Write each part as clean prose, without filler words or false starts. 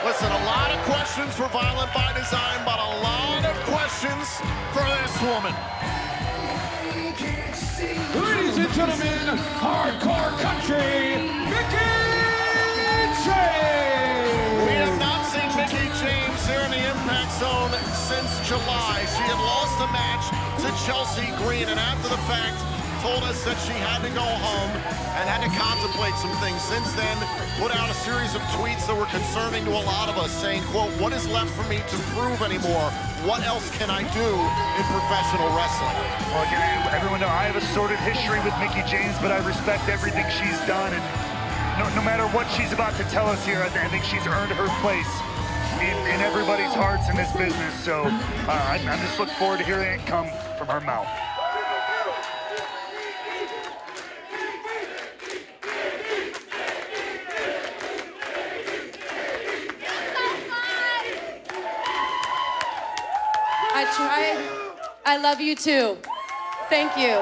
Listen, a lot of questions for Violent by Design, but a lot of questions for this woman. Ladies and gentlemen, hardcore country, Mickie James! We have not seen Mickie James here in the Impact Zone since July. She had lost a match to Chelsea Green, and after the fact, told us that she had to go home and had to contemplate some things. Since then, put out a series of tweets that were concerning to a lot of us, saying, quote, "What is left for me to prove anymore? What else can I do in professional wrestling?" Well, again, everyone knows I have a sordid history with Mickie James, but I respect everything she's done, and no matter what she's about to tell us here, I think she's earned her place in everybody's hearts in this business. So I'm just looking forward to hearing it come from her mouth. I love you too. Thank you.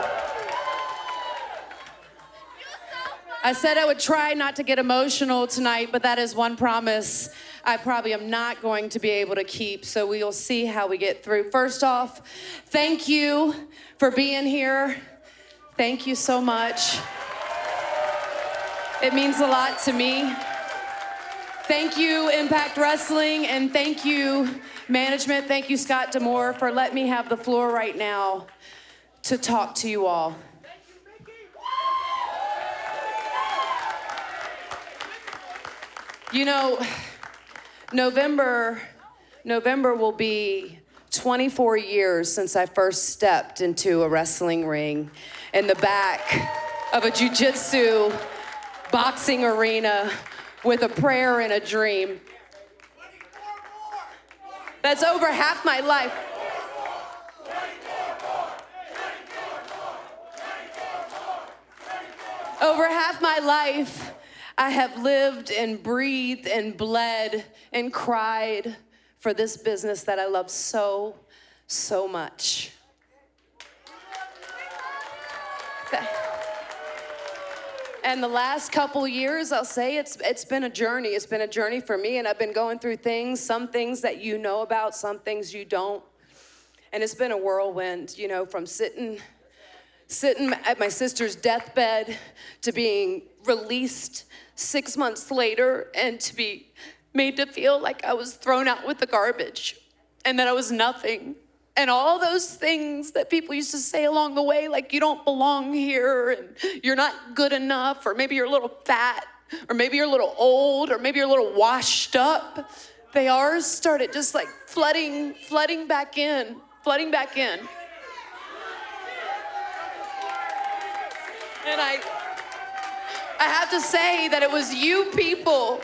I said I would try not to get emotional tonight, but that is one promise I probably am not going to be able to keep, so we'll see how we get through. First off, thank you for being here. Thank you so much. It means a lot to me. Thank you, Impact Wrestling, and thank you, management. Thank you, Scott D'Amore, for letting me have the floor right now to talk to you all. You know, November will be 24 years since I first stepped into a wrestling ring in the back of a jiu-jitsu boxing arena with a prayer and a dream. That's over half my life. Over half my life, I have lived and breathed and bled and cried for this business that I love so, so much. And the last couple years, I'll say it's been a journey. It's been a journey for me, and I've been going through things, some things that you know about, some things you don't. And it's been a whirlwind, you know, from sitting at my sister's deathbed to being released 6 months later and to be made to feel like I was thrown out with the garbage and that I was nothing. And all those things that people used to say along the way, like you don't belong here and you're not good enough, or maybe you're a little fat, or maybe you're a little old, or maybe you're a little washed up. They all started just like flooding back in. And I have to say that it was you people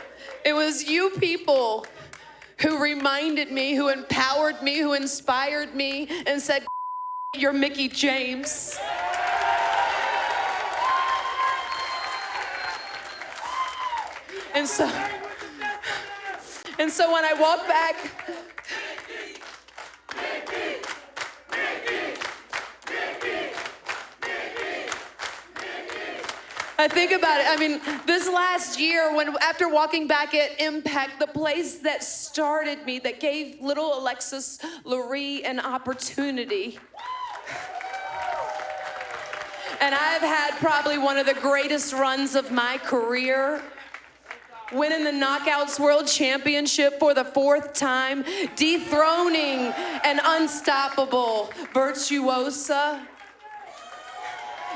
who reminded me, who empowered me, who inspired me, and said, "You're Mickie James." And so when I walk back, I think about it. I mean, this last year, after walking back at Impact, the place that started me, that gave little Alexis Lurie an opportunity. And I've had probably one of the greatest runs of my career, winning the Knockouts World Championship for the 4th time, dethroning an unstoppable virtuosa.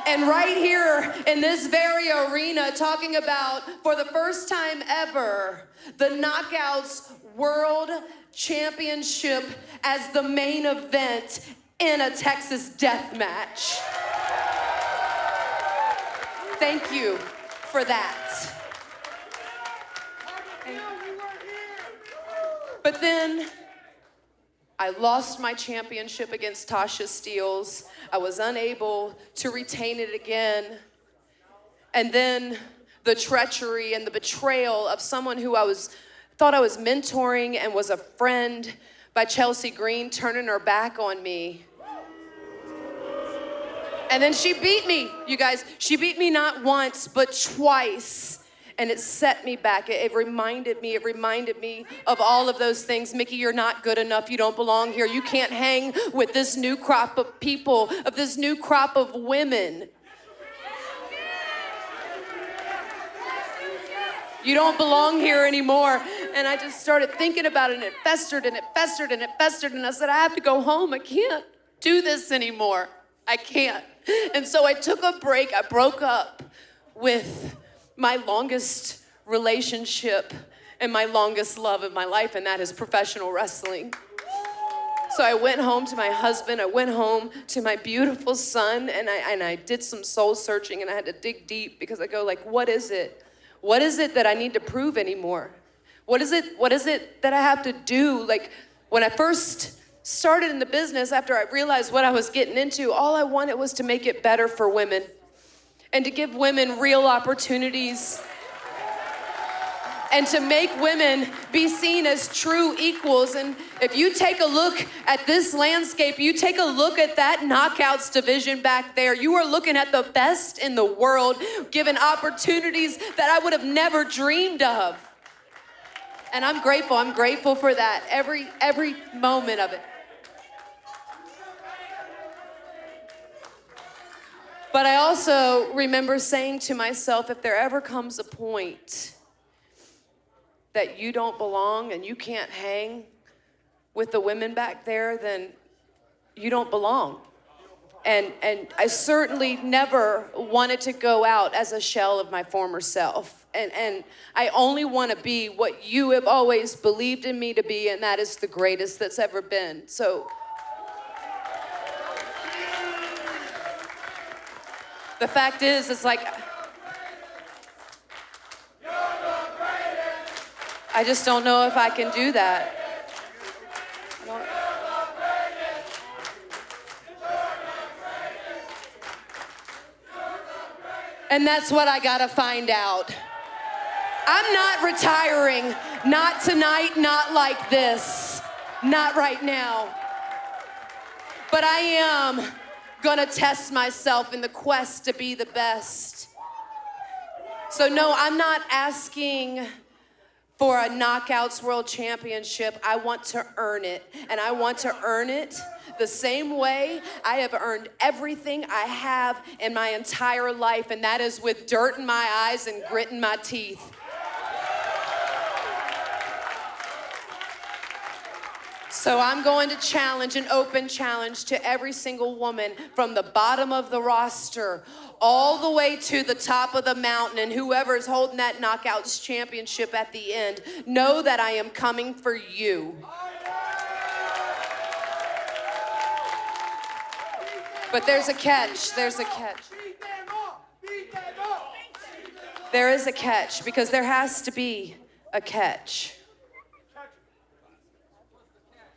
And right here in this very arena, talking about, for the first time ever, the Knockouts World Championship as the main event in a Texas death match. Thank you for that. But then I lost my championship against Tasha Steelz. I was unable to retain it again. And then the treachery and the betrayal of someone who thought I was mentoring and was a friend, by Chelsea Green turning her back on me. And then she beat me, you guys. She beat me not once, but twice. And it set me back. It reminded me of all of those things. Mickie, you're not good enough. You don't belong here. You can't hang with this new crop of people, of this new crop of women. You don't belong here anymore. And I just started thinking about it, and it festered and it festered and it festered. And I said, I have to go home. I can't do this anymore. I can't. And so I took a break. I broke up with my longest relationship and my longest love of my life, and that is professional wrestling. So I went home to my husband, I went home to my beautiful son, and I did some soul searching, and I had to dig deep because I go like, what is it? What is it that I need to prove anymore? What is it that I have to do? Like, when I first started in the business, after I realized what I was getting into, all I wanted was to make it better for women and to give women real opportunities and to make women be seen as true equals. And if you take a look at this landscape, you take a look at that knockouts division back there, you are looking at the best in the world, given opportunities that I would have never dreamed of. And I'm grateful for that, every moment of it. But I also remember saying to myself, if there ever comes a point that you don't belong and you can't hang with the women back there, then you don't belong. And I certainly never wanted to go out as a shell of my former self. And I only want to be what you have always believed in me to be, and that is the greatest that's ever been. So the fact is, it's like, I just don't know if I can do that. And that's what I gotta find out. I'm not retiring, not tonight, not like this, not right now. But I am gonna test myself in the quest to be the best. So no, I'm not asking for a Knockouts World Championship. I want to earn it, and I want to earn it the same way I have earned everything I have in my entire life, and that is with dirt in my eyes and grit in my teeth. So I'm going to challenge, an open challenge to every single woman from the bottom of the roster all the way to the top of the mountain, and whoever is holding that Knockouts Championship at the end, know that I am coming for you. But there's a catch, there's a catch. There is a catch, because there has to be a catch.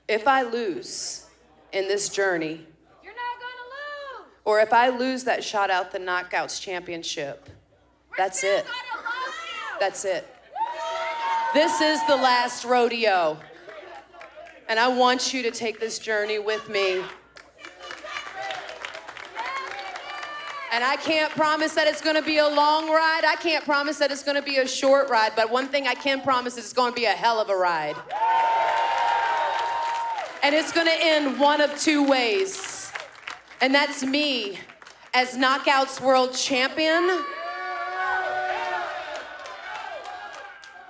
If I lose in this journey, you're not gonna lose. Or if I lose that shot out the Knockouts Championship, that's it. That's it. This is the last rodeo. And I want you to take this journey with me. And I can't promise that it's gonna be a long ride. I can't promise that it's gonna be a short ride, but one thing I can promise is it's gonna be a hell of a ride. And it's gonna end one of two ways. And that's me as Knockouts World Champion,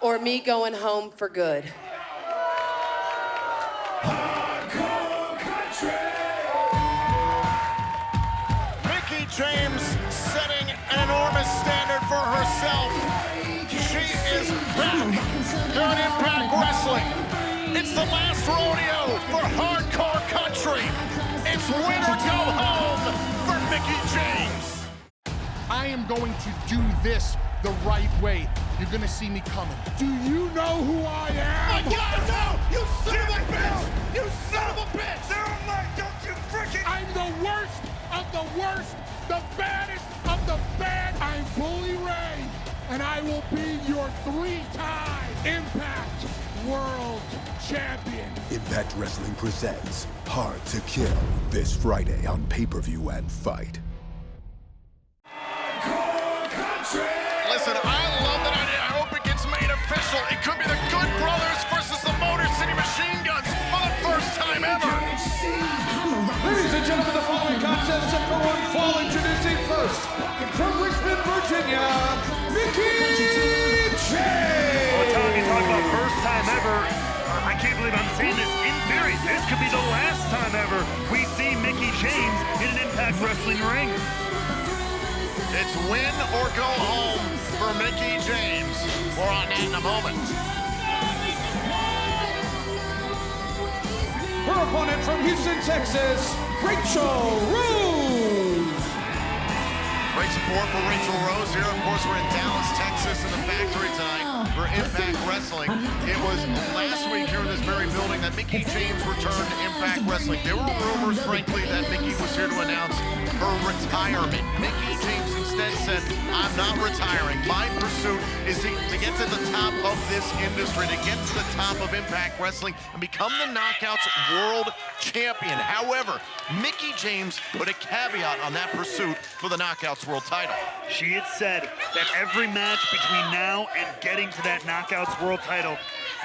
or me going home for good. Mickie James setting an enormous standard for herself. She is back here on Impact Wrestling. It's the last rodeo for hardcore country. It's win or go home for Mickie James. I am going to do this the right way. You're gonna see me coming. Do you know who I am? My God, no! You son of a bitch! You son of a bitch! Don't you freaking... I'm the worst of the worst, the baddest of the bad. I'm Bully Ray, and I will be your 3-time Impact World Champion. Impact Wrestling presents Hard to Kill this Friday on pay-per-view and Fite. Listen, I love that It's win or go home for Mickie James. More on that in a moment. Her opponent from Houston, Texas, Rachel Rose. Great support for Rachel Rose here. Of course, we're in Dallas, Texas, in the factory tonight for Impact Wrestling. It was last week here in this very building that Mickie James returned to Impact Wrestling. There were rumors, frankly, that Mickie was here to announce her retirement. Mickie James instead said, I'm not retiring. My pursuit is to get to the top of this industry, to get to the top of Impact Wrestling and become the Knockouts World Champion. However, Mickie James put a caveat on that pursuit for the Knockouts World title. She had said that every match between now and getting to that Knockouts World title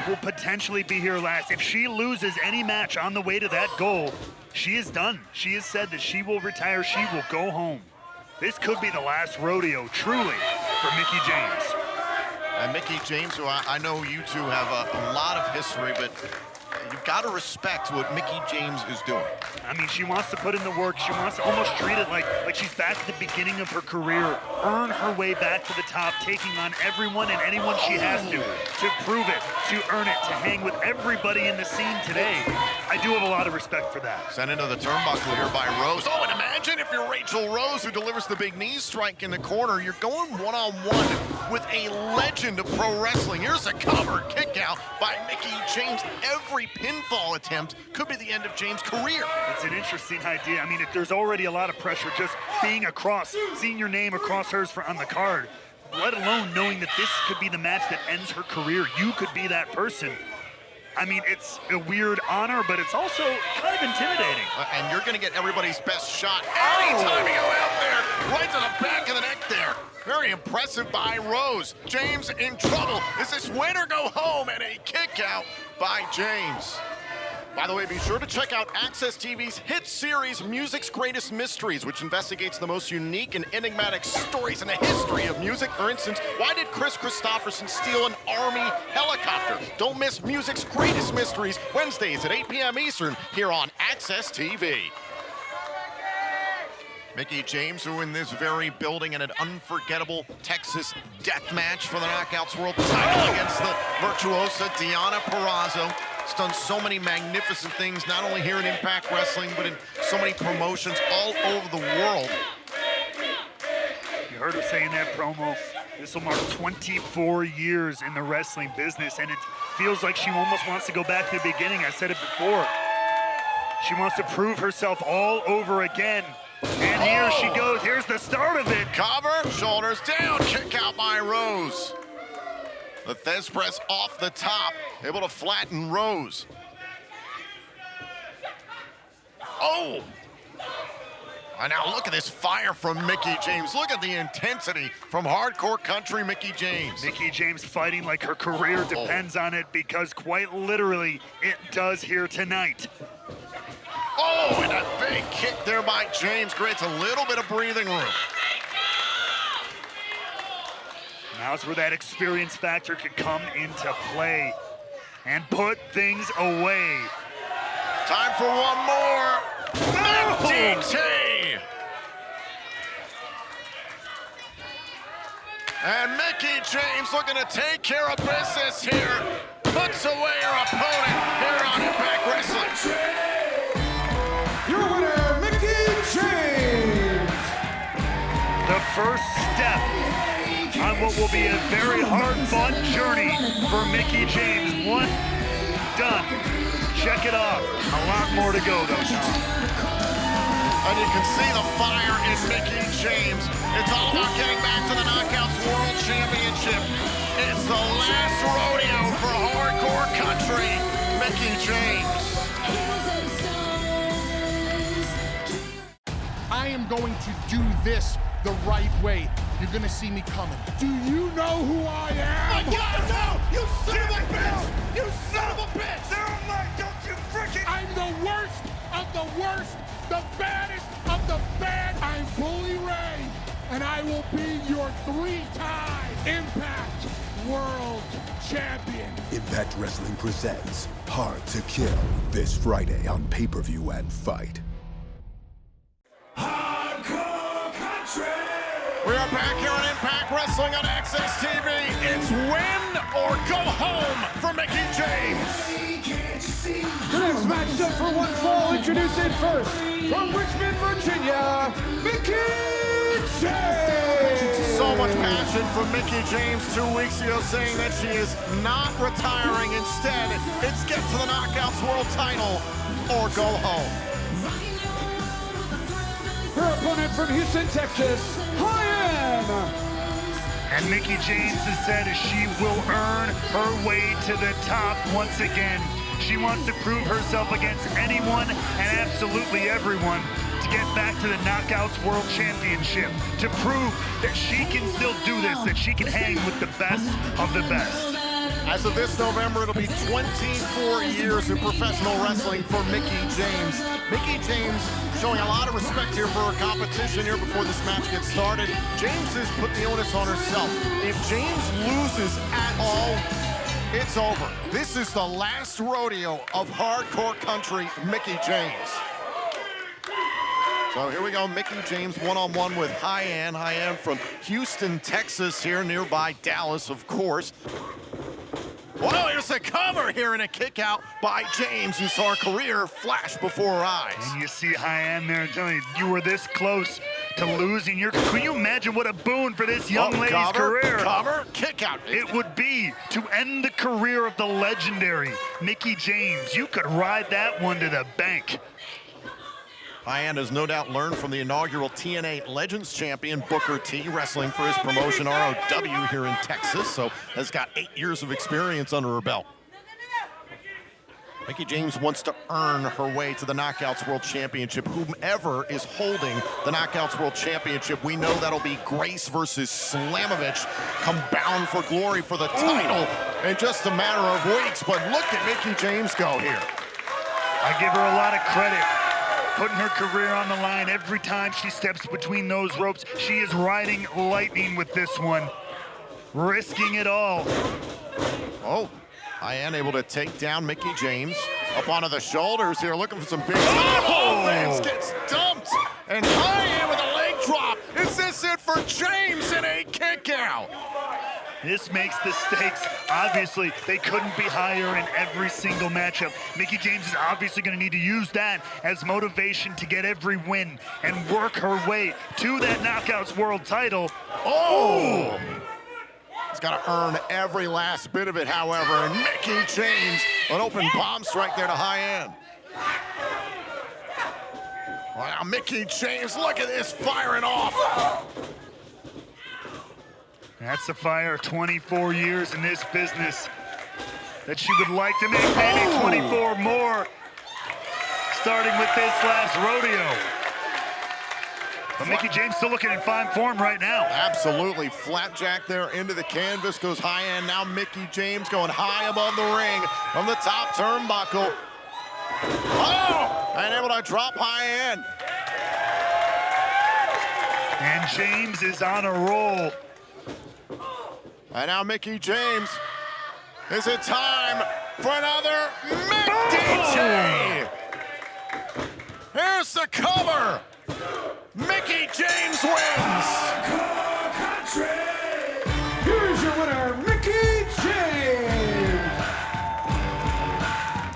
will potentially be her last. If she loses any match on the way to that goal, she is done. She has said that she will retire, she will go home. This could be the last rodeo, truly, for Mickie James. And Mickie James, who I know you two have a lot of history, but you've got to respect what Mickie James is doing. I mean, she wants to put in the work. She wants to almost treat it like she's back at the beginning of her career, earn her way back to the top, taking on everyone and anyone she has to prove it, to earn it, to hang with everybody in the scene today. I do have a lot of respect for that. Sent into the turnbuckle here by Rose. Oh, and imagine if you're Rachel Rose, who delivers the big knee strike in the corner. You're going one-on-one with a legend of pro wrestling. Here's a cover kick out by Mickie James. Every pinfall attempt could be the end of James' career. It's an interesting idea. I mean, if there's already a lot of pressure just being across, seeing your name across hers on the card, let alone knowing that this could be the match that ends her career. You could be that person. I mean, it's a weird honor, but it's also kind of intimidating. And you're going to get everybody's best shot anytime you go out there, right to the back of the neck there. Very impressive by Rose. James in trouble. Is this win or go home? And a kick out by James. By the way, be sure to check out Access TV's hit series, Music's Greatest Mysteries, which investigates the most unique and enigmatic stories in the history of music. For instance, why did Chris Christopherson steal an Army helicopter? Don't miss Music's Greatest Mysteries, Wednesdays at 8 p.m. Eastern, here on Access TV. Mickie James, who in this very building in an unforgettable Texas death match for the Knockouts World title against the virtuosa Deonna Purrazzo. Has done so many magnificent things, not only here in Impact Wrestling, but in so many promotions all over the world. You heard her say in that promo, this will mark 24 years in the wrestling business, and it feels like she almost wants to go back to the beginning. I said it before. She wants to prove herself all over again. And here she goes. Here's the start of it. Cover, shoulders down, kick out by Rose. The Thez press off the top, able to flatten Rose. Oh! And now look at this fire from Mickie James. Look at the intensity from hardcore country Mickie James. Mickie James fighting like her career depends on it, because quite literally, it does here tonight. Oh, and a big kick there by James creates a little bit of breathing room. Now's where that experience factor could come into play and put things away. Time for one more. DT! And Mickie James looking to take care of business here. Puts away her opponent here on Impact Wrestling. Your winner, Mickie James. The first step on what will be a very hard-fought journey for Mickie James. One, done. Check it off. A lot more to go, though, Tom. And you can see the fire in Mickie James. It's all about getting back to the Knockouts World Championship. It's the last rodeo for hardcore country, Mickie James. I am going to do this the right way. You're gonna see me coming. Do you know who I am? My God, no! You son of a bitch! You son of a bitch! They're like, don't you freaking... I'm the worst of the worst, the baddest of the bad. I'm Bully Ray, and I will be your 3-time Impact World Champion. Impact Wrestling presents Hard to Kill this Friday on pay-per-view and Fite. Hardcore country! We are back here on Impact Wrestling on Access TV. It's win or go home for Mickie James. The next matchup for one fall, introducing first, from Richmond, Virginia, Mickie James. So much passion from Mickie James 2 weeks ago, saying that she is not retiring. Instead, it's get to the Knockouts World title or go home. Her opponent from Houston, Texas, Ryan. And Mickie James has said she will earn her way to the top once again. She wants to prove herself against anyone and absolutely everyone to get back to the Knockouts World Championship, to prove that she can still do this, that she can hang with the best of the best. As of this November, it'll be 24 years in professional wrestling for Mickie James. Mickie James showing a lot of respect here for her competition here before this match gets started. James has put the onus on herself. If James loses at all, it's over. This is the last rodeo of hardcore country Mickie James. So here we go, Mickie James one-on-one with Hyann. Hyann from Houston, Texas, here nearby Dallas, of course. Well, here's a cover here and a kick out by James, who saw her career flash before her eyes. And you see Hyann there telling you, you were this close to losing your... Can you imagine what a boon for this young lady's career? Cover, kick out. It would be to end the career of the legendary Mickie James. You could ride that one to the bank. Hyann has no doubt learned from the inaugural TNA Legends champion, Booker T, wrestling for his promotion, ROW, here in Texas, so has got 8 years of experience under her belt. Mickie James wants to earn her way to the Knockouts World Championship. Whomever is holding the Knockouts World Championship, we know that'll be Grace versus Slamovich, come bound for glory for the title in just a matter of weeks. But look at Mickie James go here. I give her a lot of credit, putting her career on the line every time she steps between those ropes. She is riding lightning with this one, risking it all. Oh, Hyann able to take down Mickie James. Up onto the shoulders here, looking for some big time offense. Gets dumped, and Hyann with a leg drop. Is this it for James in a kick out? This makes the stakes, obviously, they couldn't be higher in every single matchup. Mickie James is obviously going to need to use that as motivation to get every win and work her way to that Knockouts World title. Oh! He's got to earn every last bit of it, however, and Mickie James, an open bomb strike there to Hyann. Wow, Mickie James, look at this, firing off. That's a fire, 24 years in this business that she would like to make maybe 24 more, starting with this last rodeo. But Mickie James still looking in fine form right now. Absolutely, flapjack there into the canvas goes Hyann. Now Mickie James going high above the ring from the top turnbuckle. Oh, and able to drop Hyann. And James is on a roll. And now Mickie James. Is it time for another Mickie James? Here's the cover. Mickie James wins. Here's your winner, Mickie James.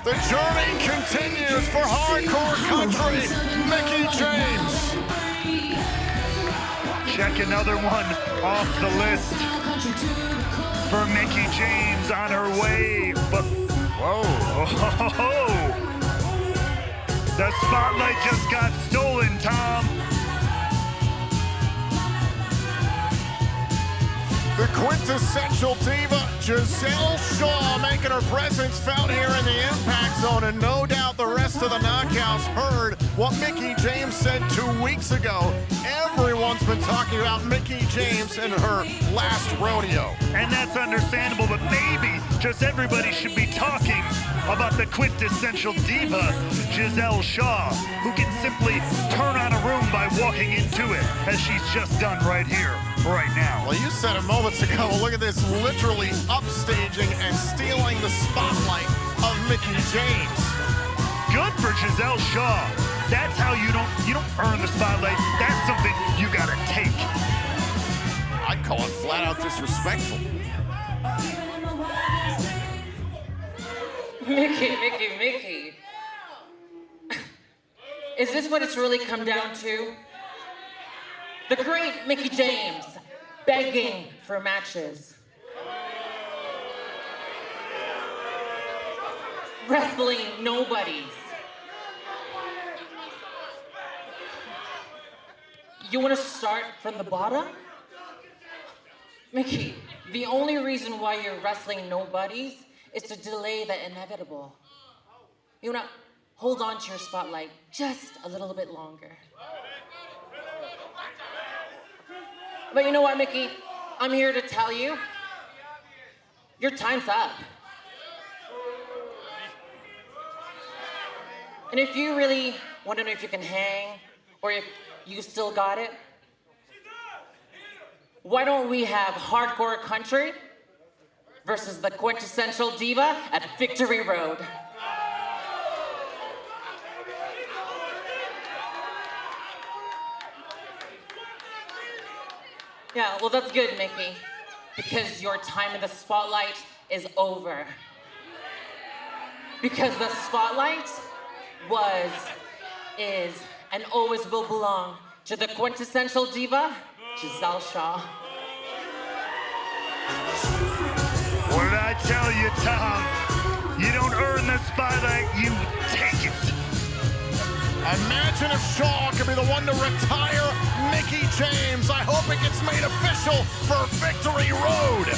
The journey continues for hardcore country, Mickie James. Check another one off the list for Mickie James on her way. But whoa, the spotlight just got stolen, Tom. The quintessential diva, Giselle Shaw, making her presence felt here in the Impact Zone, and no doubt the rest of the Knockouts heard what Mickie James said 2 weeks ago. Everyone's been talking about Mickie James and her last rodeo. And that's understandable, but maybe just everybody should be talking about the quintessential diva, Giselle Shaw, who can simply turn on a room by walking into it, as she's just done right here, right now. Well, you said it moments ago. Look at this, literally upstaging and stealing the spotlight of Mickie James. Good for Giselle Shaw. That's how you don't earn the spotlight. That's something you gotta take. call it flat out disrespectful. Mickie. Is this what it's really come down to? The great Mickie James begging for matches. Wrestling nobodies. You want to start from the bottom? Mickie, the only reason why you're wrestling nobodies is to delay the inevitable. You want to hold on to your spotlight just a little bit longer. But you know what, Mickie? I'm here to tell you, your time's up. And if you really want to know if you can hang, or if you still got it, why don't we have Hardcore Country versus the quintessential diva at Victory Road? Yeah, well, that's good, Mickie, because your time in the spotlight is over. Because the spotlight was, is, and always will belong to the quintessential diva, Giselle Shaw. What did I tell you, Tom? You don't earn the spotlight, you take it. Imagine if Shaw could be the one to retire Mickie James. I hope it gets made official for Victory Road.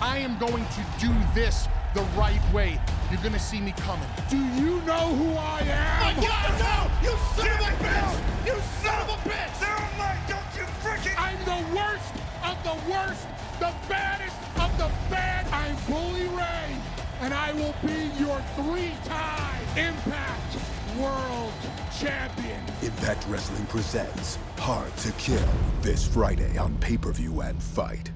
I am going to do this the right way. You're gonna see me coming. Do you know who I am? My God, no! You son of a bitch! You son of a bitch! Sound like, don't you freaking... I'm the worst of the worst, the baddest of the bad. I'm Bully Ray, and I will be your 3-time Impact World Champion. Impact Wrestling presents Hard to Kill this Friday on pay-per-view and Fite.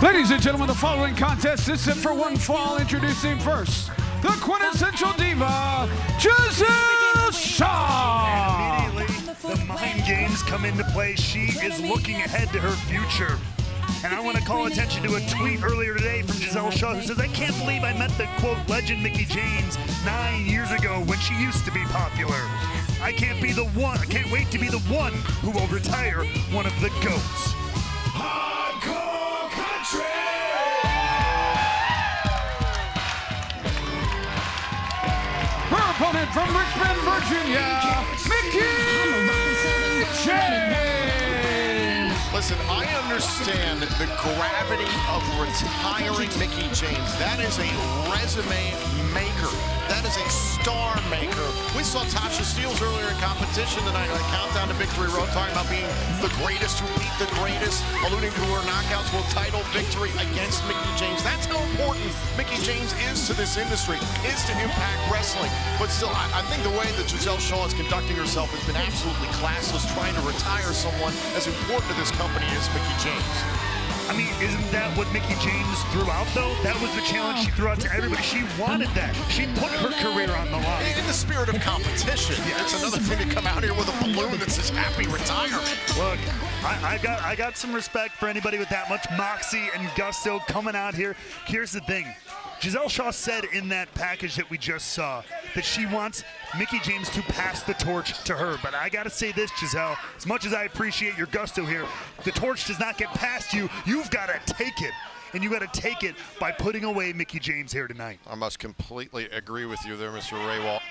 Ladies and gentlemen, the following contest is set for one fall. Introducing first, the quintessential diva, Giselle Shaw. Immediately, the mind games come into play. She is looking ahead to her future. And I want to call attention to a tweet earlier today from Giselle Shaw who says, I can't believe I met the, quote, legend Mickie James 9 years ago when she used to be popular. I can't wait to be the one who will retire one of the GOATs. Hardcore Country! Her opponent from Richmond, Virginia, Mickie James. Listen, I understand the gravity of retiring Mickie James. That is a resume maker. That is a star maker. We saw Tasha Steelz earlier in competition tonight on Countdown to Victory Road, talking about being the greatest who beat the greatest, alluding to her Knockouts World title victory against Mickie James. That's how important Mickie James is to this industry, is to Impact Wrestling. But still, I think the way that Giselle Shaw is conducting herself has been absolutely classless, trying to retire someone as important to this company as Mickie James. I mean, isn't that what Mickie James threw out, though? That was the challenge she threw out to everybody. She wanted that. She put her career on the line. In the spirit of competition. It's another thing to come out here with a balloon that says happy retirement. Look, I got some respect for anybody with that much moxie and gusto coming out here. Here's the thing. Giselle Shaw said in that package that we just saw that she wants Mickie James to pass the torch to her. But I gotta say this, Giselle, as much as I appreciate your gusto here, the torch does not get passed you. You've gotta take it. And you gotta take it by putting away Mickie James here tonight. I must completely agree with you there, Mr. Raywalt.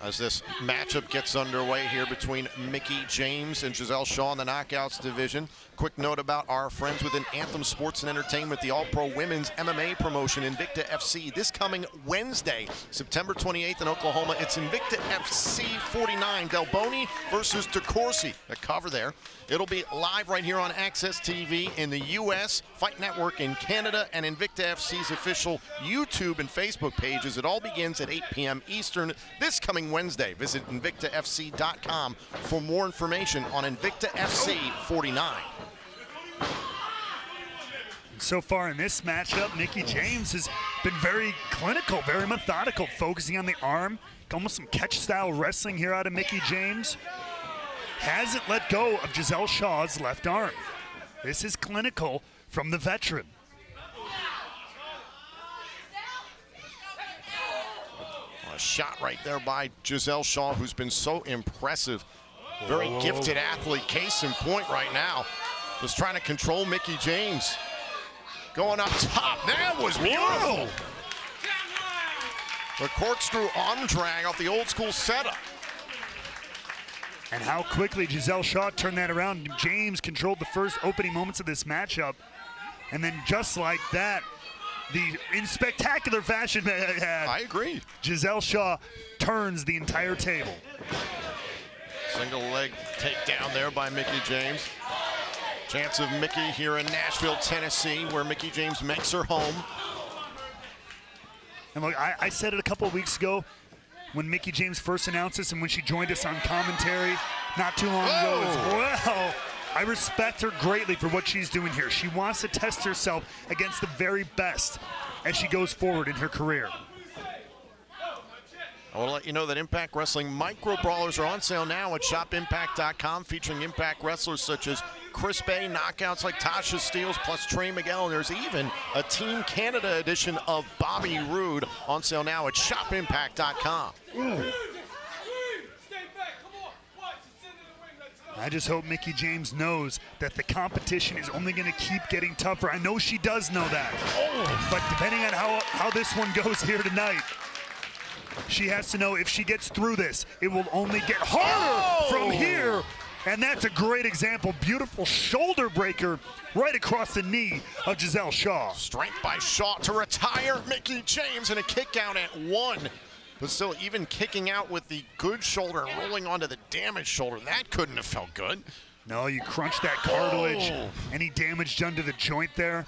as this matchup gets underway here between Mickie James and Giselle Shaw in the Knockouts division. Quick note about our friends within Anthem Sports and Entertainment, the All-Pro Women's MMA promotion, Invicta FC. This coming Wednesday, September 28th in Oklahoma, it's Invicta FC 49, Del Boni versus DeCourcy. A cover there. It'll be live right here on Access TV in the U.S., Fight Network in Canada, and Invicta FC's official YouTube and Facebook pages. It all begins at 8 p.m. Eastern this coming Wednesday. Visit InvictaFC.com for more information on Invicta FC 49. So far in this matchup, Mickie James has been very clinical, very methodical, focusing on the arm. Almost some catch-style wrestling here out of Mickie James. Hasn't let go of Giselle Shaw's left arm. This is clinical from the veteran. A shot right there by Giselle Shaw, who's been so impressive. Very gifted athlete, case in point right now. Just trying to control Mickie James. Going up top, that was beautiful. The corkscrew arm drag off the old school setup. And how quickly Giselle Shaw turned that around. James controlled the first opening moments of this matchup. And then just like that, in spectacular fashion, I agree. Giselle Shaw turns the entire table. Single leg takedown there by Mickie James. Chance of Mickie here in Nashville, Tennessee, where Mickie James makes her home. And look, I said it a couple of weeks ago when Mickie James first announced this and when she joined us on commentary not too long ago as well. I respect her greatly for what she's doing here. She wants to test herself against the very best as she goes forward in her career. I want to let you know that Impact Wrestling Micro Brawlers are on sale now at shopimpact.com, featuring Impact wrestlers such as Chris Bay, knockouts like Tasha Steeles, plus Trey Miguel, and there's even a Team Canada edition of Bobby Roode on sale now at shopimpact.com. I just hope Mickie James knows that the competition is only going to keep getting tougher. I know she does know that. But depending on how this one goes here tonight, she has to know if she gets through this, it will only get harder from here. And that's a great example. Beautiful shoulder breaker right across the knee of Giselle Shaw. Strength by Shaw to retire Mickie James, and a kick out at 1. But still, even kicking out with the good shoulder and rolling onto the damaged shoulder, that couldn't have felt good. No, you crunch that cartilage. Any damage done to the joint there?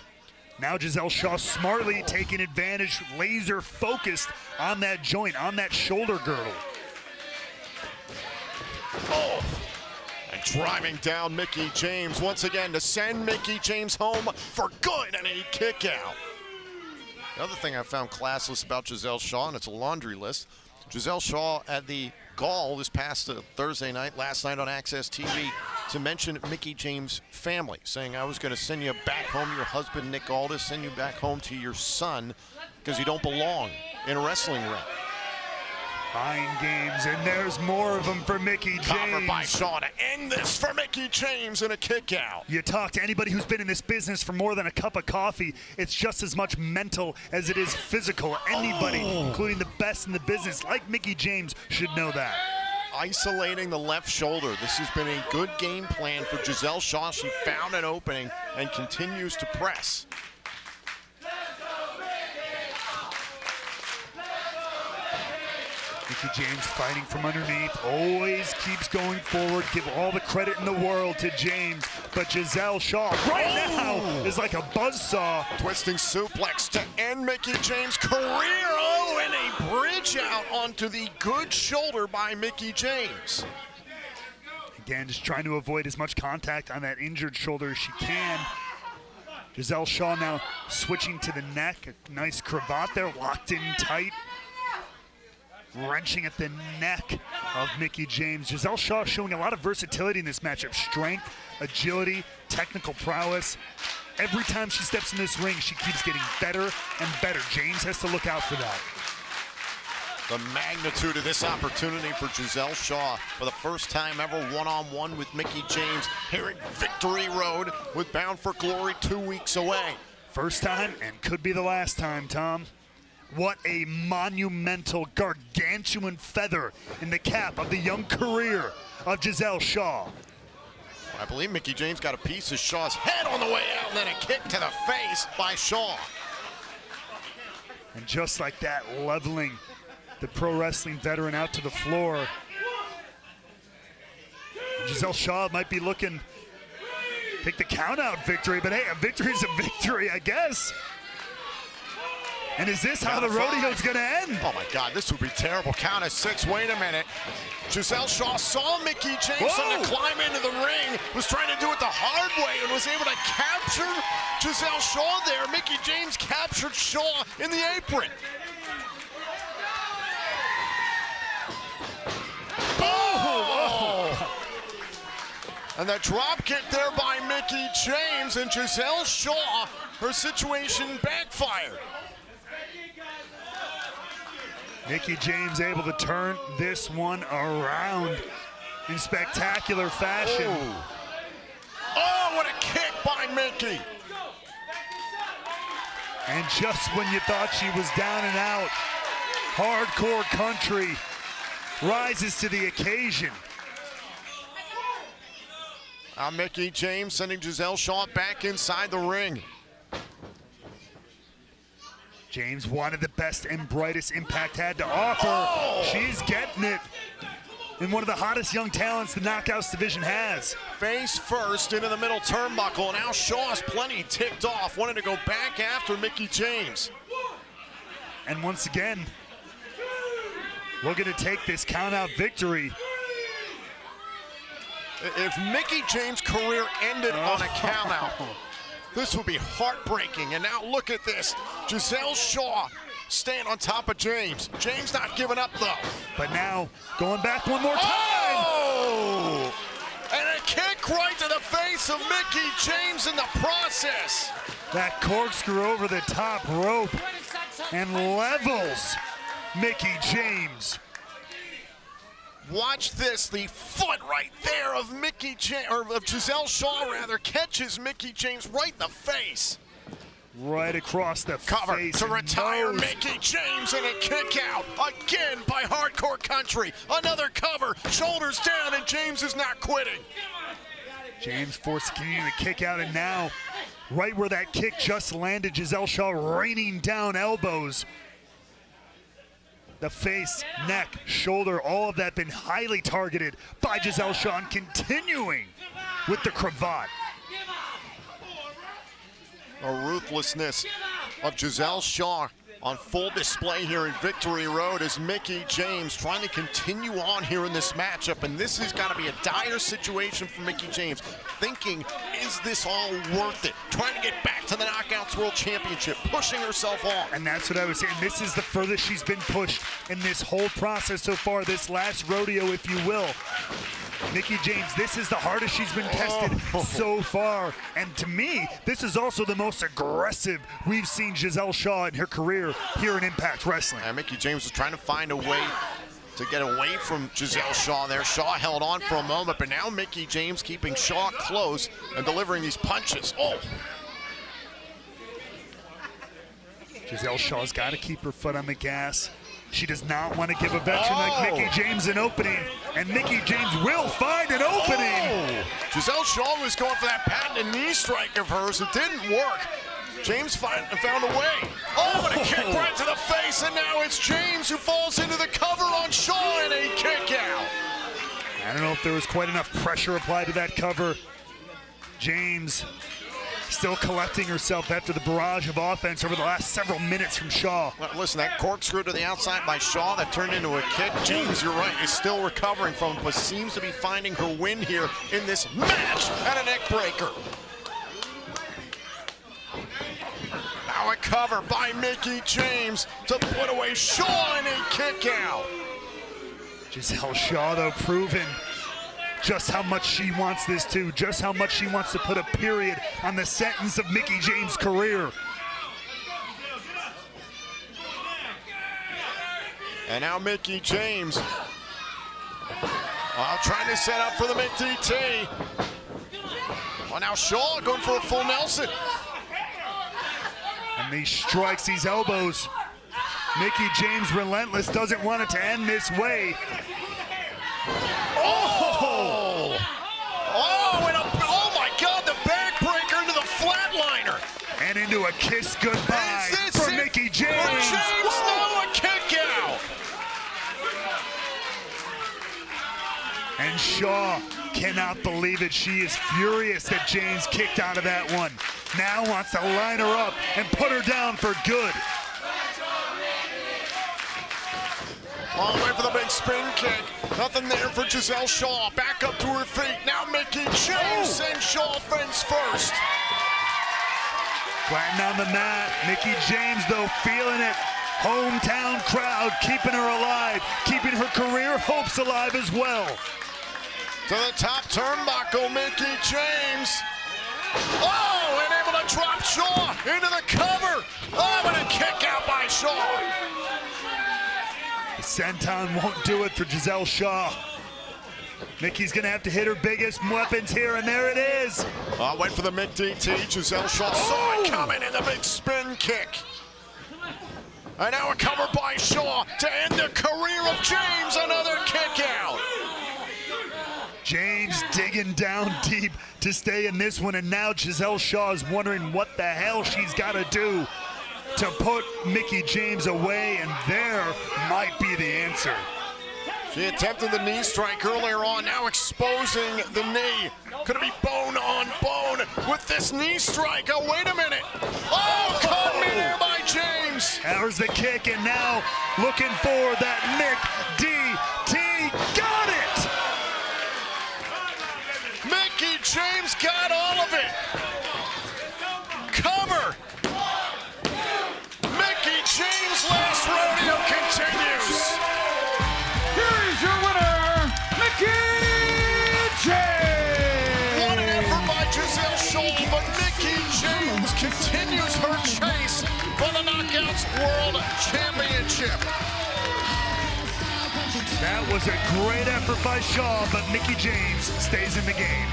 Now Giselle Shaw smartly taking advantage, laser focused on that joint, on that shoulder girdle. And driving down Mickie James once again to send Mickie James home for good, and a kick out. The other thing I found classless about Giselle Shaw, and it's a laundry list, Giselle Shaw had the gall this past Thursday night, last night on Access TV, to mention Mickie James' family, saying, I was going to send you back home, your husband Nick Aldis, send you back home to your son because you don't belong in a wrestling ring. Mind games, and there's more of them for Mickie James. Cover by Shaw to end this for Mickie James, and a kick out. You talk to anybody who's been in this business for more than a cup of coffee, it's just as much mental as it is physical. Anybody, including the best in the business, like Mickie James, should know that. Isolating the left shoulder. This has been a good game plan for Giselle Shaw. She found an opening and continues to press. Mickie James fighting from underneath, always keeps going forward. Give all the credit in the world to James, but Giselle Shaw right now is like a buzzsaw. Twisting suplex to end Mickie James' career. And a bridge out onto the good shoulder by Mickie James. Again, just trying to avoid as much contact on that injured shoulder as she can. Giselle Shaw now switching to the neck. A nice cravat there, locked in tight. Wrenching at the neck of Mickie James. Giselle Shaw showing a lot of versatility in this matchup. Strength, agility, technical prowess. Every time she steps in this ring, she keeps getting better and better. James has to look out for that. The magnitude of this opportunity for Giselle Shaw for the first time ever one-on-one with Mickie James here at Victory Road with Bound for Glory 2 weeks away. First time and could be the last time, Tom. What a monumental, gargantuan feather in the cap of the young career of Giselle Shaw. I believe Mickie James got a piece of Shaw's head on the way out, and then a kick to the face by Shaw. And just like that, leveling the pro wrestling veteran out to the floor. Giselle Shaw might be looking to take the count-out victory, but hey, a victory's a victory, I guess. And is this how the rodeo's gonna end? Oh my God, this would be terrible. Count of 6, wait a minute. Giselle Shaw saw Mickie James trying to climb into the ring, was trying to do it the hard way and was able to capture Giselle Shaw there. Mickie James captured Shaw in the apron. Oh! And the drop kick there by Mickie James, and Giselle Shaw, her situation backfired. Mickie James able to turn this one around in spectacular fashion. Oh, what a kick by Mickie. And just when you thought she was down and out, Hardcore Country rises to the occasion. Now Mickie James sending Giselle Shaw back inside the ring. James wanted the best and brightest Impact had to offer. She's getting it. And one of the hottest young talents the Knockouts division has. Face first into the middle turnbuckle. Now Shaw's plenty ticked off. Wanted to go back after Mickie James. And once again, looking to take this count-out victory. If Mickie James' career ended on a count-out, this would be heartbreaking. And now look at this. Giselle Shaw staying on top of James. James not giving up, though. But now, going back one more time. Oh! And a kick right to the face of Mickie James in the process. That corkscrew over the top rope and levels Mickie James. Watch this, the foot right there of of Giselle Shaw rather, catches Mickie James right in the face. Right across the Cover face. to retire nose. Mickie James, and a kick out again by Hardcore Country. Another cover, shoulders down, and James is not quitting. James forced to continue to kick out, and now, right where that kick just landed, Giselle Shaw raining down elbows. The face, neck, shoulder, all of that been highly targeted by Giselle Shaw, and continuing with the cravat. The ruthlessness of Giselle Shaw on full display here in Victory Road as Mickie James trying to continue on here in this matchup. And this has got to be a dire situation for Mickie James. Thinking, is this all worth it? Trying to get back to the Knockouts World Championship, pushing herself on. And that's what I was saying. This is the furthest she's been pushed in this whole process so far, this last rodeo, if you will. Mickie James, this is the hardest she's been tested so far. And to me, this is also the most aggressive we've seen Giselle Shaw in her career here in Impact Wrestling. Mickie James was trying to find a way to get away from Giselle Shaw there. Shaw held on for a moment, but now Mickie James keeping Shaw close and delivering these punches. Oh! Giselle Shaw's got to keep her foot on the gas. She does not want to give a veteran like Mickie James an opening, and Mickie James will find an opening. Giselle Shaw was going for that patented knee strike of hers. It didn't work. James found a way. Oh, and a kick right to the face, and now it's James who falls into the cover on Shaw and a kick out. I don't know if there was quite enough pressure applied to that cover. James still collecting herself after the barrage of offense over the last several minutes from Shaw. Well, listen, that corkscrew to the outside by Shaw that turned into a kick. James, you're right, is still recovering from it, but seems to be finding her win here in this match at a neck breaker. Now a cover by Mickie James to put away Shaw and a kick out. Giselle Shaw, though, proving just how much she wants this too, just how much she wants to put a period on the sentence of Mickie James' career. And now Mickie James trying to set up for the mid-DT. Well, now Shaw going for a full Nelson. And these strikes, these elbows, Mickie James, relentless, doesn't want it to end this way. Oh! Oh, and oh my God, the backbreaker into the flatliner. And into a kiss goodbye for Mickie James. James, no, a kick out. And Shaw cannot believe it. She is furious that James kicked out of that one. Now wants to line her up and put her down for good. All the way for the big spin kick. Nothing there for Giselle Shaw. Back up to her feet. Now Mickie James sends Shaw fence first. Flattened on the mat. Mickie James, though, feeling it. Hometown crowd keeping her alive, keeping her career hopes alive as well. To the top turnbuckle, Mickie James. Oh, and able to drop Shaw into the cover. Oh, and a kick out by Shaw. The senton won't do it for Giselle Shaw. Mickie's gonna have to hit her biggest weapons here, and there it is. Wait for the Mick DT. Giselle Shaw saw it coming in the big spin kick. And now a cover by Shaw to end the career of James. Another kick out. James digging down deep to stay in this one, and now Giselle Shaw is wondering what the hell she's got to do to put Mickie James away, and there might be the answer. She attempted the knee strike earlier on, now exposing the knee. Could it be bone on bone with this knee strike? Oh, wait a minute. Oh, caught me there by James. There's the kick, and now looking for that Mick DT. Got it! Mickie James got all of it. Cover. Mickie James' last rodeo continues. Here is your winner, Mickie James! What an effort by Giselle Shaw, but Mickie James continues her chase for the Knockouts World Championship. That was a great effort by Shaw, but Mickie James stays in the game.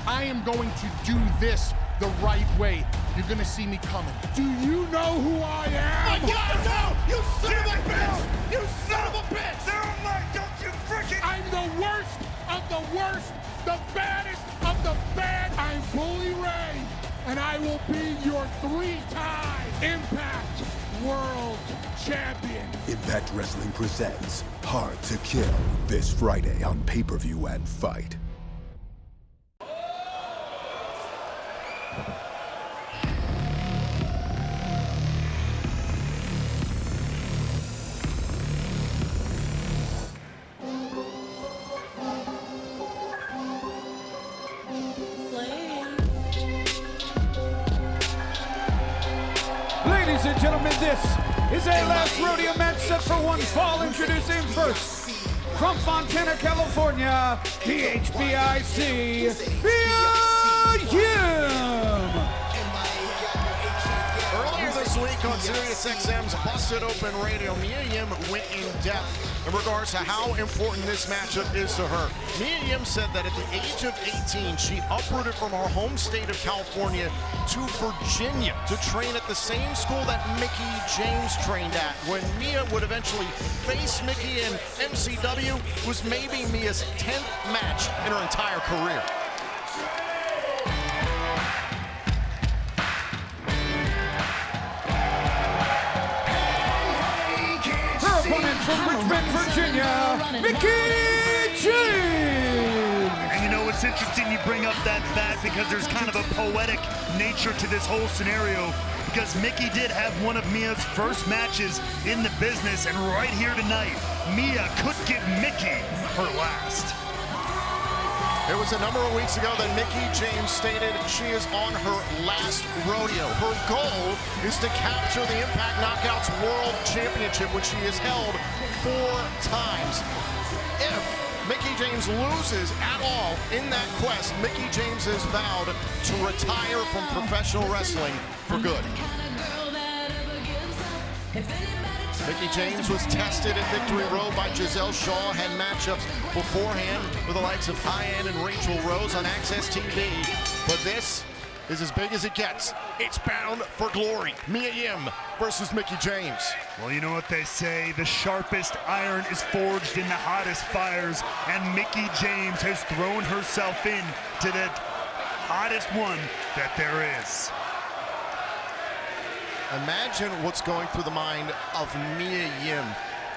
I am going to do this the right way. You're gonna see me coming. Do you know who I am? My God, no! You son of a bitch! You son of a bitch! Don't you freaking... I'm the worst of the worst, the baddest of the bad. I'm Bully Ray, and I will be your 3-time Impact World Champion. Impact Wrestling presents Hard to Kill this Friday on pay-per-view and Fite. Ladies and gentlemen, this is a last rodeo match set for one fall. Introducing first, from Fontana, California, the HBIC, Earlier this week on SiriusXM's Busted Open Radio, Mia Yim went in depth in regards to how important this matchup is to her. Mia Yim said that at the age of 18, she uprooted from her home state of California to Virginia to train at the same school that Mickie James trained at. When Mia would eventually face Mickie in MCW, was maybe Mia's 10th match in her entire career. From Richmond, Virginia, Mickie James! And you know, it's interesting you bring up that fact because there's kind of a poetic nature to this whole scenario, because Mickie did have one of Mia's first matches in the business, and right here tonight, Mia could give Mickie her last. It was a number of weeks ago that Mickie James stated she is on her last rodeo. Her goal is to capture the Impact Knockouts World Championship, which she has held 4 times. If Mickie James loses at all in that quest, Mickie James has vowed to retire from professional wrestling for good. Mickie James was tested at Victory Road by Giselle Shaw, had matchups beforehand with the likes of Hyann and Rachel Rose on Access TV. But this is as big as it gets. It's bound for glory. Mia Yim versus Mickie James. Well, you know what they say, the sharpest iron is forged in the hottest fires, and Mickie James has thrown herself in to the hottest one that there is. Imagine what's going through the mind of Mia Yim,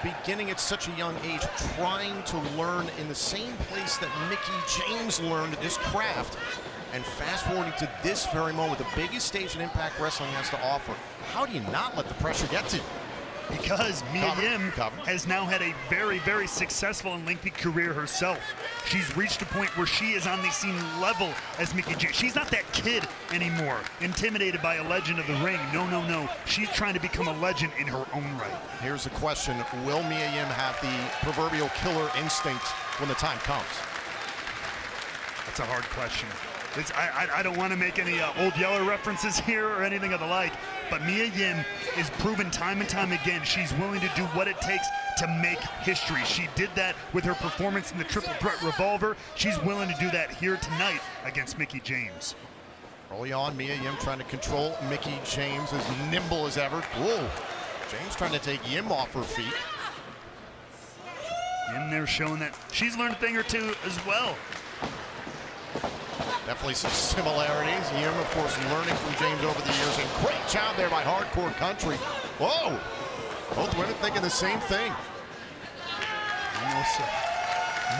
beginning at such a young age, trying to learn in the same place that Mickie James learned this craft. And fast forwarding to this very moment, the biggest stage that Impact Wrestling has to offer. How do you not let the pressure get to you? Because Mia Yim has now had a very, very successful and lengthy career herself. She's reached a point where she is on the same level as Mickie James. She's not that kid anymore, intimidated by a legend of the ring. No, no, no. She's trying to become a legend in her own right. Here's the question. Will Mia Yim have the proverbial killer instinct when the time comes? That's a hard question. I don't want to make any Old Yeller references here or anything of the like, but Mia Yim is proven time and time again she's willing to do what it takes to make history. She did that with her performance in the Triple Threat Revolver. She's willing to do that here tonight against Mickie James. Early on, Mia Yim trying to control Mickie James, as nimble as ever. Whoa, James trying to take Yim off her feet. Yim there showing that she's learned a thing or two as well. Definitely some similarities. Yim, of course, learning from James over the years. And great job there by Hardcore Country. Whoa! Both women thinking the same thing. Almost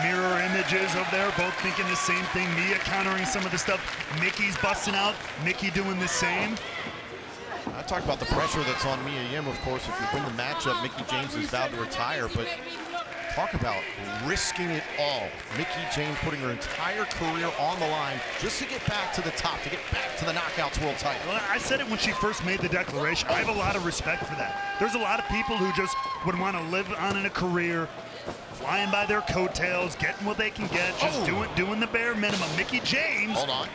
mirror images of there, both thinking the same thing. Mia countering some of the stuff. Mickie's busting out. Mickie doing the same. I talked about the pressure that's on Mia Yim, of course. If you win the matchup, Mickie James is vowed to retire. But talk about risking it all. Mickie James putting her entire career on the line just to get back to the top, to get back to the Knockouts World title. Well, I said it when she first made the declaration. I have a lot of respect for that. There's a lot of people who just would want to live on in a career, flying by their coattails, getting what they can get, just doing the bare minimum. Mickie James. Hold on,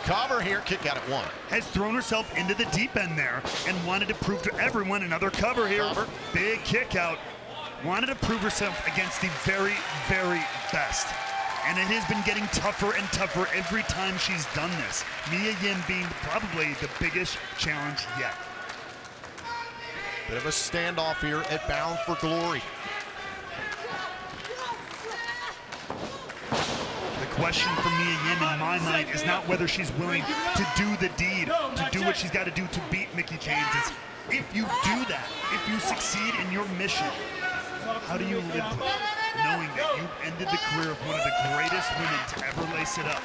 cover here, kick out at one. Has thrown herself into the deep end there and wanted to prove to everyone another cover here. Big kick out. Wanted to prove herself against the very, very best. And it has been getting tougher and tougher every time she's done this. Mia Yim being probably the biggest challenge yet. Bit of a standoff here at Bound for Glory. The question for Mia Yim in my mind is not whether she's willing to do the deed, to do what she's got to do to beat Mickie James. It's if you do that, if you succeed in your mission, how do you live knowing that you ended the career of one of the greatest women to ever lace it up?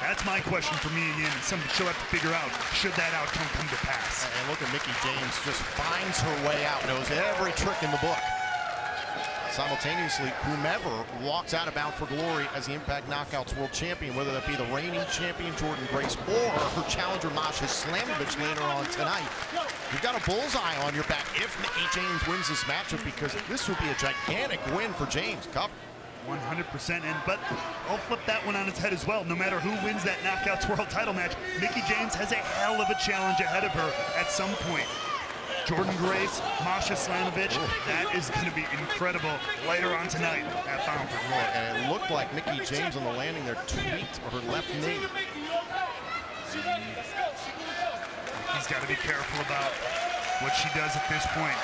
That's my question for Mia Yim, and something she'll have to figure out should that outcome come to pass. And look at Mickie James, just finds her way out, knows every trick in the book. Simultaneously, whomever walks out of Bound for Glory as the Impact Knockouts World Champion, whether that be the reigning champion Jordan Grace or her challenger Masha Slamovich later on tonight, you've got a bullseye on your back if Mickie James wins this matchup, because this would be a gigantic win for James. 100%, but I'll flip that one on its head as well. No matter who wins that Knockouts World title match, Mickie James has a hell of a challenge ahead of her at some point. Jordan Grace, Masha Slamovich, that is going to be incredible later on tonight at Bound for Glory. And it looked like Mickie James on the landing there tweaked her left knee. He's got to be careful about what she does at this point.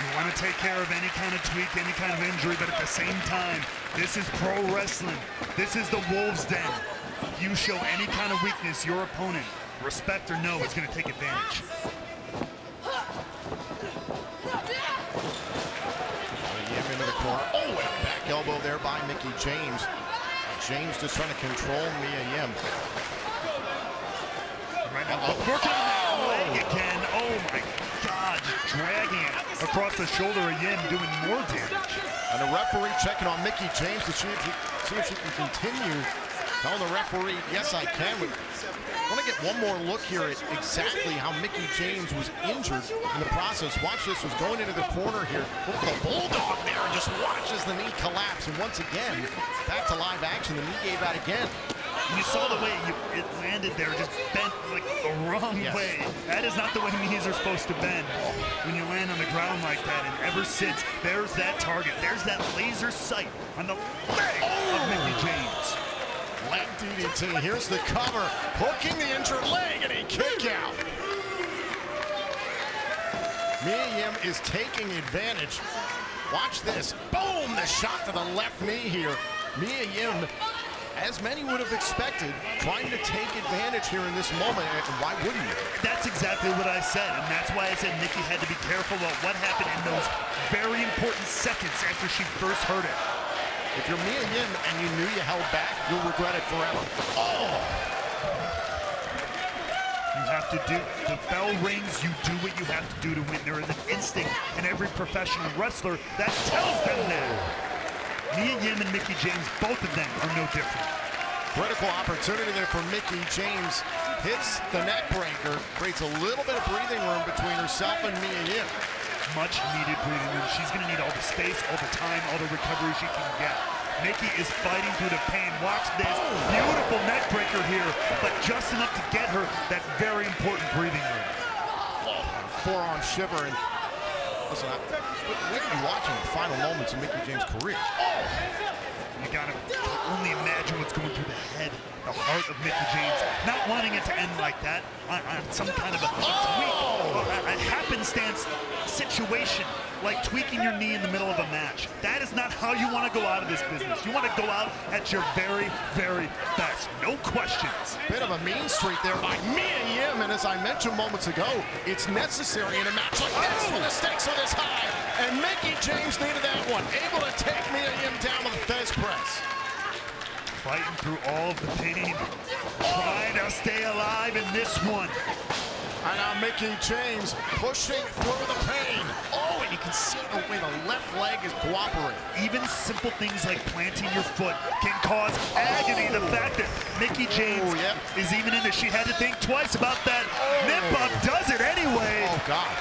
You want to take care of any kind of tweak, any kind of injury, but at the same time, this is pro wrestling. This is the Wolves' Den. You show any kind of weakness, your opponent, respect or no, is going to take advantage. Yim into the corner. Oh, and a back elbow there by Mickie James. James just trying to control Mia Yim. Right now, working on that leg again. Oh my God, just dragging it across the shoulder of Yim, doing more damage. And the referee checking on Mickie James to see if she can continue. Telling the referee, yes, I can. I want to get one more look here at exactly how Mickie James was injured in the process. Watch this, was going into the corner here. Look at the bulldog there, and just watches the knee collapse. And once again, back to live action, the knee gave out again. You saw the way it landed there, just bent like the wrong way. That is not the way knees are supposed to bend when you land on the ground like that. And ever since, there's that target. There's that laser sight on the leg of Mickie James. Leg DDT, here's the cover, hooking the injured leg, and a kick out. Mia Yim is taking advantage. Watch this, boom, the shot to the left knee here. Mia Yim, as many would have expected, trying to take advantage here in this moment, and why wouldn't you? That's exactly what I said, and that's why I said Mickie had to be careful about what happened in those very important seconds after she first heard it. If you're Mia Yim and you knew you held back, you'll regret it forever. Oh! You have to do, the bell rings, you do what you have to do to win. There is an instinct in every professional wrestler that tells them that. Mia Yim and Mickie James, both of them are no different. Critical opportunity there for Mickie James. Hits the neck breaker, creates a little bit of breathing room between herself and Mia Yim. Much needed breathing room. She's gonna need all the space, all the time, all the recovery she can get. Mickie is fighting through the pain. Watch this beautiful neck breaker here, but just enough to get her that very important breathing room. Forearm shiver, and listen, we could be watching the final moments of Mickie James' career. You gotta only imagine what's going through the head, the heart of Mickie James. Not wanting it to end like that on some kind of a happenstance situation, like tweaking your knee in the middle of a match. That is not how you want to go out of this business. You want to go out at your very, very best. No questions. Bit of a mean streak there by Mia Yim, and as I mentioned moments ago, it's necessary in a match like this when the stakes are this high, and Mickie James needed that one. Able to take Mia Yim down with a fez press. Fighting through all of the pain, trying to stay alive in this one. And now Mickie James pushing through the pain. Oh, and you can see the way the left leg is cooperating. Even simple things like planting your foot can cause agony. The fact that Mickie James is even in it, she had to think twice about that. Nip up does it anyway. Oh, God.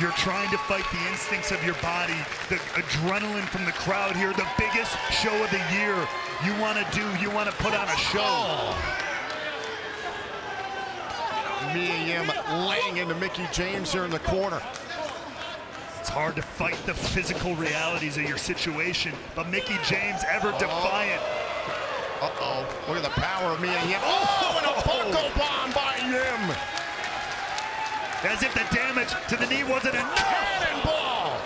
You're trying to fight the instincts of your body, the adrenaline from the crowd here, the biggest show of the year. You want to put on a show. Mia Yim laying into Mickie James here in the corner. It's hard to fight the physical realities of your situation, but Mickie James ever defiant. Uh-oh, look at the power of Mia Yim. Oh, and a buckle bomb by Yim. As if the damage to the knee wasn't enough. Cannonball!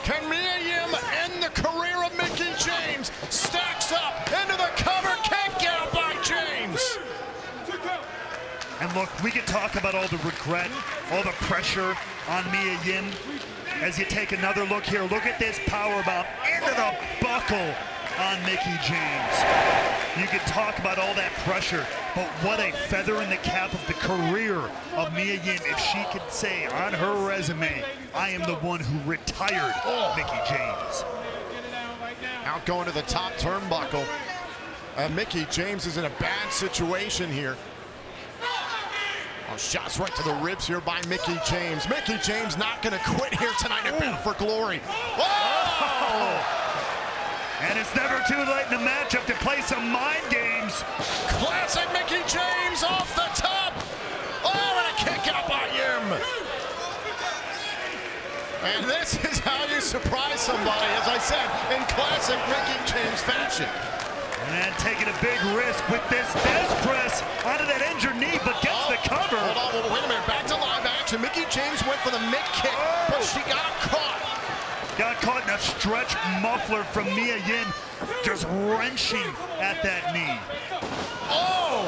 Can Mia Yim end the career of Mickie James? Stacks up into the cover, kick out by James. And look, we can talk about all the regret, all the pressure on Mia Yim. As you take another look here, look at this power bomb into the buckle on Mickie James. You can talk about all that pressure, but what a feather in the cap of the career of Mia Yim if she could say on her resume, I am the one who retired Mickie James. Out going to the top turnbuckle. Mickie James is in a bad situation here. Oh, shots right to the ribs here by Mickie James. Mickie James not going to quit here tonight at Bound for Glory. Oh! And it's never too late in the matchup to play some mind games. Classic Mickie James off the top. Oh, and a kick out by Yim. And this is how you surprise somebody, as I said, in classic Mickie James fashion. And taking a big risk with this death press onto that injured knee, but gets the cover. Hold on, wait a minute, back to live action. Mickie James went for the mid kick, but she got caught. Got caught in a stretch muffler from Mia Yim, just wrenching at that knee. Oh!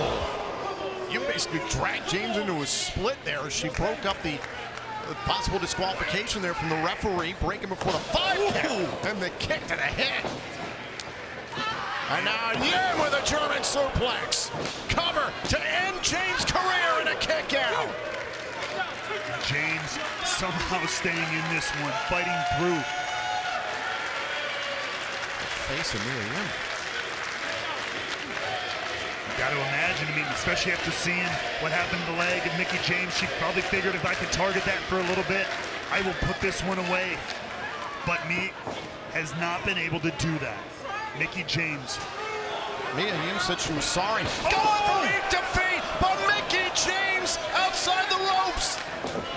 You basically dragged James into a split there as she broke up the possible disqualification there from the referee, breaking before the 5 count, and the kick to the head. And now Yim with a German suplex. Cover to end James' career and a kick out. James somehow staying in this one, fighting through. Face of Mia Yim. You got to imagine, I mean, especially after seeing what happened to the leg of Mickie James, she probably figured if I could target that for a little bit, I will put this one away. but Mia has not been able to do that. Mickie James. Mia Yim said she was sorry. Going for a defeat, but Mickie James outside the ropes.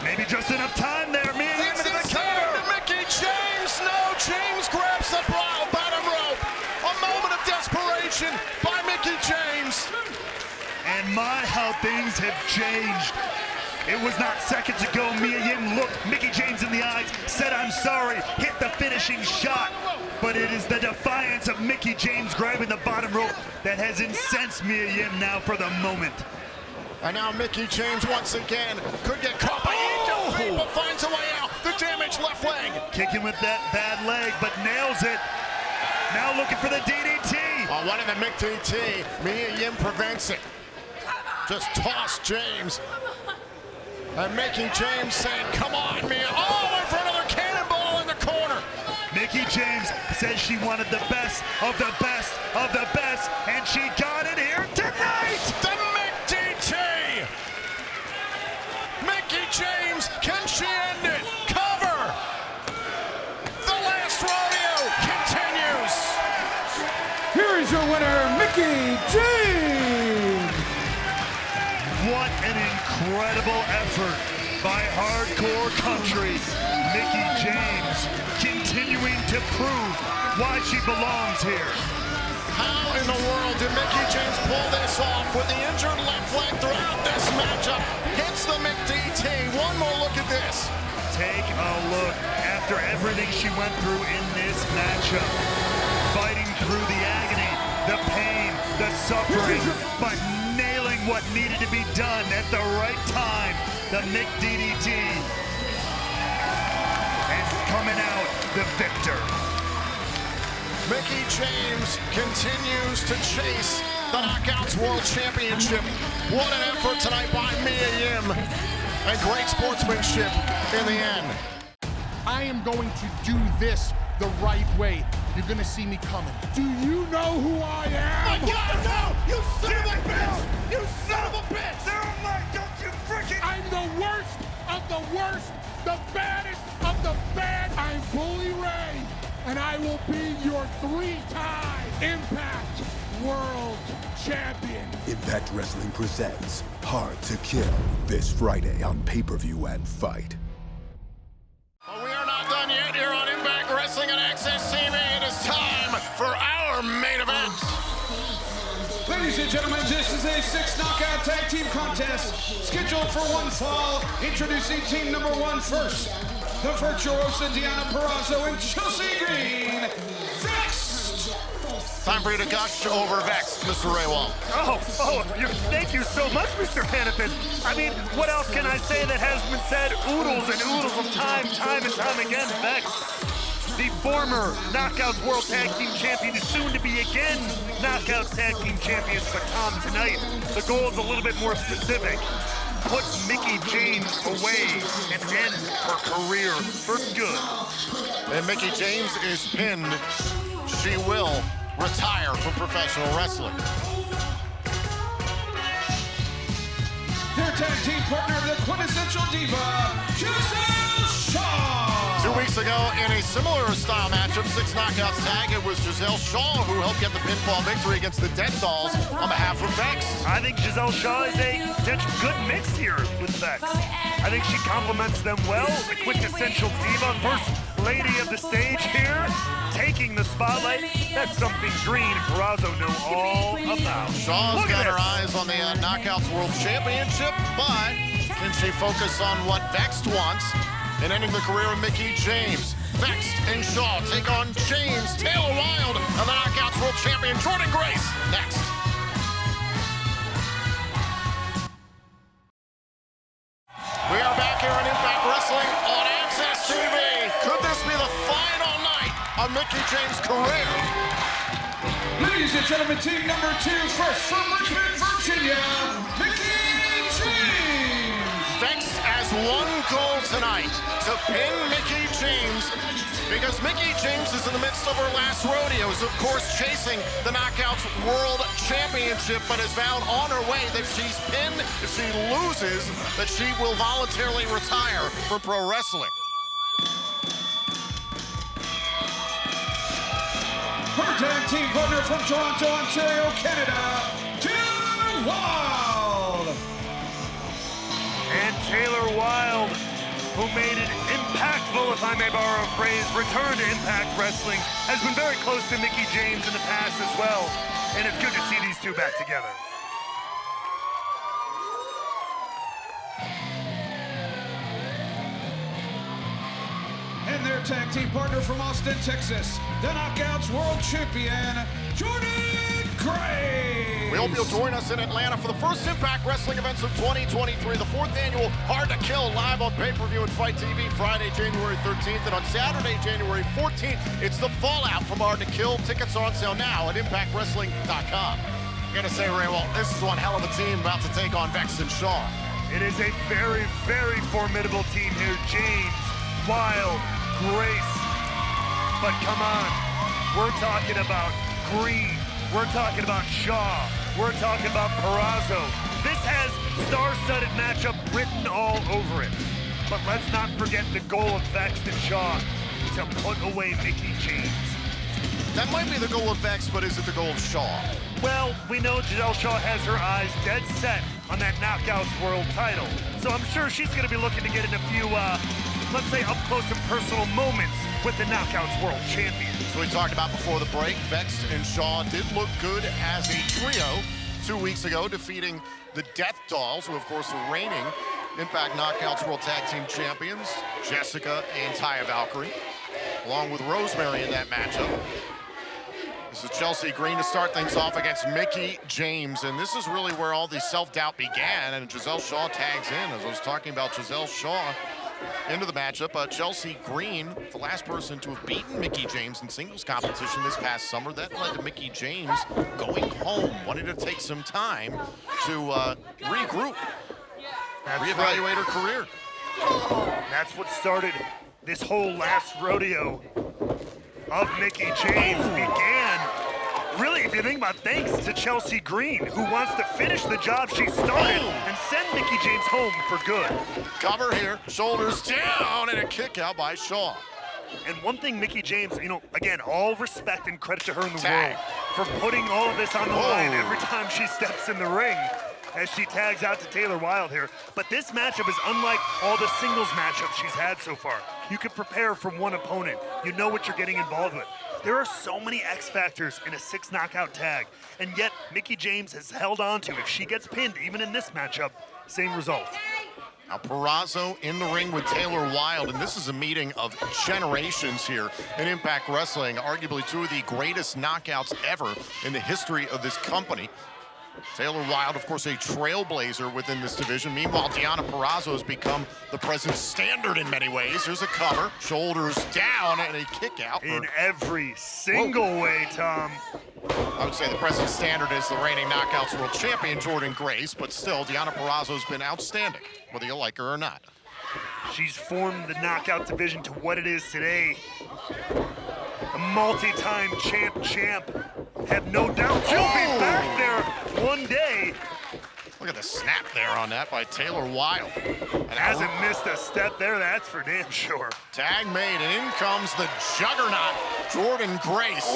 Maybe just enough time there. Mia Yim into the counter. Mickie James, no, James grabs the bottom rope. A moment of desperation by Mickie James. And my, how things have changed. It was not seconds ago Mia Yim looked Mickie James in the eyes, said I'm sorry, hit the finishing shot. But it is the defiance of Mickie James grabbing the bottom rope that has incensed Mia Yim now for the moment. And now Mickie James once again could get caught by defeat, but finds a way out. The damaged left leg. Kicking with that bad leg, but nails it. Now looking for the DDT. One of the McDDT. Mia Yim prevents it. Just toss James. And Mickie James saying, come on, Mia. Oh, went for another cannonball in the corner. Mickie James says she wanted the best of the best of the best, and she got it here tonight. The McDDT. Mickie James, can she end it? Cover. The last rodeo continues. Here is your winner, Mickie James. What an incredible effort by Hardcore Country. Mickie James continuing to prove why she belongs here. How in the world did Mickie James pull this off with the injured left leg throughout this matchup? Hits the McDDT. One more look at this. Take a look after everything she went through in this matchup. Fighting through the agony, the pain, the suffering, but nailing what needed to be done at the right time. The McDDT. And coming out the victor. Mickie James continues to chase the Knockouts World Championship. What an effort tonight by Mia Yim. And great sportsmanship in the end. I am going to do this the right way. You're gonna see me coming. Do you know who I am? My God, no! You son of a bitch! You son of a bitch! Don't you freaking... I'm the worst of the worst, the baddest of the bad. I'm Bully Ray, and I will be your 3-time Impact World Champion. Impact Wrestling presents Hard to Kill this Friday on pay-per-view and Fite. But we are not done yet here on Impact Wrestling and Access TV. It is time for our main event. Ladies and gentlemen, this is a 6-knockout tag team contest scheduled for one fall. Introducing team number 1 first. The Virtuosa Diana Purrazzo and Chelsea Green. Vexed. Time for you to gush over Vexed, Mr. Raywall. Thank you so much, Mr. Hannafin. I mean, what else can I say that has been said oodles and oodles of time and time again? Vexed. The former Knockouts World Tag Team Champion is soon to be again Knockouts Tag Team Champions, but Tom, tonight, the goal is a little bit more specific. Put Mickie James away and end her career for good. And Mickie James is pinned. She will retire from professional wrestling. Their tag team partner, the quintessential diva, Giselle Shaw. 2 weeks ago, in a similar style matchup, 6 knockouts tag, it was Giselle Shaw who helped get the pinfall victory against the Dead Dolls on behalf of Vex. I think Giselle Shaw is a potential good mix here with Vex. I think she complements them well. The quintessential diva, first lady of the stage here, taking the spotlight. That's something Green and Purrazzo know all about. Shaw's got her eyes on the Knockouts World Championship, but can she focus on what Vex wants in ending the career of Mickie James? Vex and Shaw take on James, Taylor Wilde, and the Knockouts World Champion Jordan Grace next. We are back here on Impact Wrestling on Access TV. Could this be the final night of Mickie James' career? Ladies and gentlemen, team number 2 first from Richmond, Virginia, Mickie James. Vex has one goal tonight, to pin Mickie James, because Mickie James is in the midst of her last rodeo, is of course chasing the Knockouts World Championship, but has vowed on her way that she's pinned, if she loses, that she will voluntarily retire from pro wrestling. her tag team partner from Toronto, Ontario, Canada, Taylor Wilde. And Taylor Wilde, who made it impactful, if I may borrow a phrase, return to Impact Wrestling, has been very close to Mickie James in the past as well. And it's good to see these two back together. And their tag team partner from Austin, Texas, the Knockouts World Champion, Jordan Grace. We hope you'll join us in Atlanta for the first Impact Wrestling events of 2023, the 4th annual Hard to Kill live on pay-per-view and Fite TV Friday, January 13th, and on Saturday, January 14th, it's the Fallout from Hard to Kill. Tickets are on sale now at ImpactWrestling.com. I'm gonna say, Ray, well, this is one hell of a team about to take on Vex and Shaw. It is a very, very formidable team here. James, Wilde, Grace. But come on, we're talking about Green. We're talking about Shaw. We're talking about Purrazzo. This has star-studded matchup written all over it. But let's not forget the goal of Vex and Shaw to put away Mickie James. That might be the goal of Vex, but is it the goal of Shaw? Well, we know Giselle Shaw has her eyes dead set on that Knockouts World title. So I'm sure she's going to be looking to get in a few, let's say, up-close and personal moments with the Knockouts World Champion. So we talked about before the break, Vex and Shaw did look good as a trio 2 weeks ago, defeating the Death Dolls, who of course are reigning Impact Knockouts World Tag Team Champions, Jessica and Taya Valkyrie, along with Rosemary in that matchup. This is Chelsea Green to start things off against Mickie James, and this is really where all the self-doubt began, and Giselle Shaw tags in. As I was talking about Giselle Shaw into the matchup, Chelsea Green, the last person to have beaten Mickie James in singles competition this past summer. That led to Mickie James going home, wanting to take some time to regroup, reevaluate her career. That's what started this whole last rodeo of Mickie James began, really, if you think about it, thanks to Chelsea Green, who wants to finish the job she started and send Mickie James home for good. Cover here, shoulders down, and a kick out by Shaw. And one thing Mickie James, you know, again, all respect and credit to her in the Tag. world for putting all of this on the line every time she steps in the ring, as she tags out to Taylor Wilde here. But this matchup is unlike all the singles matchups she's had so far. You can prepare for one opponent. You know what you're getting involved with. There are so many X factors in a 6 knockout tag, and yet Mickie James has held on to, if she gets pinned, even in this matchup, same result. Now Purrazzo in the ring with Taylor Wilde, and this is a meeting of generations here in Impact Wrestling, arguably 2 of the greatest knockouts ever in the history of this company. Taylor Wilde, of course, a trailblazer within this division. Meanwhile, Deonna Purrazzo has become the present standard in many ways. There's a cover, shoulders down, and a kick out. In every single way, Tom. I would say the present standard is the reigning Knockouts World Champion, Jordan Grace, but still, Deonna Purrazzo has been outstanding, whether you like her or not. She's formed the knockout division to what it is today. A multi-time champ. Have no doubt she'll be back there one day. Look at the snap there on that by Taylor Wilde. And hasn't missed a step there, that's for damn sure. Tag made, and in comes the juggernaut, Jordan Grace.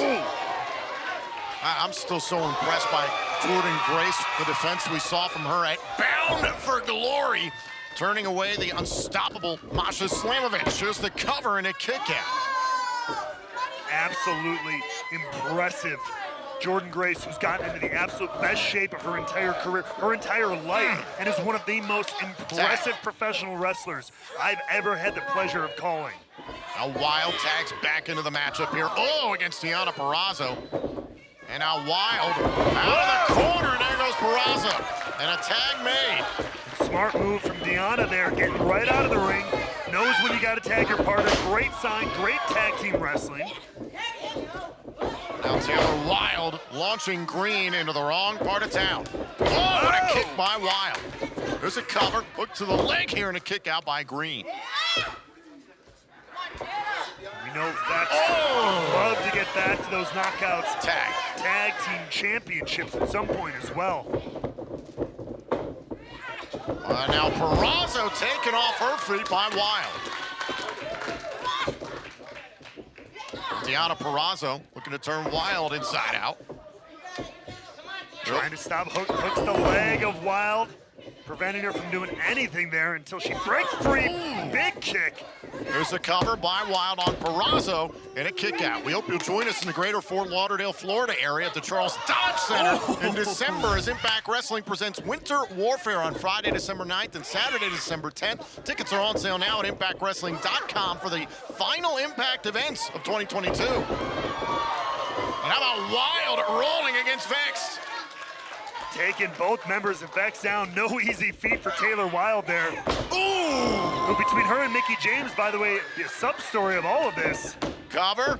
I'm still so impressed by Jordan Grace, the defense we saw from her at Bound for Glory, turning away the unstoppable Masha Slamovich. Here's the cover and a kick out. Absolutely impressive. Jordan Grace, who's gotten into the absolute best shape of her entire career, her entire life, and is one of the most impressive professional wrestlers I've ever had the pleasure of calling. Now Wilde tags back into the matchup here. Oh, against Deonna Purrazzo. And now Wilde out of the corner, and there goes Purrazzo. And a tag made. Smart move from Deonna there, getting right out of the ring. Knows when you gotta tag your partner. Great sign, great tag team wrestling. Now Taylor Wilde launching Green into the wrong part of town. Oh, what a kick by Wilde. There's a cover, hook to the leg here, and a kick out by Green. We know Vex love to get back to those knockouts. Tag team championships at some point as well. Now Purrazzo taken off her feet by Wilde. Deonna Purrazzo looking looking to turn Wild inside out. Trying to stop hooks the leg of Wild, preventing her from doing anything there until she breaks free. Big kick. Here's a cover by Wild on Peraza and a kick out. We hope you'll join us in the greater Fort Lauderdale, Florida area at the Charles Dodge Center in December as Impact Wrestling presents Winter Warfare on Friday, December 9th and Saturday, December 10th. Tickets are on sale now at ImpactWrestling.com for the final Impact events of 2022. And how about Wild rolling against Vex? Taking both members of Vex down. No easy feat for Taylor Wilde there. Ooh! Between her and Mickie James, by the way, the sub-story of all of this Cover,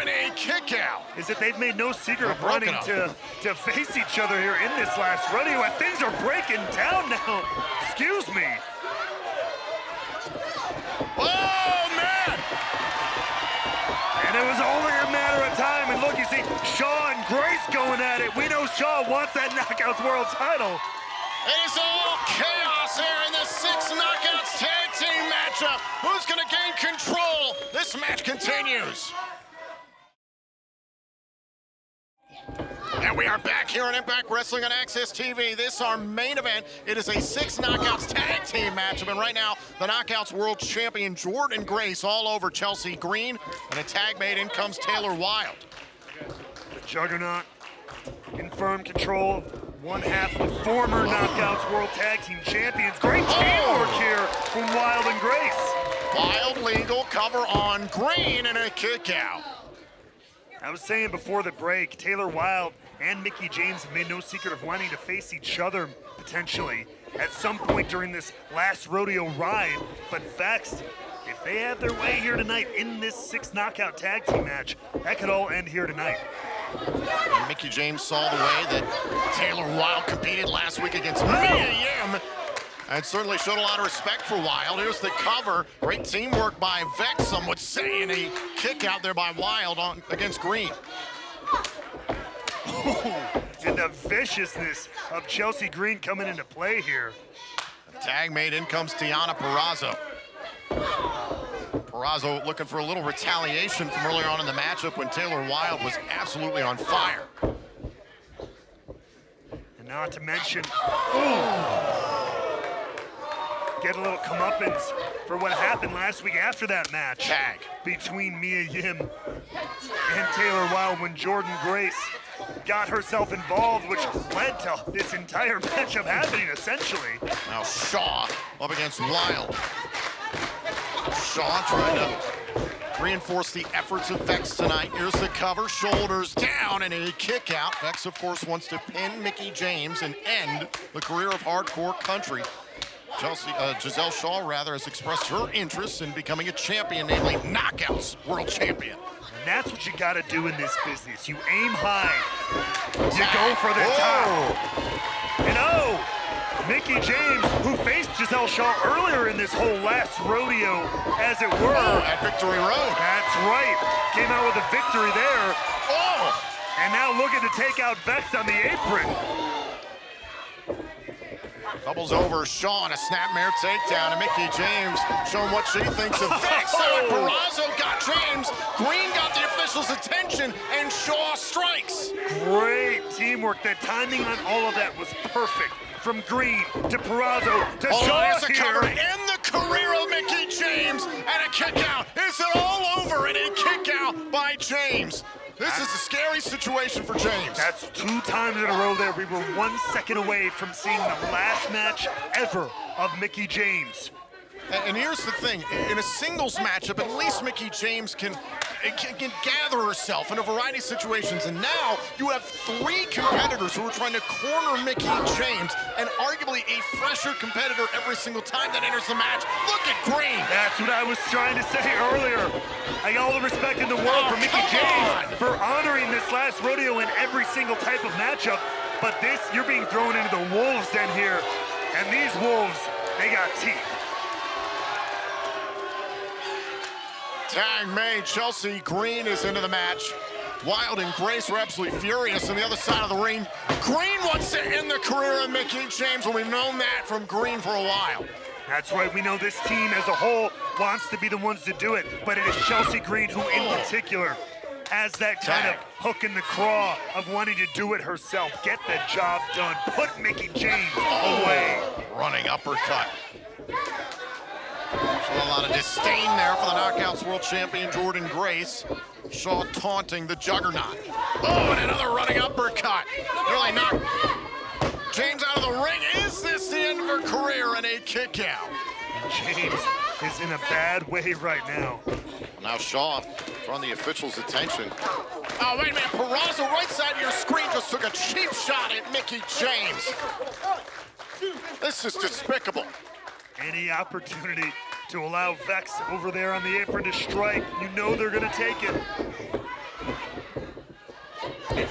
and a kick out. is that they've made no secret of running to face each other here in this last rodeo, and things are breaking down now. Excuse me. Oh, man! And it was only a matter of time, and look, you see Shaw and Grace going at it. We know Shaw wants that Knockouts World title. It is all chaos here in the 6 Knockouts tag team matchup. Who's going to gain control? This match continues. And we are back here on Impact Wrestling on Access TV. This is our main event. It is a 6 Knockouts tag team matchup. And right now, the Knockouts World Champion Jordynne Grace all over Chelsea Green. And a tag mate, in comes Taylor Wilde. The Juggernaut in firm control of one half of the former Knockouts World Tag Team Champions. Great teamwork here from Wilde and Grace. Wild legal cover on Green and a kick out. I was saying before the break, Taylor Wilde and Mickie James have made no secret of wanting to face each other potentially at some point during this last rodeo ride. But Vex, if they have their way here tonight in this 6 knockout tag team match, that could all end here tonight. And Mickie James saw the way that Taylor Wilde competed last week against Mia Yim and certainly showed a lot of respect for Wilde. Here's the cover. Great teamwork by Vex, some would say, and a kick out there by Wilde against Green. And the viciousness of Chelsea Green coming into play here. Tag mate, in comes Tiana Peraza. Peraza looking for a little retaliation from earlier on in the matchup when Taylor Wilde was absolutely on fire. And not to mention, get a little comeuppance for what happened last week after that match. Tag. Between Mia Yim and Taylor Wilde when Jordynne Grace got herself involved, which led to this entire matchup happening, essentially. Now Shaw up against Wilde. Shaw trying to reinforce the efforts of Vex tonight. Here's the cover, shoulders down, and a kick out. Vex, of course, wants to pin Mickie James and end the career of hardcore country. Giselle Shaw, rather, has expressed her interest in becoming a champion, namely Knockouts World Champion. And that's what you gotta do in this business. You aim high, you go for the top. And Mickie James, who faced Giselle Shaw earlier in this whole last rodeo, as it were. At Victory Road. That's right. Came out with a victory there. And now looking to take out Vex on the apron. Doubles over Shaw and a snapmare takedown, and Mickie James showing what she thinks of Vex. Peraza got James, Green got the official's attention, and Shaw strikes. Great teamwork. The timing on all of that was perfect. From Green to Peraza to Shaw There's a cover here. in the career of Mickie James, and a kick out. Is it all over? And a kick out by James. This is a scary situation for James. That's 2 times in a row there. We were 1 second away from seeing the last match ever of Mickie James. And here's the thing, in a singles matchup, at least Mickie James can gather herself in a variety of situations. And now you have 3 competitors who are trying to corner Mickie James, and arguably a fresher competitor every single time that enters the match. Look at Green. That's what I was trying to say earlier. I got all the respect in the world for Mickie James for honoring this last rodeo in every single type of matchup. But this, you're being thrown into the wolves den here. And these wolves, they got teeth. Tag made, Chelsea Green is into the match. Wilde and Grace were absolutely furious on the other side of the ring. Green wants to end the career of Mickie James, and we've known that from Green for a while. That's right, we know this team as a whole wants to be the ones to do it, but it is Chelsea Green who in particular has that kind of hook in the craw of wanting to do it herself. Get the job done. Put Mickie James away. Running uppercut. Showing a lot of disdain there for the Knockouts World Champion Jordan Grace. Shaw taunting the Juggernaut. Oh, and another running uppercut. Really knocked James out of the ring. Is this the end of her career? And a kick out. James is in a bad way right now. Now Shaw drawing the official's attention. Oh, wait a minute. Peraza, right side of your screen, just took a cheap shot at Mickie James. This is despicable. Any opportunity to allow Vex over there on the apron to strike, you know they're going to take it.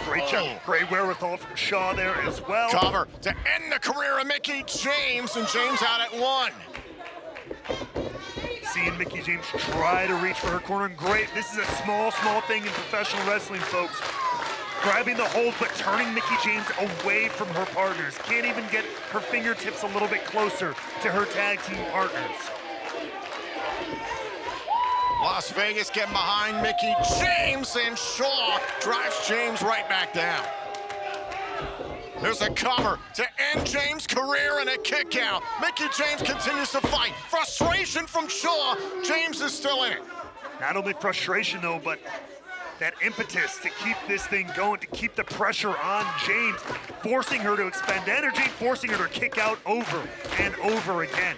Great job, great wherewithal from Shaw there as well. Cover to end the career of Mickie James, and James out at 1. Seeing Mickie James try to reach for her corner, and great. This is a small thing in professional wrestling, folks. Grabbing the hold, but turning Mickie James away from her partners. Can't even get her fingertips a little bit closer to her tag team partners. Las Vegas getting behind Mickie James, and Shaw drives James right back down. There's a cover to end James' career and a kick out. Mickie James continues to fight. Frustration from Shaw. James is still in it. Not only frustration though, but that impetus to keep this thing going, to keep the pressure on James, forcing her to expend energy, forcing her to kick out over and over again.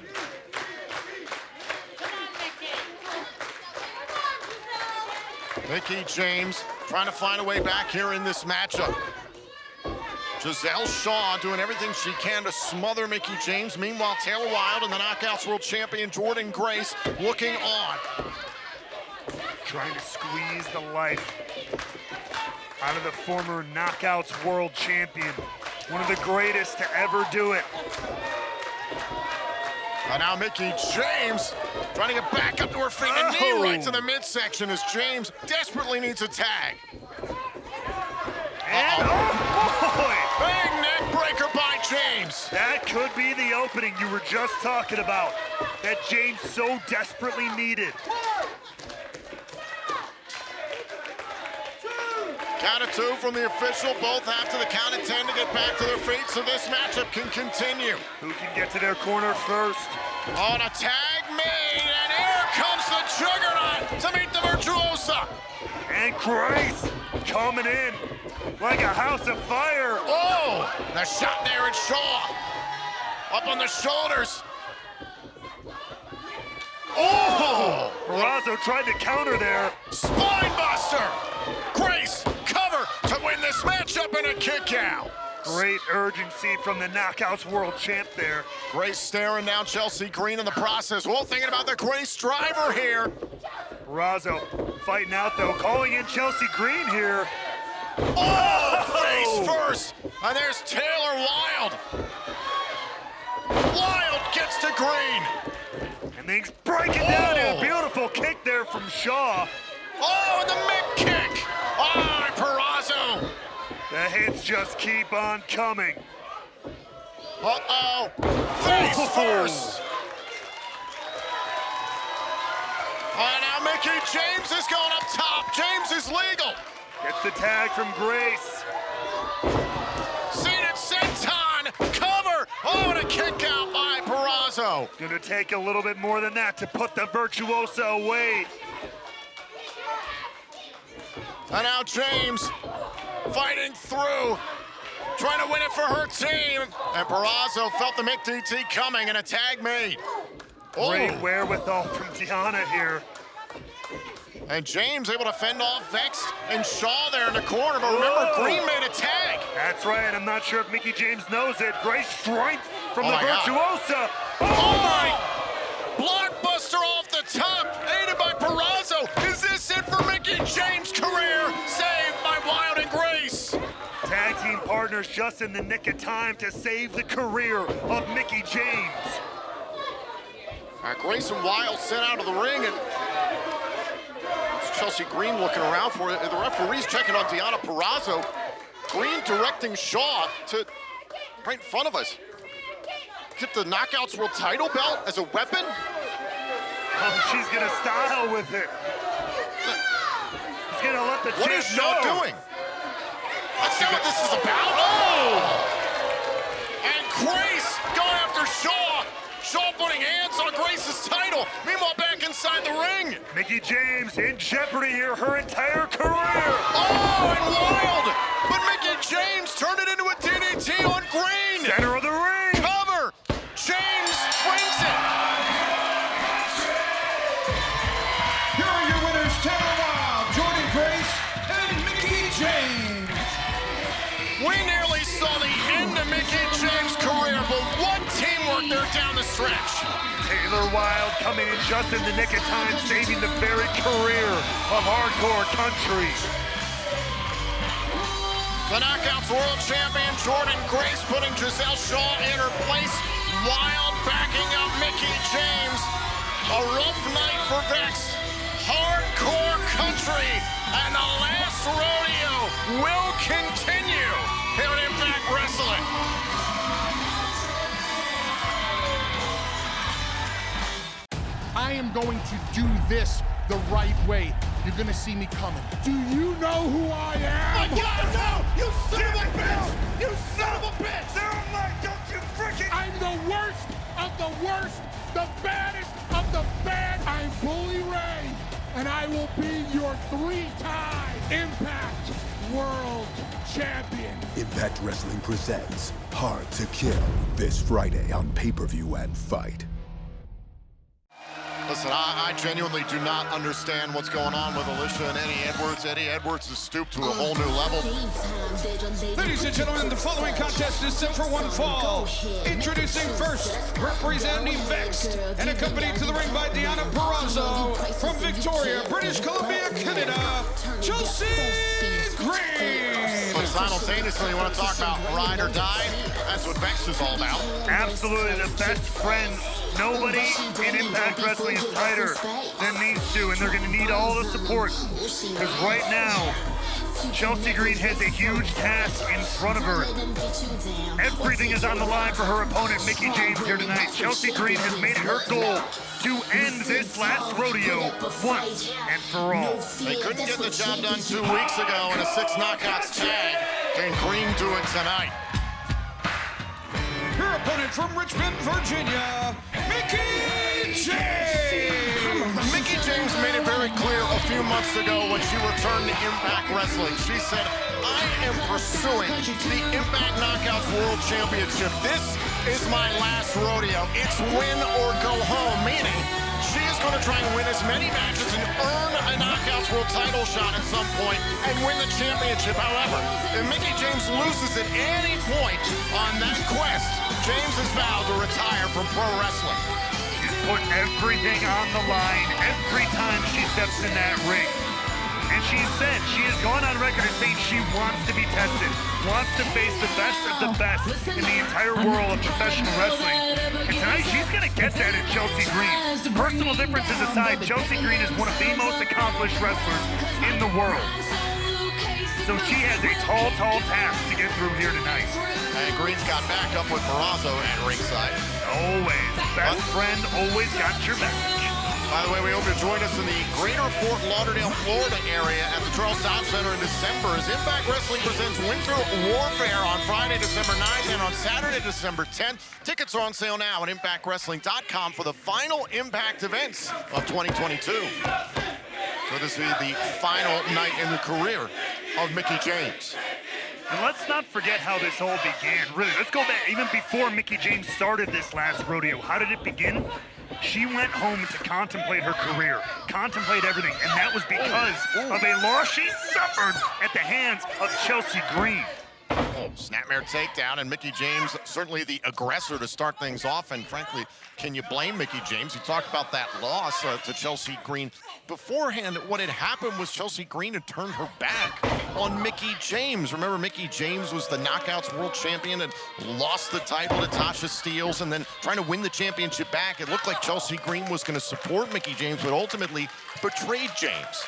Mickie James trying to find a way back here in this matchup. Giselle Shaw doing everything she can to smother Mickie James. Meanwhile, Taylor Wilde and the Knockouts World Champion Jordan Grace looking on. Trying to squeeze the life out of the former Knockouts World Champion. One of the greatest to ever do it. And now Mickie James trying to get back up to her feet. A knee right to the midsection as James desperately needs a tag. And oh boy! Big neck breaker by James. That could be the opening you were just talking about, that James so desperately needed. Count of 2 from the official. Both have to the count of 10 to get back to their feet, so this matchup can continue. Who can get to their corner first? On a tag made, and here comes the Juggernaut to meet the Virtuosa. And Grace coming in like a house of fire. Oh, the shot there at Shaw. Up on the shoulders. Oh! Peraza tried to counter there. Spine buster. Grace cover to win this matchup and a kick out. Great urgency from the Knockouts World Champ there. Grace staring down Chelsea Green in the process. Well, thinking about the Grace driver here. Peraza fighting out though, calling in Chelsea Green here. Oh, face first. And there's Taylor Wilde. Wilde gets to Green. And things breaking down in a beautiful kick there from Shaw. Oh, and the mid kick. Oh, Peraza. The hits just keep on coming. Uh-oh. Face first. And now Mickie James is going up top. James is legal. Gets the tag from Grace. Seated senton. Cover. Oh, and a kick out by Peraza. Gonna take a little bit more than that to put the Virtuosa away. And now James fighting through, trying to win it for her team. And Peraza felt the Mick DT coming and a tag made. Great wherewithal from Deanna here. And James able to fend off Vex and Shaw there in the corner, but remember, Green made a tag. That's right, I'm not sure if Mickie James knows it. Great strength from the Virtuosa. Oh my! Blockbuster off the top, aided by Peraza. Is this it for Mickie James' career? Saved by Wilde and Grace. Tag team partners just in the nick of time to save the career of Mickie James. Grace and Wilde sent out of the ring, and it's Chelsea Green looking around for it. The referee's checking on Deanna Peraza. Green directing Shaw to right in front of us. Get the Knockouts World title belt as a weapon? Oh, she's gonna style with it. gonna let the What champ is Shaw know. doing? Let's see what this is about. Oh! And Grace going after Shaw. Shaw putting hands on Grace's title. Meanwhile, back inside the ring. Mickie James in jeopardy here her entire career. Oh, and wild! But Mickie James turned it into a DDT on Green. Center of the ring. Cover. James wins it. Here are your winners, Taylor Wilde, Jordan Grace, and Mickie James. We nearly saw the end of Mickie James' career, but what teamwork there down the stretch. Taylor Wilde coming in just in the nick of time, saving the very career of hardcore country. The Knockouts World Champion Jordan Grace putting Giselle Shaw in her place. Wilde backing up Mickie James. A rough night for Vex. Hardcore country. And the last rodeo will continue here at Impact Wrestling. I am going to do this the right way. You're gonna see me coming. Do you know who I am? My God, no! You son of a bitch! You son of a bitch! Don't you freaking... I'm the worst of the worst, the baddest of the bad. I'm Bully Ray, and I will be your 3-time Impact World Champion. Impact Wrestling presents Hard to Kill this Friday on pay-per-view and Fight. Listen, I genuinely do not understand what's going on with Alicia and Eddie Edwards. Eddie Edwards has stooped to a whole new level. Ladies and gentlemen, the following contest is set for one fall. Introducing first, representing Vex, and accompanied to the ring by Deonna Purrazzo from Victoria, British Columbia, Canada, Chelsea Green. But simultaneously, you want to talk about ride or die? That's what Vex is all about. Absolutely the best friends. Nobody in Impact Wrestling is tighter than these two, and they're going to need all the support. Because right now, Chelsea Green has a huge task in front of her. Everything is on the line for her opponent, Mickie James, here tonight. Chelsea Green has made it her goal to end this last rodeo once and for all. They couldn't get the job done 2 weeks ago in a 6 knockouts tag. Can Green do it tonight? Her opponent from Richmond, Virginia, Mickie James. Mickie James made it very clear a few months ago when she returned to Impact Wrestling. She said, I am pursuing the Impact Knockouts World Championship. This is my last rodeo. It's win or go home, meaning she is going to try and win as many matches and earn a Knockouts World title shot at some point and win the championship. However, if Mickie James loses at any point on that quest, James has vowed to retire from pro wrestling. She's put everything on the line every time she steps in that ring. And she said, she has gone on record as saying she wants to be tested, wants to face the best of the best in the entire world of professional wrestling. And tonight, she's going to get that in Chelsea Green. Personal differences aside, Chelsea Green is one of the most accomplished wrestlers in the world. So she has a tall, tall task to get through here tonight. And Green's got back up with Purrazzo at ringside. Always. Best friend always got your back. By the way, we hope you join us in the greater Fort Lauderdale, Florida area at the Charles Dodd Center in December as Impact Wrestling presents Winter Warfare on Friday, December 9th and on Saturday, December 10th. Tickets are on sale now at ImpactWrestling.com for the final Impact events of 2022. So this will be the final night in the career of Mickie James. And let's not forget how this all began. Really, let's go back even before Mickie James started this last rodeo. How did it begin? She went home to contemplate her career, contemplate everything, and that was because of a loss she suffered at the hands of Chelsea Green. Oh, snapmare takedown, and Mickie James certainly the aggressor to start things off, and frankly, can you blame Mickie James? He talked about that loss to Chelsea Green. Beforehand, what had happened was Chelsea Green had turned her back on Mickie James. Remember, Mickie James was the Knockouts World Champion and lost the title to Tasha Steelz, and then trying to win the championship back. It looked like Chelsea Green was going to support Mickie James, but ultimately betrayed James.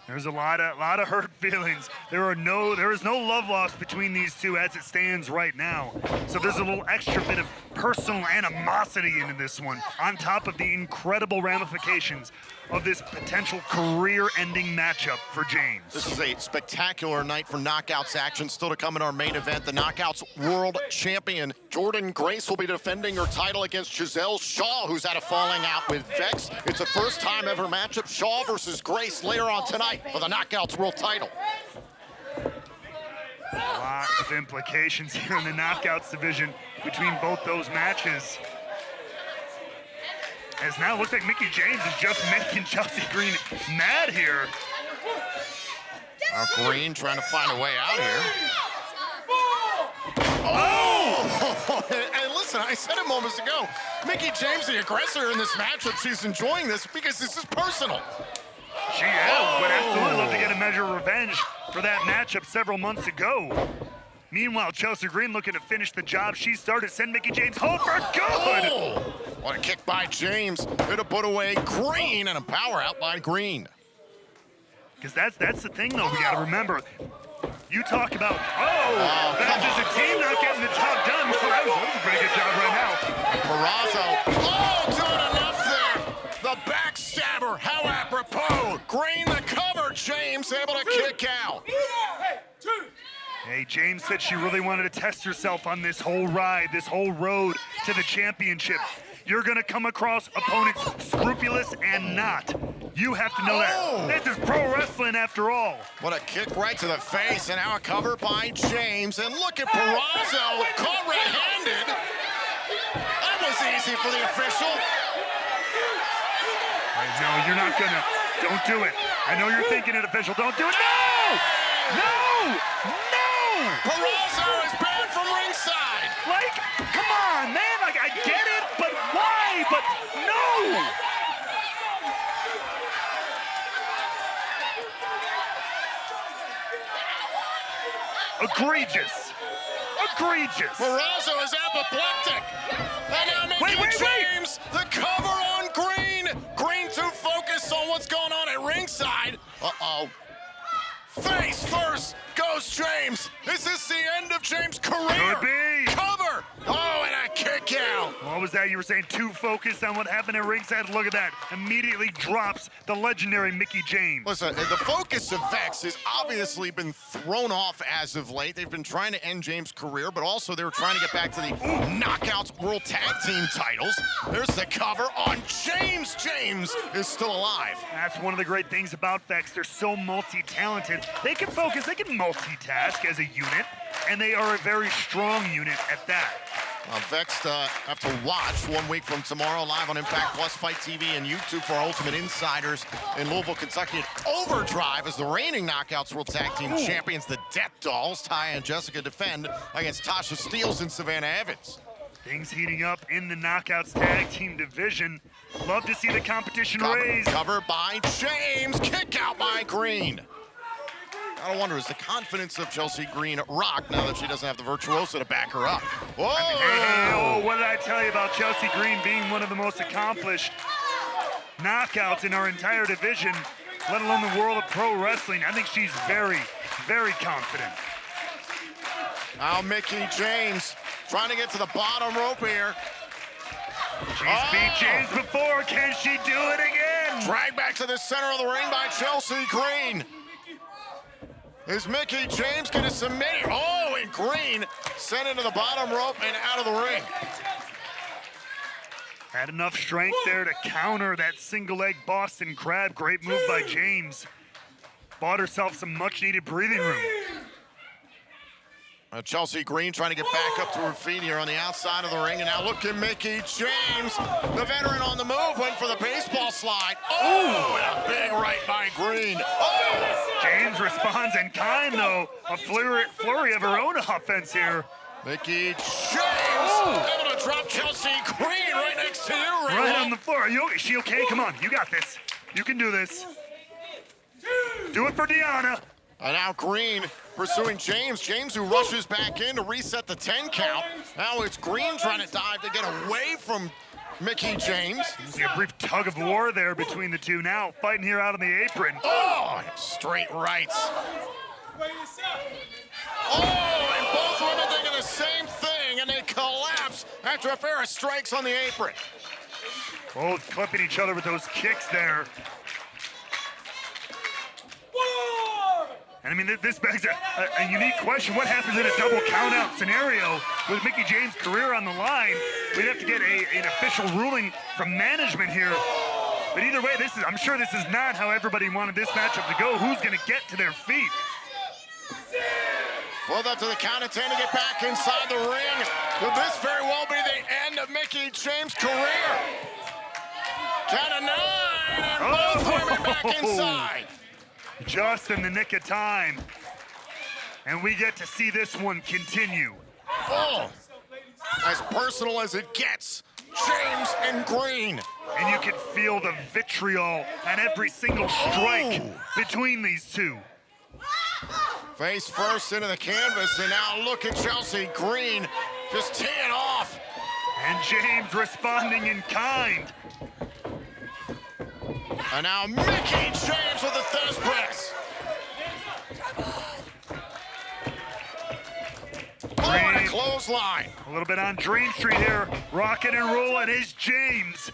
There's a lot of hurt feelings. There is no love lost between these two as it stands right now. So there's a little extra bit of personal animosity into this one, on top of the incredible ramifications of this potential career-ending matchup for James. This is a spectacular night for Knockouts action. Still to come in our main event, the Knockouts World Champion Jordan Grace will be defending her title against Giselle Shaw, who's had a falling out with Vex. It's a first-time ever matchup, Shaw versus Grace, later on tonight for the Knockouts World title. A lot of implications here in the Knockouts division between both those matches. As now it looks like Mickie James is just making Chelsea Green mad here. Now Green trying to find a way out here. Oh! And listen, I said it moments ago, Mickie James, the aggressor in this matchup, she's enjoying this because this is personal. She would absolutely love to get a measure of revenge for that matchup several months ago. Meanwhile, Chelsea Green looking to finish the job she started, send Mickie James home for good. Oh, what a kick by James. Hit a put away Green and a power out by Green. Because that's the thing, though, we got to remember. You talk about, that's just a team not getting the job done. Well, that was a pretty good job right now. Peraza, doing enough there. The backstabber, how apropos. Green the cover, James able to kick out. Hey, James said she really wanted to test herself on this whole ride, this whole road to the championship. You're gonna come across opponents scrupulous and not. You have to know that. This is pro wrestling after all. What a kick right to the face, and now a cover by James. And look at Peraza, caught red-handed. That was easy for the official. No, you're not gonna. Don't do it. I know you're thinking it, official. Don't do it. No! No! No! Peraza is banned from ringside. Like, come on, man. Like, I get it, but why? But no! Egregious. Egregious. Peraza is apoplectic. And now Mickie James, the cover on Green. Green too focused on what's going on at ringside. Uh-oh. Face first goes James. Is this the end of James' career? Could be. Cover. Oh, and a kick out. What was that? You were saying too focused on what happened at ringside? Look at that. Immediately drops the legendary Mickie James. Listen, the focus of Vex has obviously been thrown off as of late. They've been trying to end James' career, but also they were trying to get back to the Knockouts World Tag Team titles. There's the cover on James. James is still alive. That's one of the great things about Vex. They're so multi-talented. They can focus, they can multitask as a unit, and they are a very strong unit at that. Vex have to watch 1 week from tomorrow live on Impact Plus, Fite TV, and YouTube for our Ultimate Insiders in Louisville, Kentucky. At Overdrive as the reigning Knockouts World Tag Team Champions, the Death Dolls, Ty and Jessica, defend against Tasha Steelz and Savannah Evans. Things heating up in the Knockouts Tag Team division. Love to see the competition raised. Cover by James, kick out by Green. I don't wonder, is the confidence of Chelsea Green rocked now that she doesn't have the virtuoso to back her up? Whoa! Hey, what did I tell you about Chelsea Green being one of the most accomplished knockouts in our entire division, let alone the world of pro wrestling? I think she's very, very confident. Now Mickie James trying to get to the bottom rope here. She's beat James before. Can she do it again? Dragged back to the center of the ring by Chelsea Green. Is Mickie James going to submit? Oh, and Green sent into the bottom rope and out of the ring. Had enough strength there to counter that single leg Boston Crab. Great move by James. Bought herself some much needed breathing room. Chelsea Green trying to get back up to her feet here on the outside of the ring. And now look at Mickie James, the veteran on the move, went for the baseball slide. Oh, and a big right by Green. Oh! James responds in kind, though. A flurry of her own offense here. Mickie James able to drop Chelsea Green right next to you. Right on the floor. Is she okay? Come on, you got this. You can do this. Do it for Deanna. And now Green pursuing James. James who rushes back in to reset the 10 count. Now it's Green trying to dive to get away from Mickie James. You see a brief tug of war there between the two. Now fighting here out on the apron. Oh, straight rights. Oh, and both women thinking the same thing, and they collapse after a pair of strikes on the apron. Both clipping each other with those kicks there. And I mean, this begs a unique question. What happens in a double countout scenario with Mickie James' career on the line? We'd have to get an official ruling from management here. But either way, I'm sure this is not how everybody wanted this matchup to go. Who's going to get to their feet? Pulled up to the count of 10 to get back inside the ring. Could this very well be the end of Mickie James' career? Count of 9, and both women back inside. Just in the nick of time. And we get to see this one continue. Oh, as personal as it gets. James and Green. And you can feel the vitriol at every single strike between these two. Face first into the canvas, and now look at Chelsea Green just teeing off. And James responding in kind. And now Mickie James with the Thesz press. Oh, and a clothesline. A little bit on Dream Street here. Rocking and rolling is James.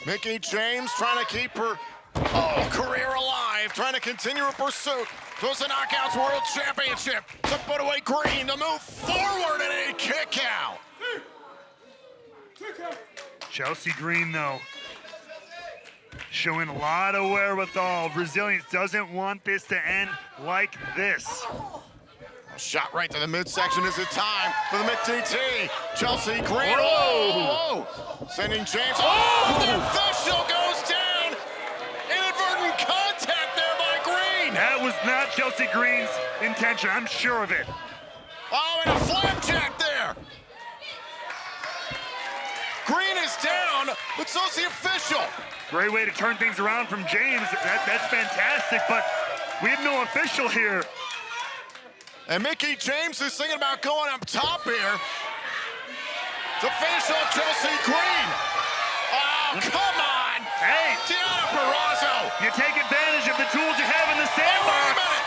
Mickie James trying to keep her career alive, trying to continue her pursuit towards the Knockouts World Championship to put away Green, to move forward in a kick out. Chelsea Green, though, showing a lot of wherewithal. Resilience, doesn't want this to end like this. A shot right to the midsection. Is it time for the McTT? Chelsea Green. Whoa. Sending James. Oh, the official goes down. Inadvertent contact there by Green. That was not Chelsea Green's intention. I'm sure of it. Oh, and a flapjack there. Green is down, but so's the official. Great way to turn things around from James. That's fantastic, but we have no official here. And Mickie James is thinking about going up top here to finish off Chelsea Green. Oh, come on. Hey. Deonna Purrazzo. You take advantage of the tools you have in the Wait a sandbox. minute.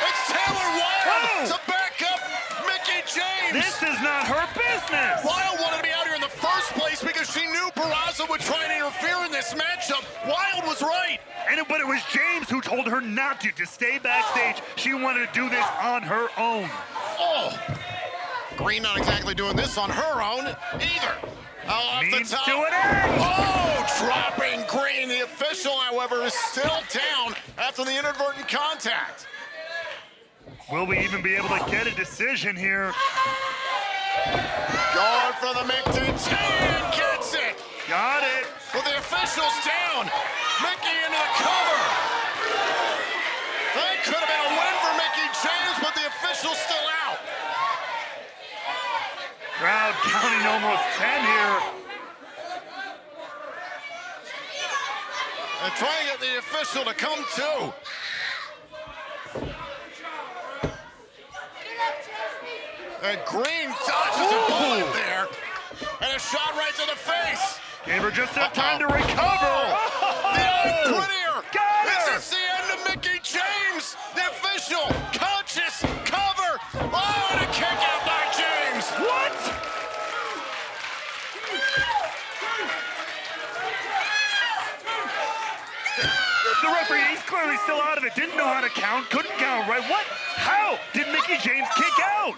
It's Taylor Wilde to back up Mickie James. This is not her business. Wilde wanted to be out here in the first place because she knew Purrazzo would try and interfere in this matchup. Wilde was right. But it was James who told her not to stay backstage. She wanted to do this on her own. Oh, Green not exactly doing this on her own either. Off Means the top. to an end. Oh, dropping Green. The official, however, is still down after the inadvertent contact. Will we even be able to get a decision here? Going for the McTT and gets it. Got it. But the official's down. Mickie into the cover. That could have been a win for Mickie James, but the official's still out. Crowd counting almost 10 here. And trying to get the official to come to. And Green dodges a bullet there. And a shot right to the face. Gave her just enough time to recover. The eye prettier. Got her. Is this the end of Mickie James? The official, conscious, cover. Oh, and a kick out by James. What? The referee, he's clearly still out of it. Didn't know how to count, couldn't count right. What? How did Mickie James kick out?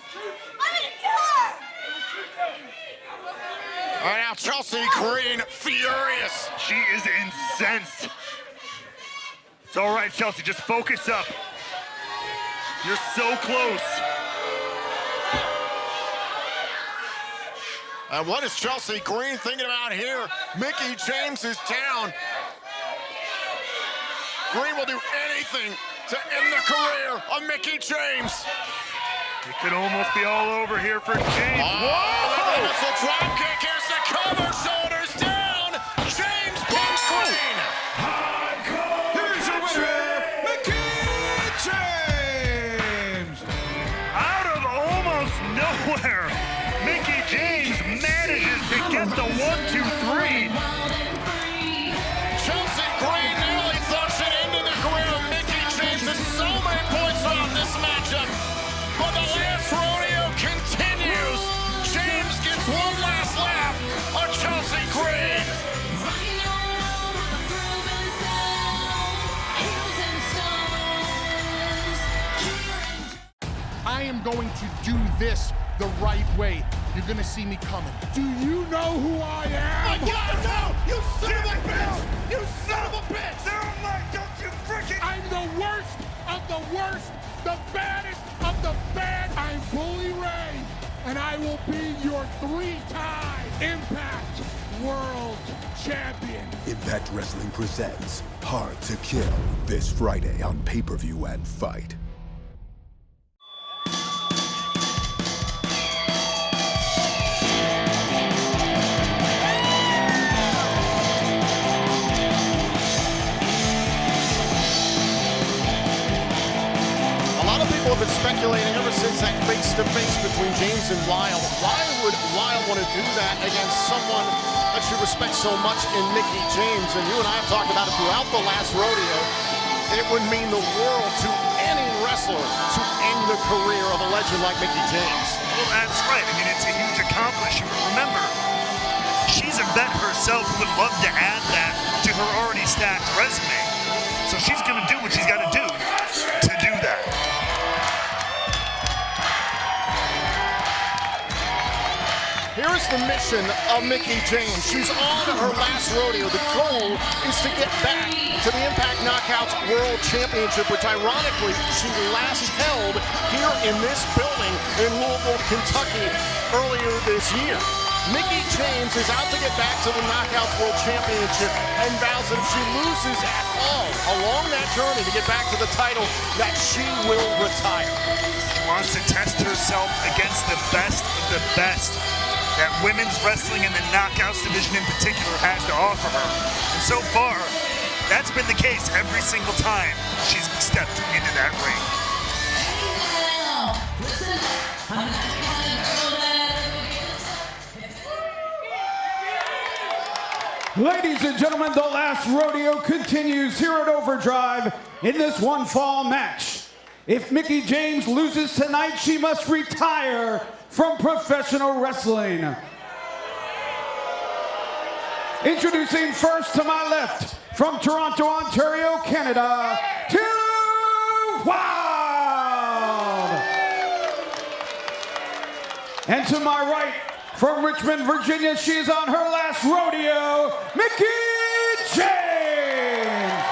All right, now Chelsea Green, furious. She is incensed. It's all right, Chelsea, just focus up. You're so close. And what is Chelsea Green thinking about here? Mickie James is down. Green will do anything to end the career of Mickie James. It could almost be all over here for James. Whoa! Missile drop kick. Here's the cover. Shoulders down. James pins Green. Here's your winner, Mickie James. Out of almost nowhere, Mickie James manages to get the 1, 2, 3. Chelsea Green nearly thought she'd ended the career of Mickie James, and so many points throughout this matchup. But the last rodeo continues. James gets one last laugh on Chelsea Green. do this the right way, you're gonna see me coming. Do you know who I am? No! You son of a bitch! You son of a bitch! Don't you freaking... I'm the worst of the worst, the baddest of the bad. I'm Bully Ray, and I will be your 3-time Impact World Champion. Impact Wrestling presents Hard to Kill this Friday on pay-per-view and Fite. People have been speculating ever since that face-to-face between James and Wilde. Why would Wilde want to do that against someone that she respects so much in Mickie James? And you and I have talked about it throughout the last rodeo. It would mean the world to any wrestler to end the career of a legend like Mickie James. Well, that's right. I mean, it's a huge accomplishment. Remember, she's a vet herself who would love to add that to her already stacked resume. So she's going to do what she's got to do that. Here is the mission of Mickie James. She's on her last rodeo. The goal is to get back to the Impact Knockouts World Championship, which ironically she last held here in this building in Louisville, Kentucky earlier this year. Mickie James is out to get back to the Knockouts World Championship and vows that if she loses at all along that journey to get back to the title, that she will retire. She wants to test herself against the best of the best that women's wrestling in the Knockouts division in particular has to offer her. And so far, that's been the case every single time she's stepped into that ring. Ladies and gentlemen, the last rodeo continues here at Overdrive in this one-fall match. If Mickie James loses tonight, she must retire from professional wrestling. Introducing first to my left, from Toronto, Ontario, Canada, Taylor Wilde. And to my right, from Richmond, Virginia, she is on her last rodeo, Mickie James.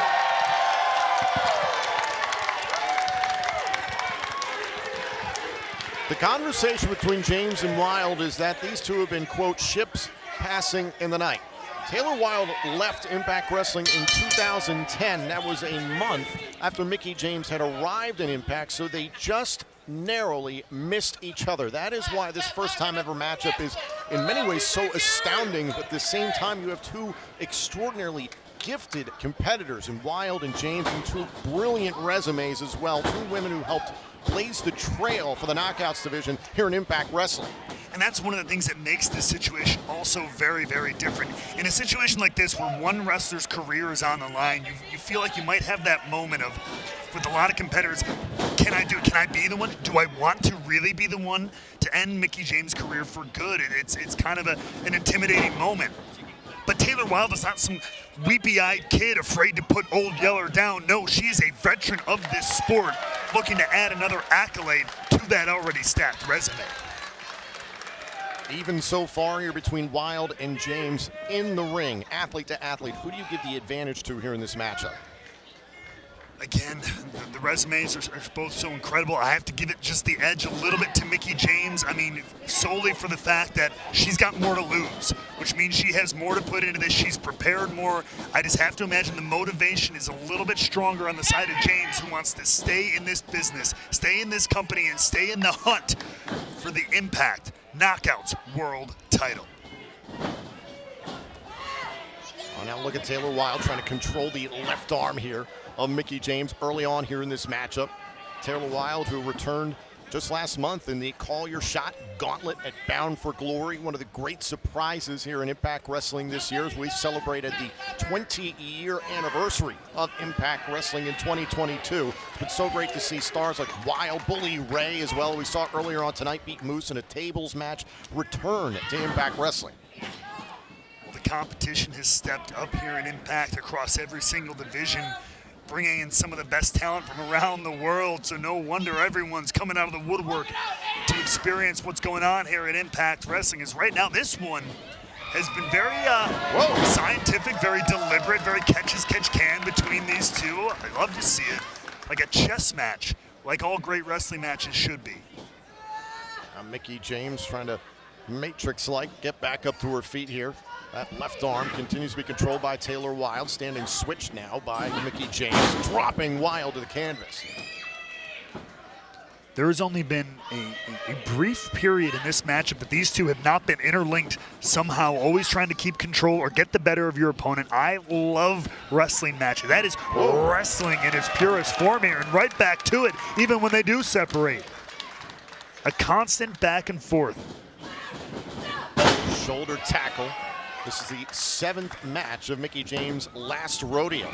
The conversation between James and Wilde is that these two have been, quote, ships passing in the night. Taylor Wilde left Impact Wrestling in 2010. That was a month after Mickie James had arrived in Impact, so they just narrowly missed each other. That is why this first-time ever matchup is in many ways so astounding, but at the same time you have two extraordinarily gifted competitors in Wilde and James, and two brilliant resumes as well. Two women who helped blaze the trail for the Knockouts division here in Impact Wrestling. And that's one of the things that makes this situation also very, very different. In a situation like this where one wrestler's career is on the line, you feel like you might have that moment of, with a lot of competitors, can I be the one? Do I want to really be the one to end Mickie James' career for good? It's kind of an intimidating moment. But Taylor Wilde is not some weepy-eyed kid afraid to put Old Yeller down. No, she is a veteran of this sport looking to add another accolade to that already stacked resume. Even so far here between Wilde and James in the ring, athlete to athlete, who do you give the advantage to here in this matchup? Again, the resumes are both so incredible. I have to give it just the edge a little bit to Mickie James. I mean, solely for the fact that she's got more to lose, which means she has more to put into this. She's prepared more. I just have to imagine the motivation is a little bit stronger on the side of James, who wants to stay in this business, stay in this company, and stay in the hunt for the Impact Knockouts World title. Oh, now look at Taylor Wilde trying to control the left arm here of Mickie James early on here in this matchup. Taylor Wilde, who returned just last month in the Call Your Shot Gauntlet at Bound for Glory, one of the great surprises here in Impact Wrestling this year as we celebrated the 20-year anniversary of Impact Wrestling in 2022. It's been so great to see stars like Wilde, Bully Ray as well. We saw earlier on tonight beat Moose in a tables match return to Impact Wrestling. The competition has stepped up here in Impact across every single division. bringing in some of the best talent from around the world, so no wonder everyone's coming out of the woodwork to experience what's going on here at Impact Wrestling. Is right now this one has been very scientific, very deliberate, very catch-as-catch-can between these two. I love to see it. Like a chess match, like all great wrestling matches should be. Mickie James trying to Matrix-like get back up to her feet here. That left arm continues to be controlled by Taylor Wilde, standing switched now by Mickie James, dropping Wilde to the canvas. There has only been a brief period in this matchup that these two have not been interlinked somehow, always trying to keep control or get the better of your opponent. I love wrestling matches. That is wrestling in its purest form here, and right back to it, even when they do separate. A constant back and forth. Shoulder tackle. This is the 7th match of Mickie James' last rodeo.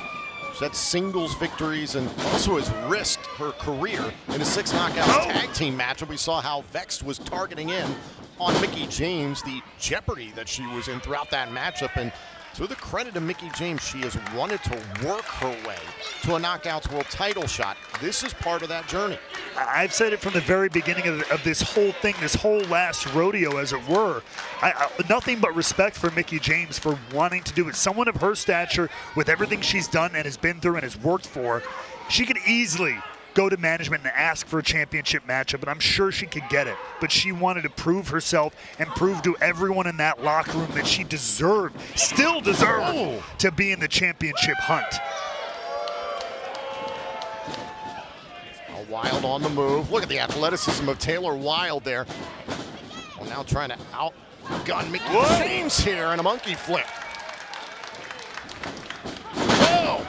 She's had singles victories and also has risked her career in a 6 knockouts tag team matchup. We saw how Vexed was targeting in on Mickie James, the jeopardy that she was in throughout that matchup. And to the credit of Mickie James, she has wanted to work her way to a Knockouts World title shot. This is part of that journey. I've said it from the very beginning of this whole thing, this whole last rodeo, as it were. Nothing but respect for Mickie James for wanting to do it. Someone of her stature, with everything she's done and has been through and has worked for, she could easily go to management and ask for a championship matchup, and I'm sure she could get it. But she wanted to prove herself and prove to everyone in that locker room that she deserved, still deserved, to be in the championship hunt. Wilde on the move. Look at the athleticism of Taylor Wilde there. Well, now trying to outgun Mickie James here in a monkey flip. Whoa!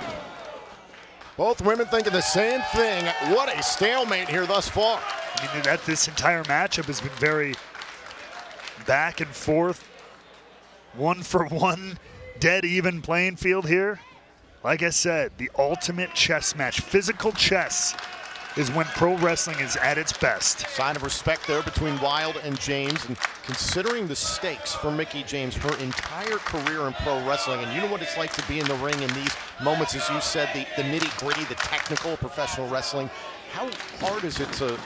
Both women thinking the same thing. What a stalemate here thus far. I mean, this entire matchup has been very back and forth, 1-for-1, dead even playing field here. Like I said, the ultimate chess match, physical chess, is when pro wrestling is at its best. Sign of respect there between Wilde and James, and considering the stakes for Mickie James, her entire career in pro wrestling, and you know what it's like to be in the ring in these moments, as you said, the nitty-gritty, the technical professional wrestling. How hard is it to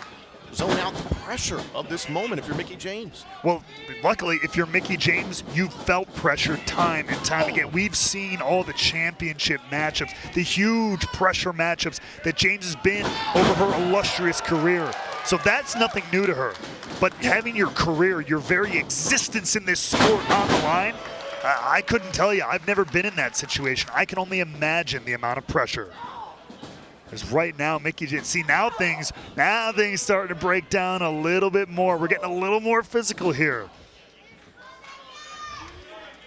zone out the pressure of this moment if you're Mickie James? Well, luckily, if you're Mickie James, you've felt pressure time and time again. We've seen all the championship matchups, the huge pressure matchups that James has been over her illustrious career. So that's nothing new to her. But having your career, your very existence in this sport on the line, I couldn't tell you. I've never been in that situation. I can only imagine the amount of pressure. Because right now, Mickie James, see now things starting to break down a little bit more. We're getting a little more physical here.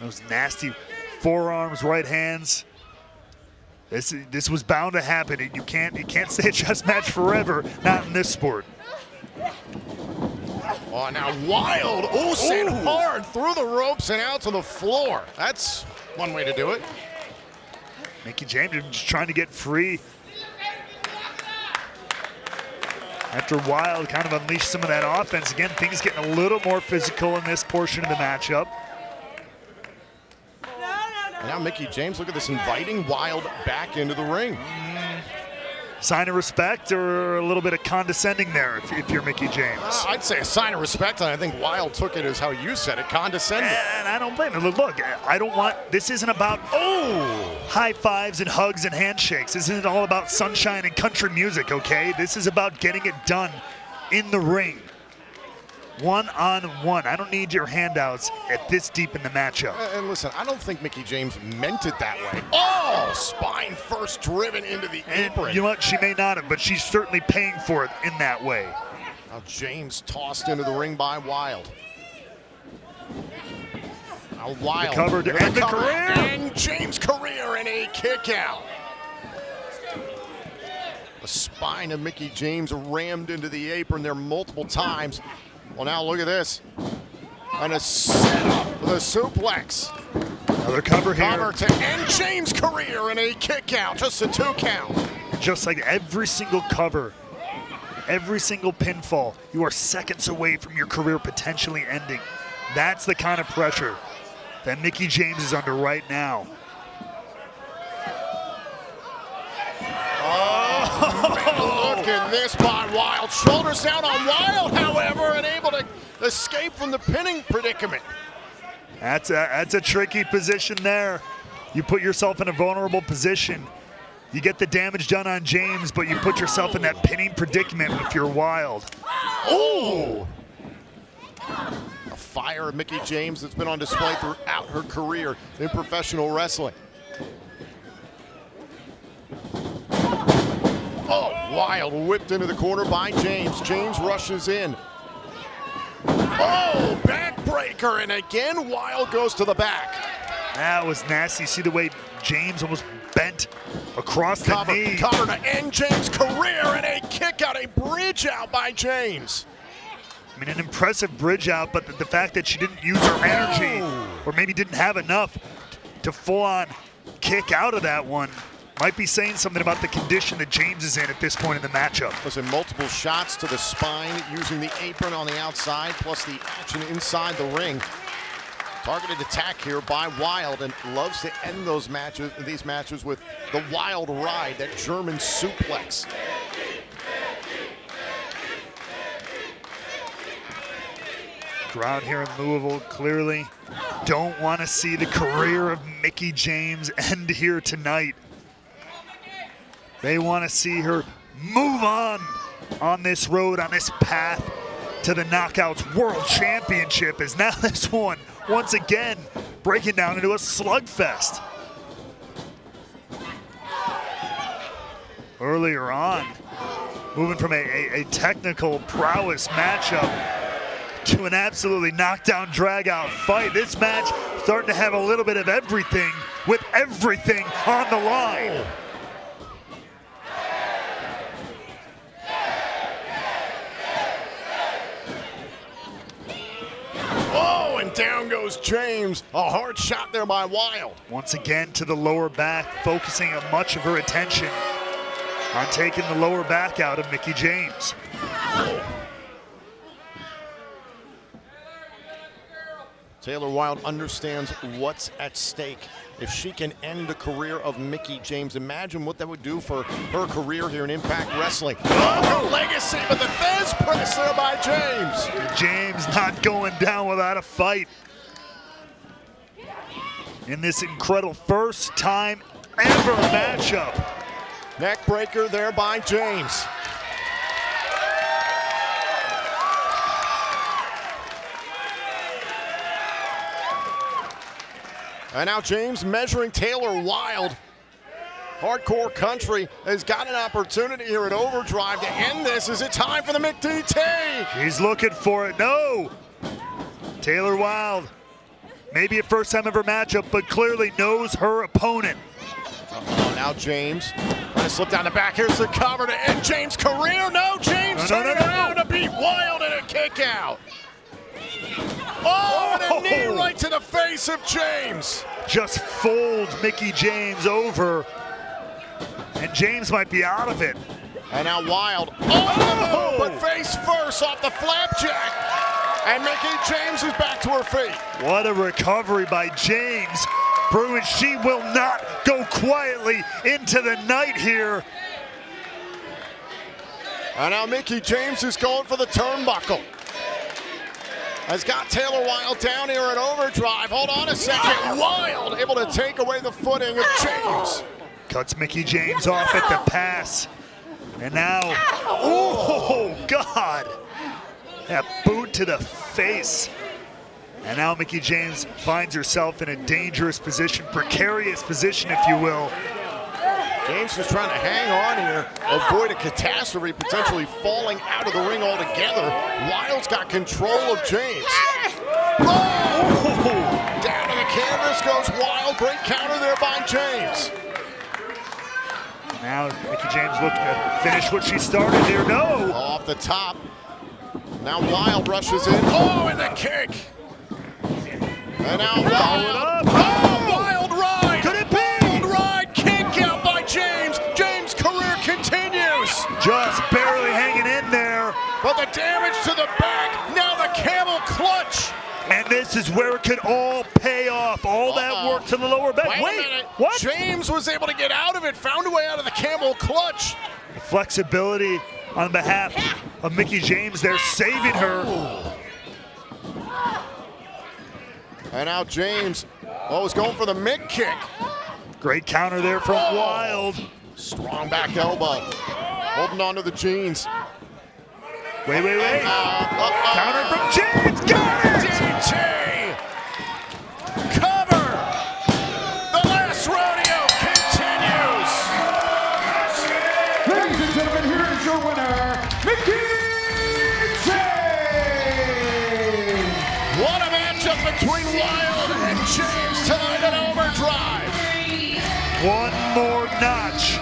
Those nasty forearms, right hands. This was bound to happen. You can't stay a chess match forever, not in this sport. Oh, now Wilde, sent hard through the ropes and out to the floor. That's one way to do it. Mickie James just trying to get free. After Wilde kind of unleashed some of that offense, again, things getting a little more physical in this portion of the matchup. And now Mickie James, look at this, inviting Wilde back into the ring. Sign of respect or a little bit of condescending there if you're Mickie James? I'd say a sign of respect, and I think Wilde took it as how you said it, condescending. And I don't blame him. Look, this isn't about high fives and hugs and handshakes. This isn't all about sunshine and country music, okay? This is about getting it done in the ring. One-on-one. I don't need your handouts at this deep in the matchup. And listen, I don't think Mickie James meant it that way. Spine first driven into the apron. You know what? She may not have, but she's certainly paying for it in that way. Now James tossed into the ring by Wilde. Now Wilde. Covered to end the career. And James' career in a kick out. The spine of Mickie James rammed into the apron there multiple times. Well, now look at this. And a setup with a suplex. Another cover here. Cover to end James' career in a kick out. Just a 2 count. Just like every single cover, every single pinfall, you are seconds away from your career potentially ending. That's the kind of pressure that Mickie James is under right now. at this by Wild. Shoulders down on Wild, however, and able to escape from the pinning predicament. That's a tricky position there. You put yourself in a vulnerable position. You get the damage done on James, but you put yourself in that pinning predicament if you're Wild. Oh! A fire of Mickie James that's been on display throughout her career in professional wrestling. Oh, Wild whipped into the corner by James. James rushes in. Oh, backbreaker, and again Wild goes to the back. That was nasty. See the way James almost bent across the knee. Cover to end James' career, and a kick out, a bridge out by James. I mean, an impressive bridge out, but the fact that she didn't use her energy, or maybe didn't have enough to full-on kick out of that one, might be saying something about the condition that James is in at this point in the matchup. Listen, multiple shots to the spine using the apron on the outside, plus the action inside the ring. Targeted attack here by Wild, and loves to end these matches with the Wild Ride, that German suplex. Crowd here in Louisville clearly don't want to see the career of Mickie James end here tonight. They want to see her move on this road, on this path to the Knockouts World Championship, as now this one, once again, breaking down into a slugfest. Earlier on, moving from a technical prowess matchup to an absolutely knockdown, drag-out fight. This match starting to have a little bit of everything, with everything on the line. Oh, and down goes James. A hard shot there by Wild. Once again to the lower back, focusing much of her attention on taking the lower back out of Mickie James. Taylor Wilde understands what's at stake. If she can end the career of Mickie James, imagine what that would do for her career here in Impact Wrestling. Oh, her legacy, but the Fez press there by James. James not going down without a fight in this incredible first time ever matchup. Neck breaker there by James. And now James measuring Taylor Wilde. Hardcore Country has got an opportunity here at Overdrive to end this. Is it time for the McDT? He's looking for it. No! Taylor Wilde, maybe a first time ever matchup, but clearly knows her opponent. Now James trying to slip down the back. Here's the cover to end James' career. No, James turning around to beat Wilde and a kick out. Oh, and a knee right to the face of James. Just folds Mickie James over, and James might be out of it. And now Wilde, oh, but face first off the flapjack. And Mickie James is back to her feet. What a recovery by James, proving she will not go quietly into the night here. And now Mickie James is going for the turnbuckle. Has got Taylor Wilde down here at Overdrive. Hold on a second. Wilde able to take away the footing of James. Cuts Mickie James off at the pass. And now, oh, God. That boot to the face. And now Mickie James finds herself in a dangerous position, precarious position, if you will. James is trying to hang on here, avoid a catastrophe, potentially falling out of the ring altogether. Wilde's got control of James. Oh! Down to the canvas goes Wilde. Great counter there by James. Now Mickie James looking to finish what she started here. No! Off the top. Now Wilde rushes in. Oh, and the kick. And now Wilde. Oh, Wilde ride. Could it be? Wild ride. Kick out by James. James' career continues. Just barely hanging in there. But the damage to the back. Now the camel clutch. And this is where it could all pay off. All that work to the lower back. Wait a minute. What? James was able to get out of it. Found a way out of the camel clutch. Flexibility on behalf of Mickie James. They're saving her. And now James, is going for the mid kick. Great counter there from Wild. Strong back elbow. Holding on to the jeans. Wait. Counter from James. Got it! DT! Cover! The last rodeo continues! Ladies and gentlemen, here is your winner, Mickie James! What a matchup between Wild and James tonight at Overdrive. One more notch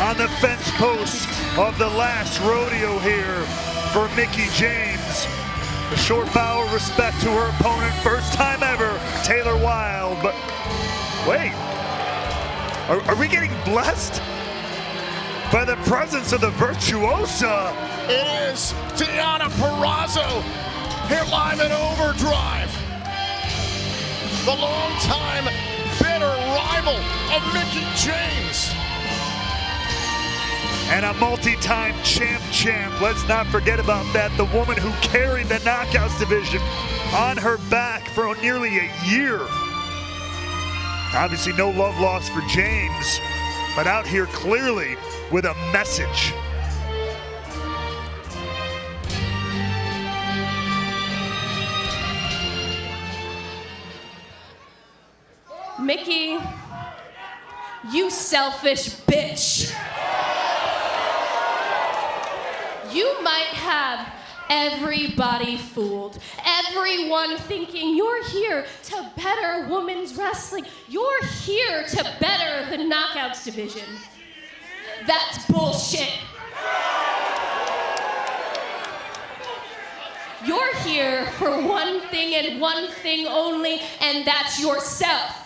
on the fence post of the last rodeo here for Mickie James. A short bow of respect to her opponent, first time ever, Taylor Wilde. But wait, are we getting blessed by the presence of the virtuosa? It is Deonna Purrazzo here live at Overdrive. The longtime bitter rival of Mickie James. And a multi-time champ. Let's not forget about that. The woman who carried the Knockouts division on her back for nearly a year. Obviously no love lost for James, but out here clearly with a message. Mickie, you selfish bitch. You might have everybody fooled, everyone thinking you're here to better women's wrestling. You're here to better the Knockouts division. That's bullshit. You're here for one thing and one thing only, and that's yourself.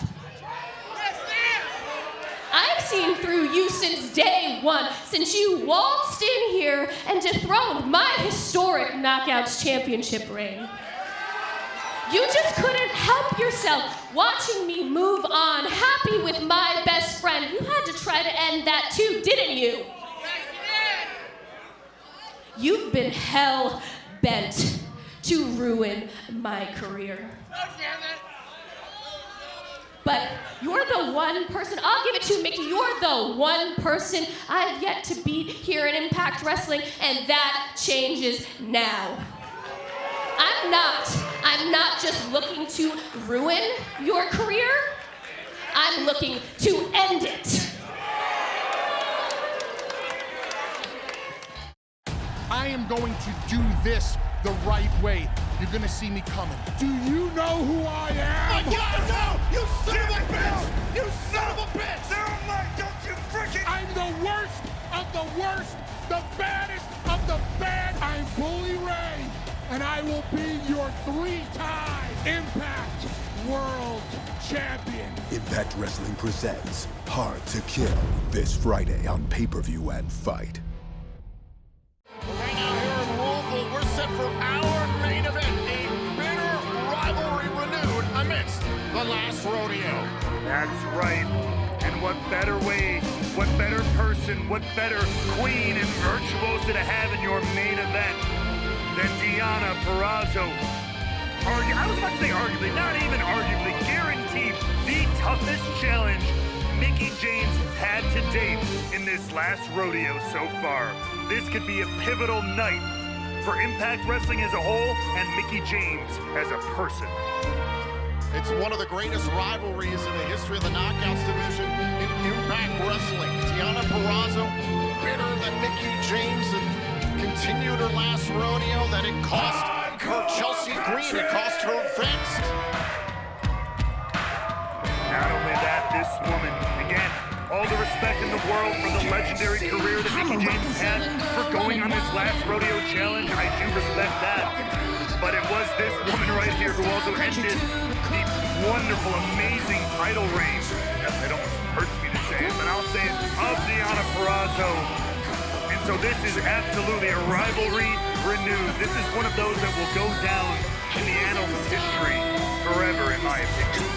I've seen through you since day one, since you waltzed in here and dethroned my historic Knockouts championship reign. You just couldn't help yourself watching me move on, happy with my best friend. You had to try to end that too, didn't you? You've been hell-bent to ruin my career. But you're the one person, I'll give it to Mickie, you're the one person I've yet to beat here in Impact Wrestling, and that changes now. I'm not just looking to ruin your career, I'm looking to end it. I am going to do this the right way. You're gonna see me coming. Do you know who I am? My God, no! You son of a bitch! You son of a bitch! Don't you freaking... I'm the worst of the worst, the baddest of the bad. I'm Bully Ray, and I will be your 3-time Impact World Champion. Impact Wrestling presents Hard to Kill this Friday on pay-per-view and Fite. Right now here in Louisville, we're set for our main event, a bitter rivalry renewed amidst the last rodeo. That's right. And what better way, what better person, what better queen and virtuosa to have in your main event than Deonna Purrazzo. I was about to say arguably, not even arguably, guaranteed the toughest challenge Mickie James has had to date in this last rodeo so far. This could be a pivotal night for Impact Wrestling as a whole and Mickie James as a person. It's one of the greatest rivalries in the history of the Knockouts division in Impact Wrestling. Deonna Purrazzo, bitter that Mickie James had continued her last rodeo, that it cost her Chelsea Green, it cost her vest. Not only that, this woman, again, all the respect in the world for the legendary career that Mickie James had for going on this last rodeo challenge. I do respect that. But it was this woman right here who also ended the wonderful, amazing title reign. It almost hurts me to say it, but I'll say it, of Deonna Purrazzo. And so this is absolutely a rivalry renewed. This is one of those that will go down in the annals of history forever, in my opinion.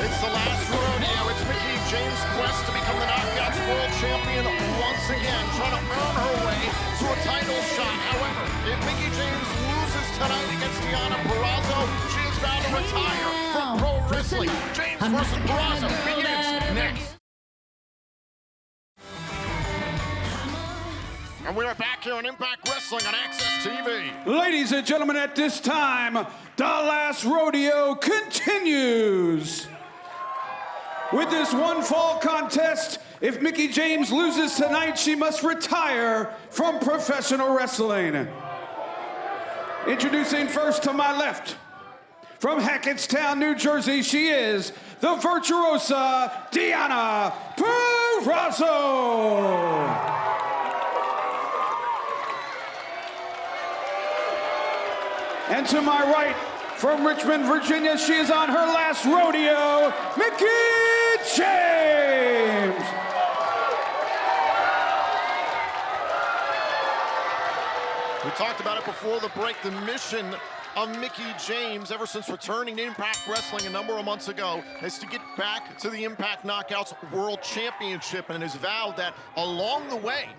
It's the last rodeo. It's Mickie James' quest to become the Knockouts World Champion once again, trying to earn her way to a title shot. However, if Mickie James loses tonight against Deonna Purrazzo, she is bound to retire from pro wrestling. James versus Purrazzo begins next. And we are back here on Impact Wrestling on Access TV. Ladies and gentlemen, at this time, the last rodeo continues. With this one fall contest, if Mickie James loses tonight, she must retire from professional wrestling. Introducing first to my left, from Hackettstown, New Jersey, she is the virtuosa Deonna Purrazzo. And to my right, from Richmond, Virginia, she is on her last rodeo, Mickie James. We talked about it before the break. The mission of Mickie James, ever since returning to Impact Wrestling a number of months ago, is to get back to the Impact Knockouts World Championship, and has vowed that along the way,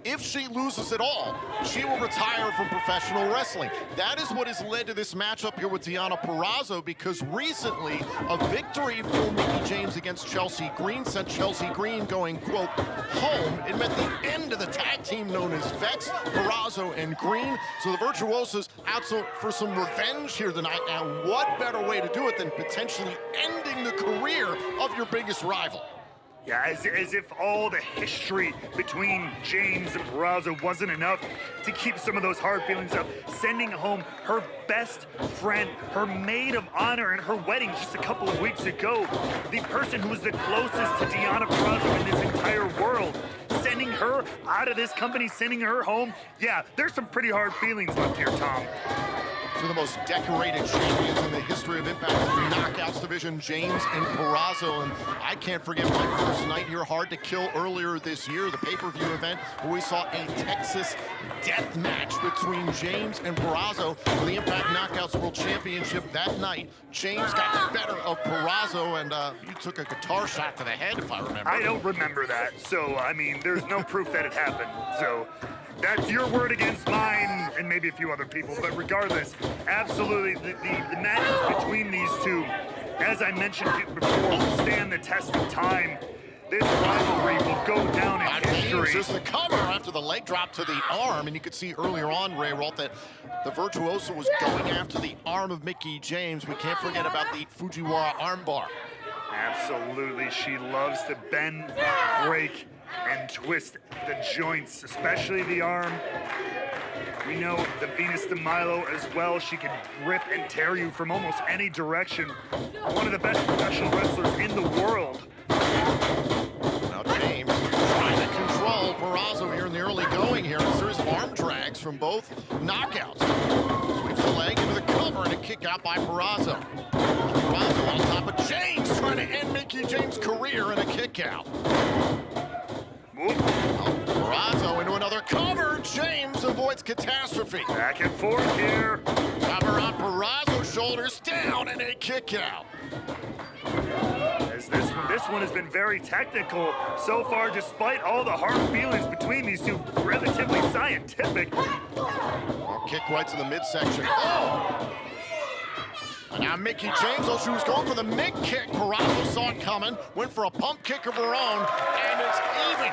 if she loses at all, she will retire from professional wrestling. That is what has led to this matchup here with Deonna Purrazzo, because recently a victory for Mickie James against Chelsea Green sent Chelsea Green going, quote, home. It meant the end of the tag team known as Vets, Purrazzo and Green. So the Virtuosos out for some revenge here tonight. And what better way to do it than potentially ending the career of your biggest rival? Yeah, as if all the history between James and Purrazzo wasn't enough to keep some of those hard feelings up, sending home her best friend, her maid of honor in her wedding just a couple of weeks ago, the person who was the closest to Deonna Purrazzo in this entire world, sending her out of this company, sending her home. Yeah, there's some pretty hard feelings left here, Tom. Two of the most decorated champions in the history of Impact Knockouts division, James and Purrazzo. And I can't forget my first night here, Hard to Kill, earlier this year, the pay-per-view event, where we saw a Texas death match between James and Purrazzo for the Impact Knockouts World Championship that night. James got the better of Purrazzo, and you took a guitar shot to the head, if I remember. I don't remember that, so, I mean, there's no proof that it happened, so that's your word against mine, and maybe a few other people, but regardless, absolutely, the matches between these two, as I mentioned before, will stand the test of time. This rivalry will go down in history. There's the cover after the leg drop to the arm, and you could see earlier on, Ray Walt, that the Virtuoso was going after the arm of Mickie James. We can't forget about the Fujiwara armbar. Absolutely, she loves to bend, break, and twist the joints, especially the arm. We know the Venus de Milo as well. She can rip and tear you from almost any direction. One of the best professional wrestlers in the world. Now James trying to control Purrazzo here in the early going here. A series of arm drags from both knockouts. Sweeps the leg into the cover and a kick out by Purrazzo. Purrazzo on top of James, trying to end Mickie James' career in a kick out. Purrazzo into another cover. James avoids catastrophe. Back and forth here. Cover on Purrazzo's shoulders, down, and a kick out. As this one has been very technical so far, despite all the hard feelings between these two, relatively scientific. Well, kick right to the midsection. Oh! And now Mickie James, though she was going for the mid-kick, Purrazzo saw it coming, went for a pump kick of her own, and it's even.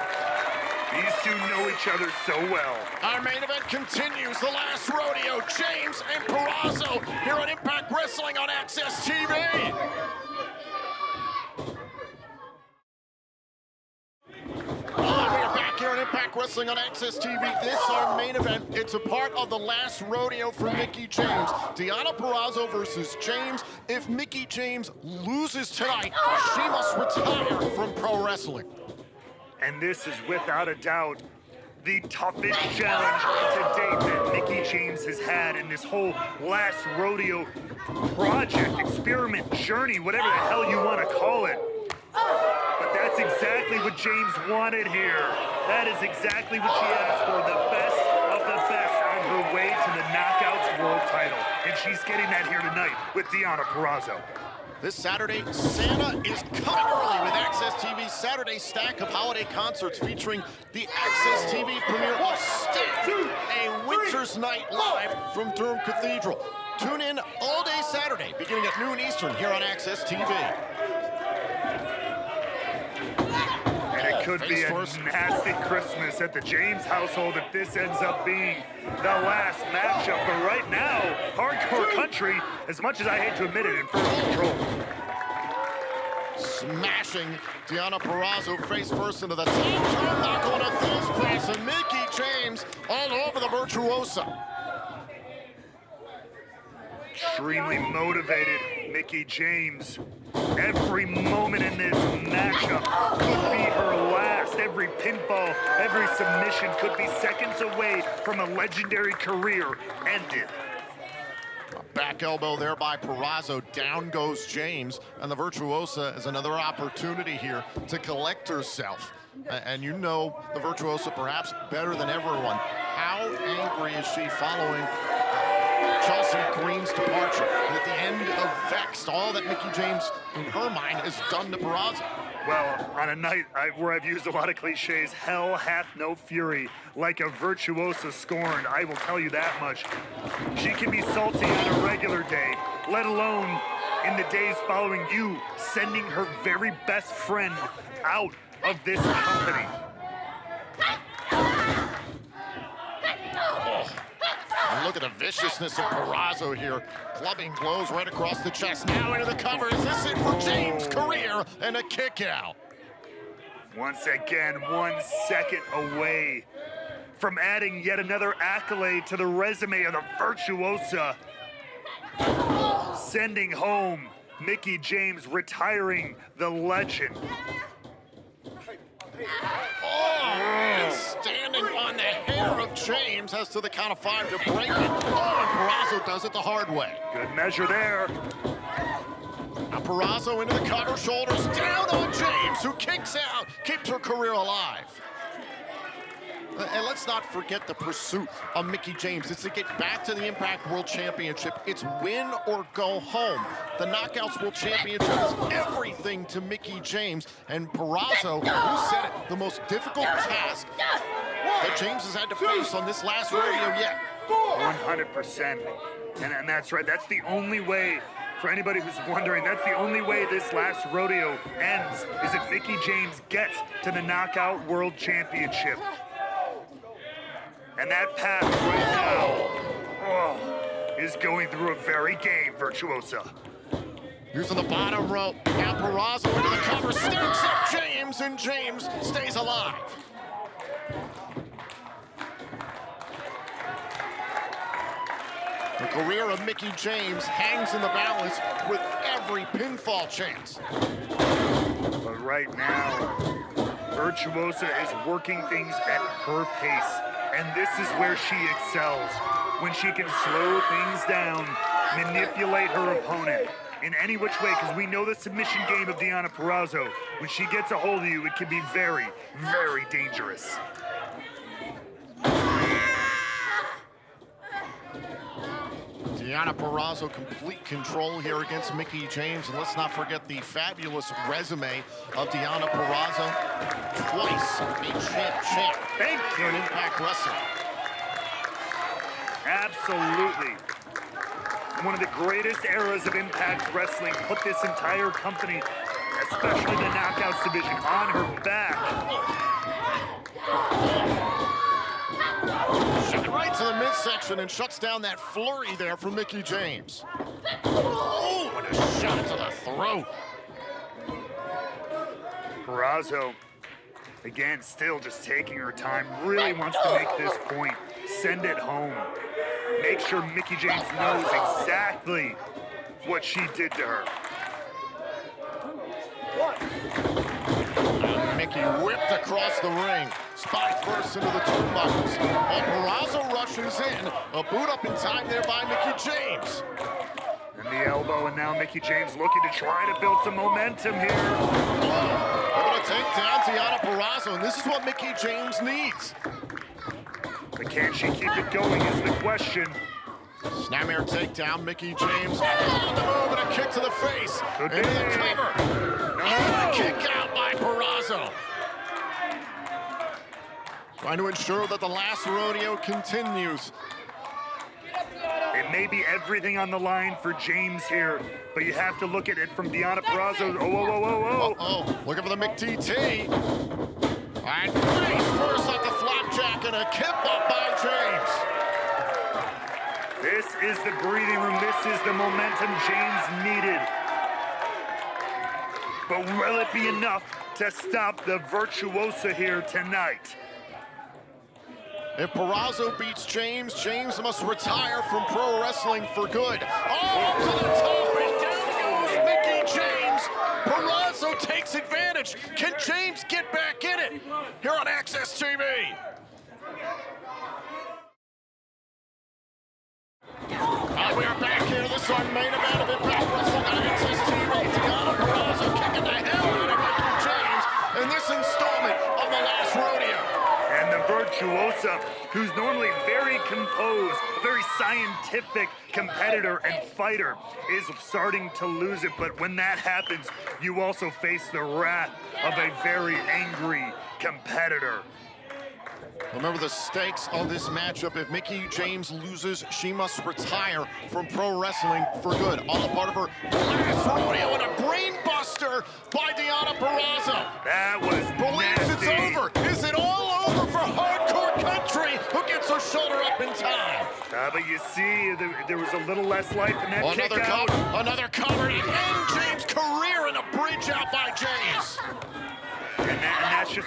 These two know each other so well. Our main event continues, the last rodeo, James and Purrazzo, here on Impact Wrestling on Access TV. We are back here on Impact Wrestling on Access TV. This is our main event. It's a part of the last rodeo for Mickie James. Deonna Purrazzo versus James. If Mickie James loses tonight, she must retire from pro wrestling. And this is without a doubt the toughest challenge to date that Mickie James has had in this whole last rodeo project, experiment, journey, whatever the hell you want to call it. But that's exactly what James wanted here. That is exactly what she asked for, the best of the best on her way to the Knockouts World title. And she's getting that here tonight with Deonna Purrazzo. This Saturday, Santa is coming early with Access Access TV's Saturday stack of holiday concerts featuring the Access TV premiere of Sting, A Winter's Night Live from Durham Cathedral. Tune in all day Saturday, beginning at noon Eastern, here on Access TV. And it could be a nasty Christmas at the James household if this ends up being the last matchup. But right now, Hardcore Country, as much as I hate to admit it, in first control. Smashing Deonna Purrazzo face first into the top turnbuckle and a thirst press, and Mickie James all over the virtuosa. Extremely motivated Mickie James. Every moment in this matchup could be her last. Every pinfall, every submission could be seconds away from a legendary career ended. A back elbow there by Purrazzo. Down goes James, and the virtuosa has another opportunity here to collect herself. And you know the virtuosa perhaps better than everyone. How angry is she following Chelsea Green's departure? And at the end of Vexed, all that Mickie James, in her mind, has done to Purrazzo. Well, on a night where I've used a lot of cliches, hell hath no fury like a virtuosa scorned. I will tell you that much. She can be salty on a regular day, let alone in the days following you sending her very best friend out of this company. And look at the viciousness of Purrazzo here. Clubbing blows right across the chest. Now into the cover. Is this it for James' career? And a kick out. Once again, 1 second away from adding yet another accolade to the resume of the virtuosa. Sending home Mickie James, retiring the legend. And standing on the hair of James as to the count of 5 to break it. Oh, and Purrazzo does it the hard way. Good measure there. Now Purrazzo into the cover, shoulders down on James, who kicks out, keeps her career alive. And let's not forget the pursuit of Mickie James. It's to get back to the Impact World Championship. It's win or go home. The Knockouts World Championship is everything to Mickie James. And Purrazzo, who said it, the most difficult task that James has had to face on this last rodeo yet. 100%. And that's right. That's the only way, for anybody who's wondering, that's the only way this last rodeo ends, is if Mickie James gets to the Knockout World Championship. And that path right now is going through a very game, virtuosa. Here's on the bottom rope. Now Purrazzo into the cover, stakes up James, and James stays alive. The career of Mickie James hangs in the balance with every pinfall chance. But right now, virtuosa is working things at her pace. And this is where she excels, when she can slow things down, manipulate her opponent in any which way, because we know the submission game of Deonna Purrazzo. When she gets a hold of you, it can be very, very dangerous. Deonna Purrazzo, complete control here against Mickie James. And let's not forget the fabulous resume of Deonna Purrazzo. Twice a champ Thank you. in Impact Wrestling. Absolutely. One of the greatest eras of Impact Wrestling put this entire company, especially the Knockouts division, on her back. Shot right to the midsection and shuts down that flurry there from Mickie James. Oh, and a shot to the throat. Purrazzo, again, still just taking her time, really wants to make this point, send it home. Make sure Mickie James knows exactly what she did to her. Mickie whipped across the ring. Spike first into the turnbuckles. While Purrazzo rushes in. A boot up in time there by Mickie James. And the elbow, and now Mickie James looking to try to build some momentum here. They're going to take down Deonna Purrazzo, and this is what Mickie James needs. But can she keep it going is the question. Snapmare takedown, Mickie James on the move and a kick to the face. Could Into be. the cover. And a kick out by Purrazzo. trying to ensure that the last rodeo continues. It may be everything on the line for James here, but you have to look at it from Deonna Purrazzo. Oh, whoa, whoa, whoa, whoa. Uh-oh, looking for the McTT. And face first at the flapjack and a kip up by James. This is the breathing room. This is the momentum James needed. But will it be enough to stop the virtuosa here tonight? If Purrazzo beats James, James must retire from pro wrestling for good. Oh, to the top, and down goes Mickie James. Purrazzo takes advantage. Can James get back in it? Here on Access TV. We are back here. This is our main event of Impact Wrestling on Access TV. Deonna Purrazzo kicking the hell out of Mickie James in this installment of the last rodeo. And the virtuosa, who's normally very composed, a very scientific competitor and fighter, is starting to lose it. But when that happens, you also face the wrath of a very angry competitor. Remember the stakes of this matchup. If Mickie James loses, she must retire from pro wrestling for good. All a part of her last rodeo and a brain buster by Deonna Purrazzo. That was Believes nasty. it's over. Is it all over for Hardcore Country, who gets her shoulder up in time? But you see, there was a little less life in that kick out. Another cover to end James' career, and a bridge out by James. And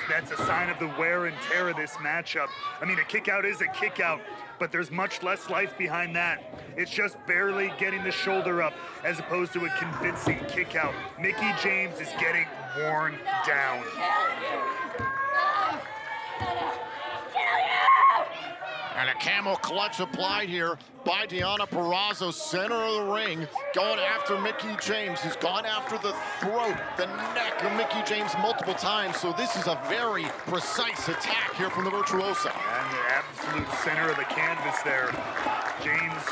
that's a sign of the wear and tear of this matchup. I mean, a kick out is a kick out, but there's much less life behind that. It's just barely getting the shoulder up as opposed to a convincing kick out. Mickie James is getting worn down. And a camel clutch applied here by Deonna Purrazzo, center of the ring, going after Mickie James. He's gone after the throat, the neck of Mickie James multiple times, so this is a very precise attack here from the virtuosa. And the absolute center of the canvas there. James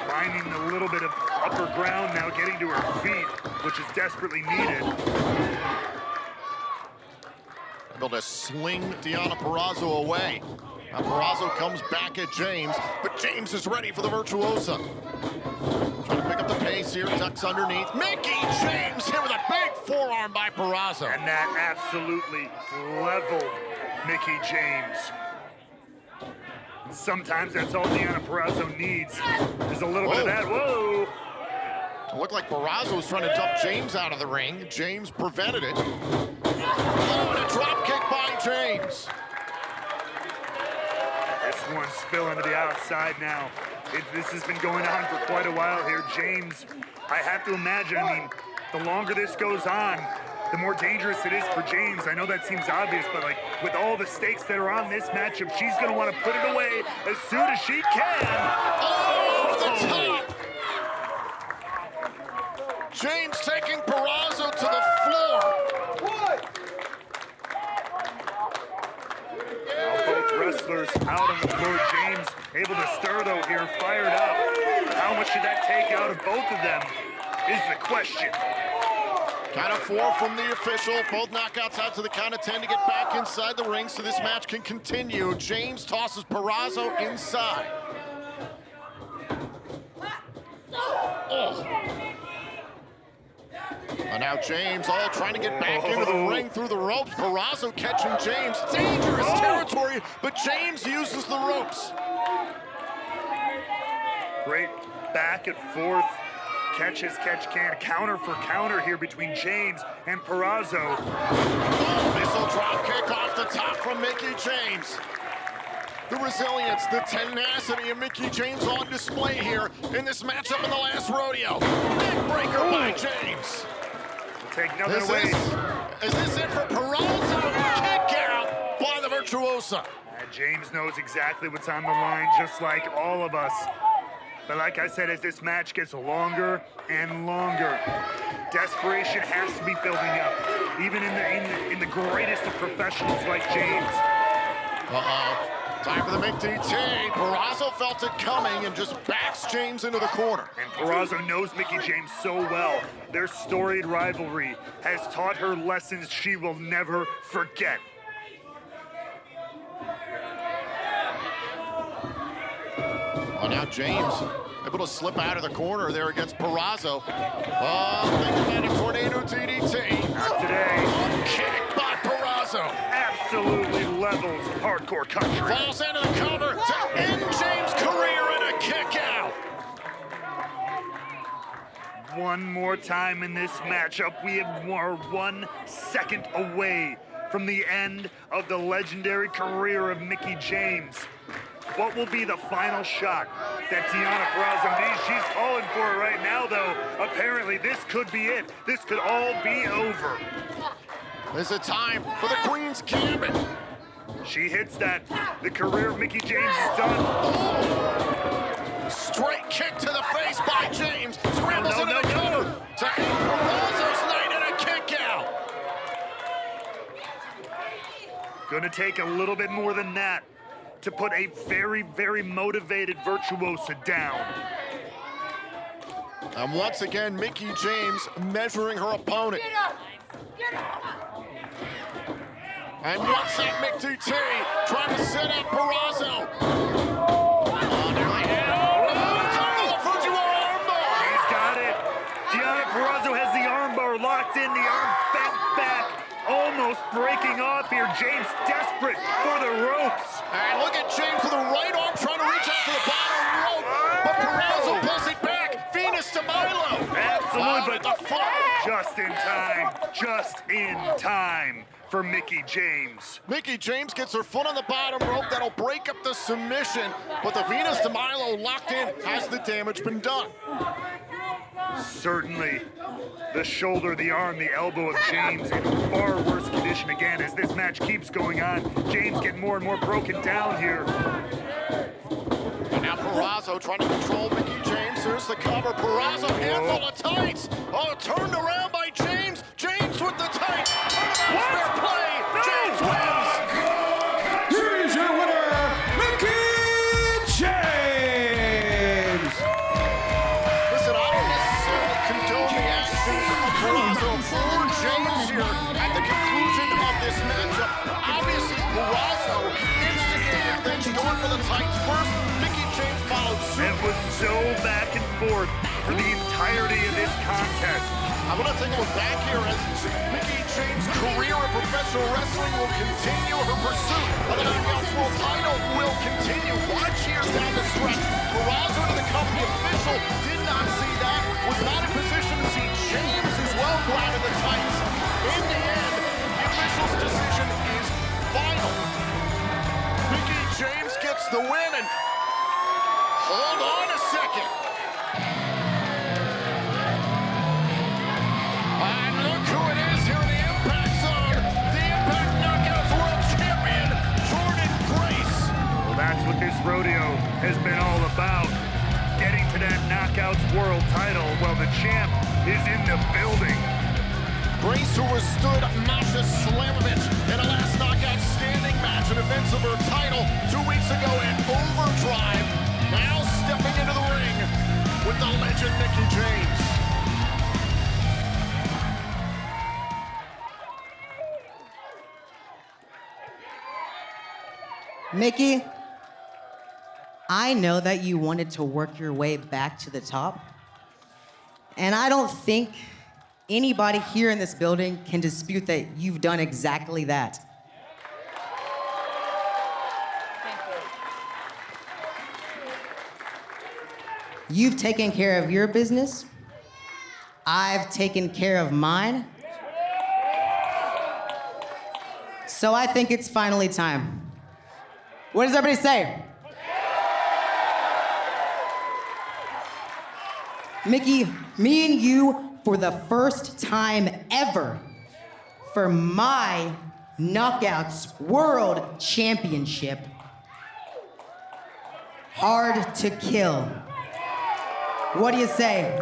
finding a little bit of upper ground now, getting to her feet, which is desperately needed. Able to sling Deonna Purrazzo away. Now Purrazzo comes back at James, but James is ready for the virtuosa. Trying to pick up the pace here, ducks underneath. Mickie James hit with a big forearm by Purrazzo. And that absolutely leveled Mickie James. And sometimes that's all Deonna Purrazzo needs. There's a little bit of that. Whoa! It looked like Purrazzo was trying to dump James out of the ring. James prevented it. Oh, and a drop kick by James. This one's spilling to the outside now. This has been going on for quite a while here. James, I have to imagine, I mean, the longer this goes on, the more dangerous it is for James. I know that seems obvious, but like with all the stakes that are on this matchup, she's gonna want to put it away as soon as she can. Oh, the top! James taking Purrazzo to the floor. Wrestlers out on the floor. James able to stir though here, fired up. How much should that take out of both of them is the question. Count of 4 from the official. Both knockouts out to the count of 10 to get back inside the ring so this match can continue. James tosses Purrazzo inside. Oh. And now James trying to get back into the ring through the ropes. Purrazzo catching James. Dangerous territory, but James uses the ropes. Great back and forth. Catch as catch can. Counter for counter here between James and Purrazzo. Oh, missile drop kick off the top from Mickie James. The resilience, the tenacity of Mickie James on display here in this matchup in the last rodeo. Neck breaker by James. Take nothing away. Is this it for Purrazzo? Kick out by the virtuosa. James knows exactly what's on the line, just like all of us. But like I said, as this match gets longer and longer, desperation has to be building up, even in the greatest of professionals like James. Time for the McTT. Purrazzo felt it coming and just backs James into the corner. And Purrazzo knows Mickie James so well. Their storied rivalry has taught her lessons she will never forget. now James able to slip out of the corner there against Purrazzo. Oh, think about a tornado DDT. Not today. Kick by Purrazzo. Absolutely levels hardcore country. Falls into the cover to end James' career and a kick out. One more time in this matchup, we are 1 second away from the end of the legendary career of Mickie James. What will be the final shot that Deonna Purrazzo needs? She's calling for it right now, though. Apparently, this could be it. This could all be over. There's a time for the Queen's Gambit. She hits that. The career of Mickie James is done. Oh. Straight kick to the face by James. Scrambles into the cover to end Purrazzo's night and a kick out. Gonna take a little bit more than that to put a very, very motivated virtuosa down. And once again, Mickie James measuring her opponent. Get up! Get up! And once that McDT trying to set up Purrazzo. Oh, nearly He's got it. Deonna Purrazzo has the armbar locked in, the arm bent back, almost breaking off here. James desperate for the ropes. And look at James with the right arm trying to reach out for the bottom rope, but Purrazzo pulls it back. Venus to Milo. Absolutely, but the foot. Just in time for Mickie James. Mickie James gets her foot on the bottom rope. That'll break up the submission, but the Venus de Milo locked in. Has the damage been done? Certainly. The shoulder, the arm, the elbow of James in far worse condition again as this match keeps going on. James getting more and more broken down here. And now Purrazzo trying to control Mickie James. There's the cover. Purrazzo handful of tights. Oh, turned around by James. James with the tights. Fair play. James wins. Here is your winner, Mickie James. Listen, I don't necessarily condone the actions of Purrazzo or James here at the conclusion of this matchup. Obviously, Purrazzo instigated things, going for the tights first. Mickie James followed suit. It was so back and forth for the entirety of this contest. I want to take a look back here as Mickie James' career in professional wrestling will continue. Her pursuit of the Knockouts World title will continue. Watch here down the stretch. Purrazzo to the company official did not see that. Was not in position to see James as well go out of the tights. In the end, the official's decision is final. Mickie James gets the win, and hold on a second. And look who it is here in the Impact Zone. The Impact Knockouts World Champion, Jordan Grace. Well, that's what this rodeo has been all about. Getting to that Knockouts World title. Well, the champ is in the building. Grace, who withstood Masha Slamovich in a last knockout standing match in defense of her title 2 weeks ago at Overdrive, now stepping into the ring with the legend Mickie James. Mickie, I know that you wanted to work your way back to the top, and I don't think anybody here in this building can dispute that you've done exactly that. You've taken care of your business. I've taken care of mine. So I think it's finally time. What does everybody say? Mickie, me and you, for the first time ever, for my Knockouts World Championship, Hard to Kill. What do you say?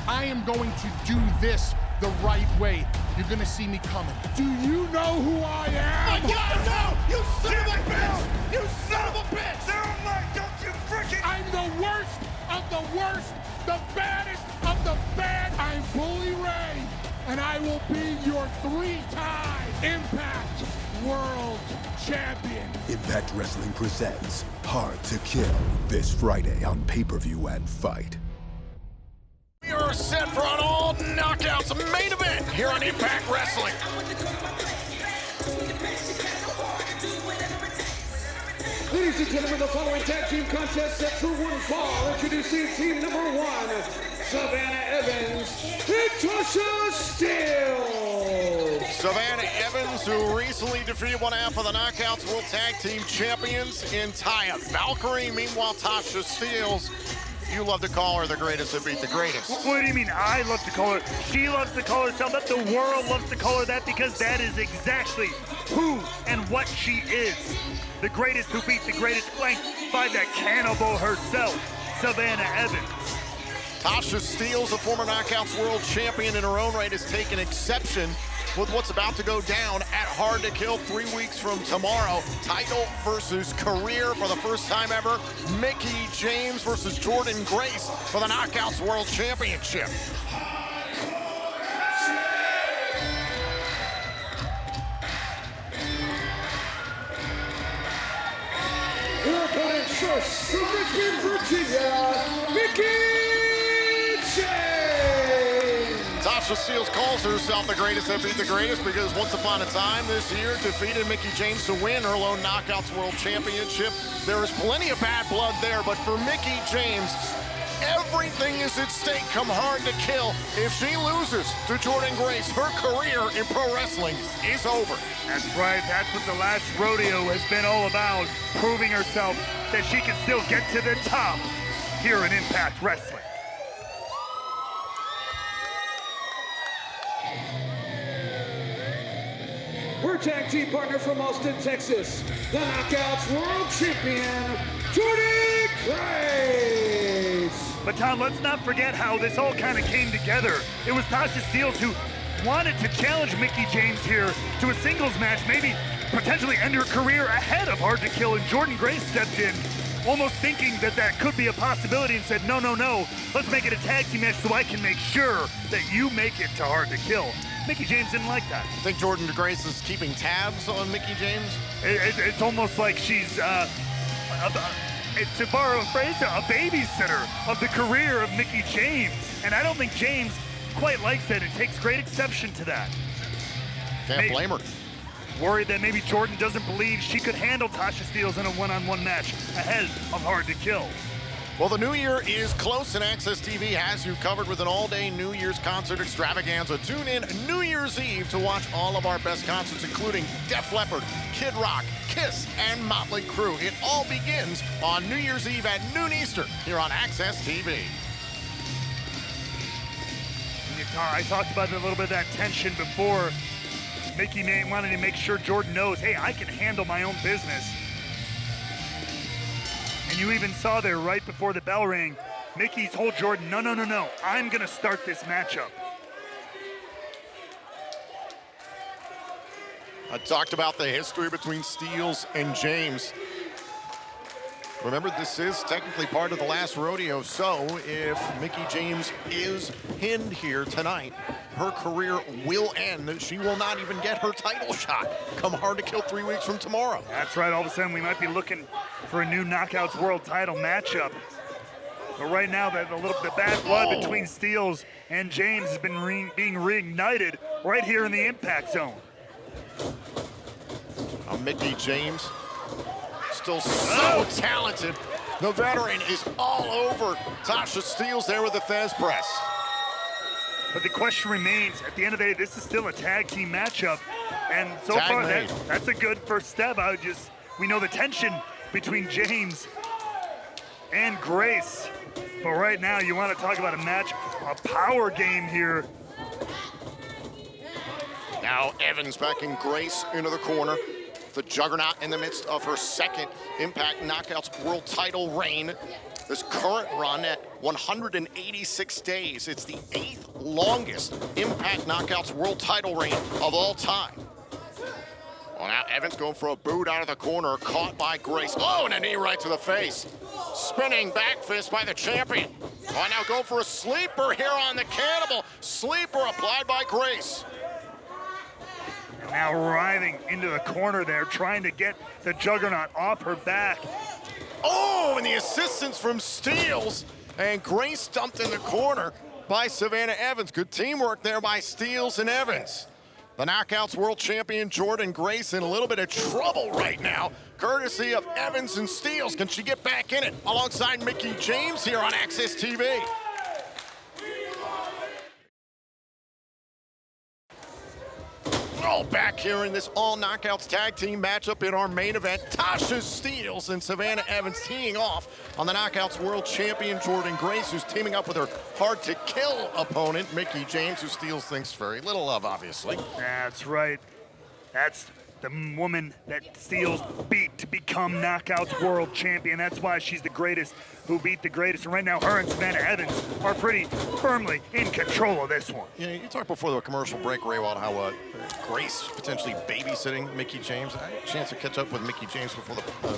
I am going to do this the right way. You're gonna see me coming. Do you know who I am? I gotta know! You son of a bitch! You son of a bitch! of the worst, the baddest of the bad. I'm Bully Ray, and I will be your 3-time Impact World Champion. Impact Wrestling presents Hard to Kill this Friday on pay-per-view and Fite. We are set for an all knockouts main event here on Impact Wrestling. Ladies and gentlemen, the following tag team contest set for one fall. Introducing team number 1, Savannah Evans and Tasha Steelz. Savannah Evans, who recently defeated one half of the Knockouts World Tag Team Champions in Taya Valkyrie. Meanwhile, Tasha Steelz, you love to call her the greatest that beat the greatest. What do you mean I love to call her? She loves to call herself that. The world loves to call her that because that is exactly who and what she is. The greatest who beat the greatest, flanked by the cannibal herself, Savannah Evans. Tasha Steelz, a former Knockouts World Champion in her own right, has taken exception with what's about to go down at Hard to Kill 3 weeks from tomorrow. Title versus career for the first time ever. Mickie James versus Jordynne Grace for the Knockouts World Championship. Your opponent first, from Richmond, Virginia, Mickie James. Tasha Steelz calls herself the greatest that beat the greatest because once upon a time this year defeated Mickie James to win her lone Knockouts World Championship. There is plenty of bad blood there, but for Mickie James, everything is at stake come Hard to Kill. If she loses to Jordynne Grace, her career in pro wrestling is over. That's right, that's what the last rodeo has been all about, proving herself that she can still get to the top here in Impact Wrestling. Her tag team partner from Austin, Texas, the Knockouts World Champion, Jordynne Grace. But Tom, let's not forget how this all kind of came together. It was Tasha Steelz who wanted to challenge Mickie James here to a singles match, maybe potentially end her career ahead of Hard to Kill, and Jordynne Grace stepped in, almost thinking that that could be a possibility, and said, no, let's make it a tag team match so I can make sure that you make it to Hard to Kill. Mickie James didn't like that. I think Jordynne Grace is keeping tabs on Mickie James. It's almost like she's, to borrow a phrase, a babysitter of the career of Mickie James. And I don't think James quite likes that and takes great exception to that. Can't blame her. Worried that maybe Jordynne doesn't believe she could handle Tasha Steelz in a one-on-one match ahead of Hard to Kill. Well, the new year is close, and Access TV has you covered with an all-day New Year's concert extravaganza. Tune in New Year's Eve to watch all of our best concerts, including Def Leppard, Kid Rock, Kiss, and Motley Crue. It all begins on New Year's Eve at noon Eastern here on Access TV. I talked about a little bit of that tension before. Mickie wanted to make sure Jordynne knows, hey, I can handle my own business. And you even saw there right before the bell rang, Mickie told Jordynne, no, I'm gonna start this matchup. I talked about the history between Steelz and James. Remember, this is technically part of the last rodeo, so if Mickie James is pinned here tonight, her career will end. She will not even get her title shot come Hard to Kill 3 weeks from tomorrow. That's right, all of a sudden we might be looking for a new Knockouts World title matchup. But right now, the bad blood between Steelz and James has been being reignited right here in the Impact Zone. Mickie James, still so talented. The veteran is all over Tasha Steelz there with the Fez press. But the question remains, at the end of the day, this is still a tag team matchup. And so far, that's a good first step. We know the tension between James and Grace. But right now, you want to talk about a match, a power game here. Now Evans backing Grace into the corner. The Juggernaut in the midst of her second Impact Knockouts World title reign. This current run at 186 days. It's the 8th longest Impact Knockouts World title reign of all time. Well, now Evans going for a boot out of the corner, caught by Grace. Oh, and a knee right to the face. Spinning back fist by the champion. Oh, now go for a sleeper here on the Cannibal. Sleeper applied by Grace. And now writhing into the corner there, trying to get the Juggernaut off her back. Oh, and the assistance from Steels. And Grace dumped in the corner by Savannah Evans. Good teamwork there by Steels and Evans. The Knockouts World Champion Jordan Grace in a little bit of trouble right now, courtesy of Evans and Steels. Can she get back in it alongside Mickie James here on Access TV? Oh, back here in this all knockouts tag team matchup in our main event, Tasha Steels and Savannah Evans teeing off on the Knockouts World Champion Jordan Grace, who's teaming up with her hard-to-kill opponent, Mickie James, who Steels thinks very little of, obviously. That's right. That's the woman that Steels beat to become Knockouts World Champion. That's why she's the greatest who beat the greatest. And right now, her and Savannah Evans are pretty firmly in control of this one. Yeah, you talked before the commercial break, Raywald, how Grace potentially babysitting Mickie James. I had a chance to catch up with Mickie James before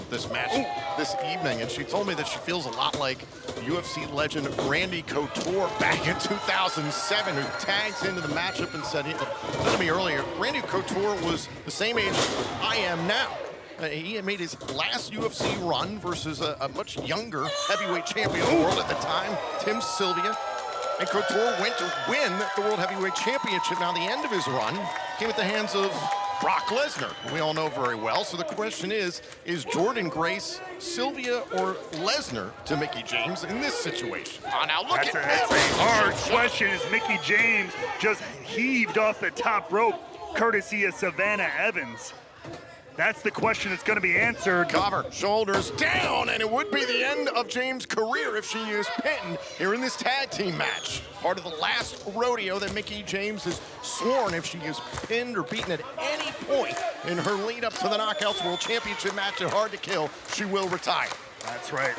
this match this evening, and she told me that she feels a lot like UFC legend Randy Couture back in 2007, who tags into the matchup and said, to me earlier, Randy Couture was the same age I am now. He had made his last UFC run versus a much younger heavyweight champion of the world at the time, Tim Sylvia. And Couture went to win the World Heavyweight Championship. Now, the end of his run came at the hands of Brock Lesnar, who we all know very well. So the question is Jordan Grace Sylvia or Lesnar to Mickie James in this situation? Oh, now look at that. That's a hard question as Mickie James just heaved off the top rope, courtesy of Savannah Evans. That's the question that's going to be answered. Cover, shoulders down, and it would be the end of James' career if she is pinned here in this tag team match. Part of the last rodeo that Mickie James has sworn if she is pinned or beaten at any point in her lead up to the Knockouts World Championship match at Hard to Kill, she will retire. That's right.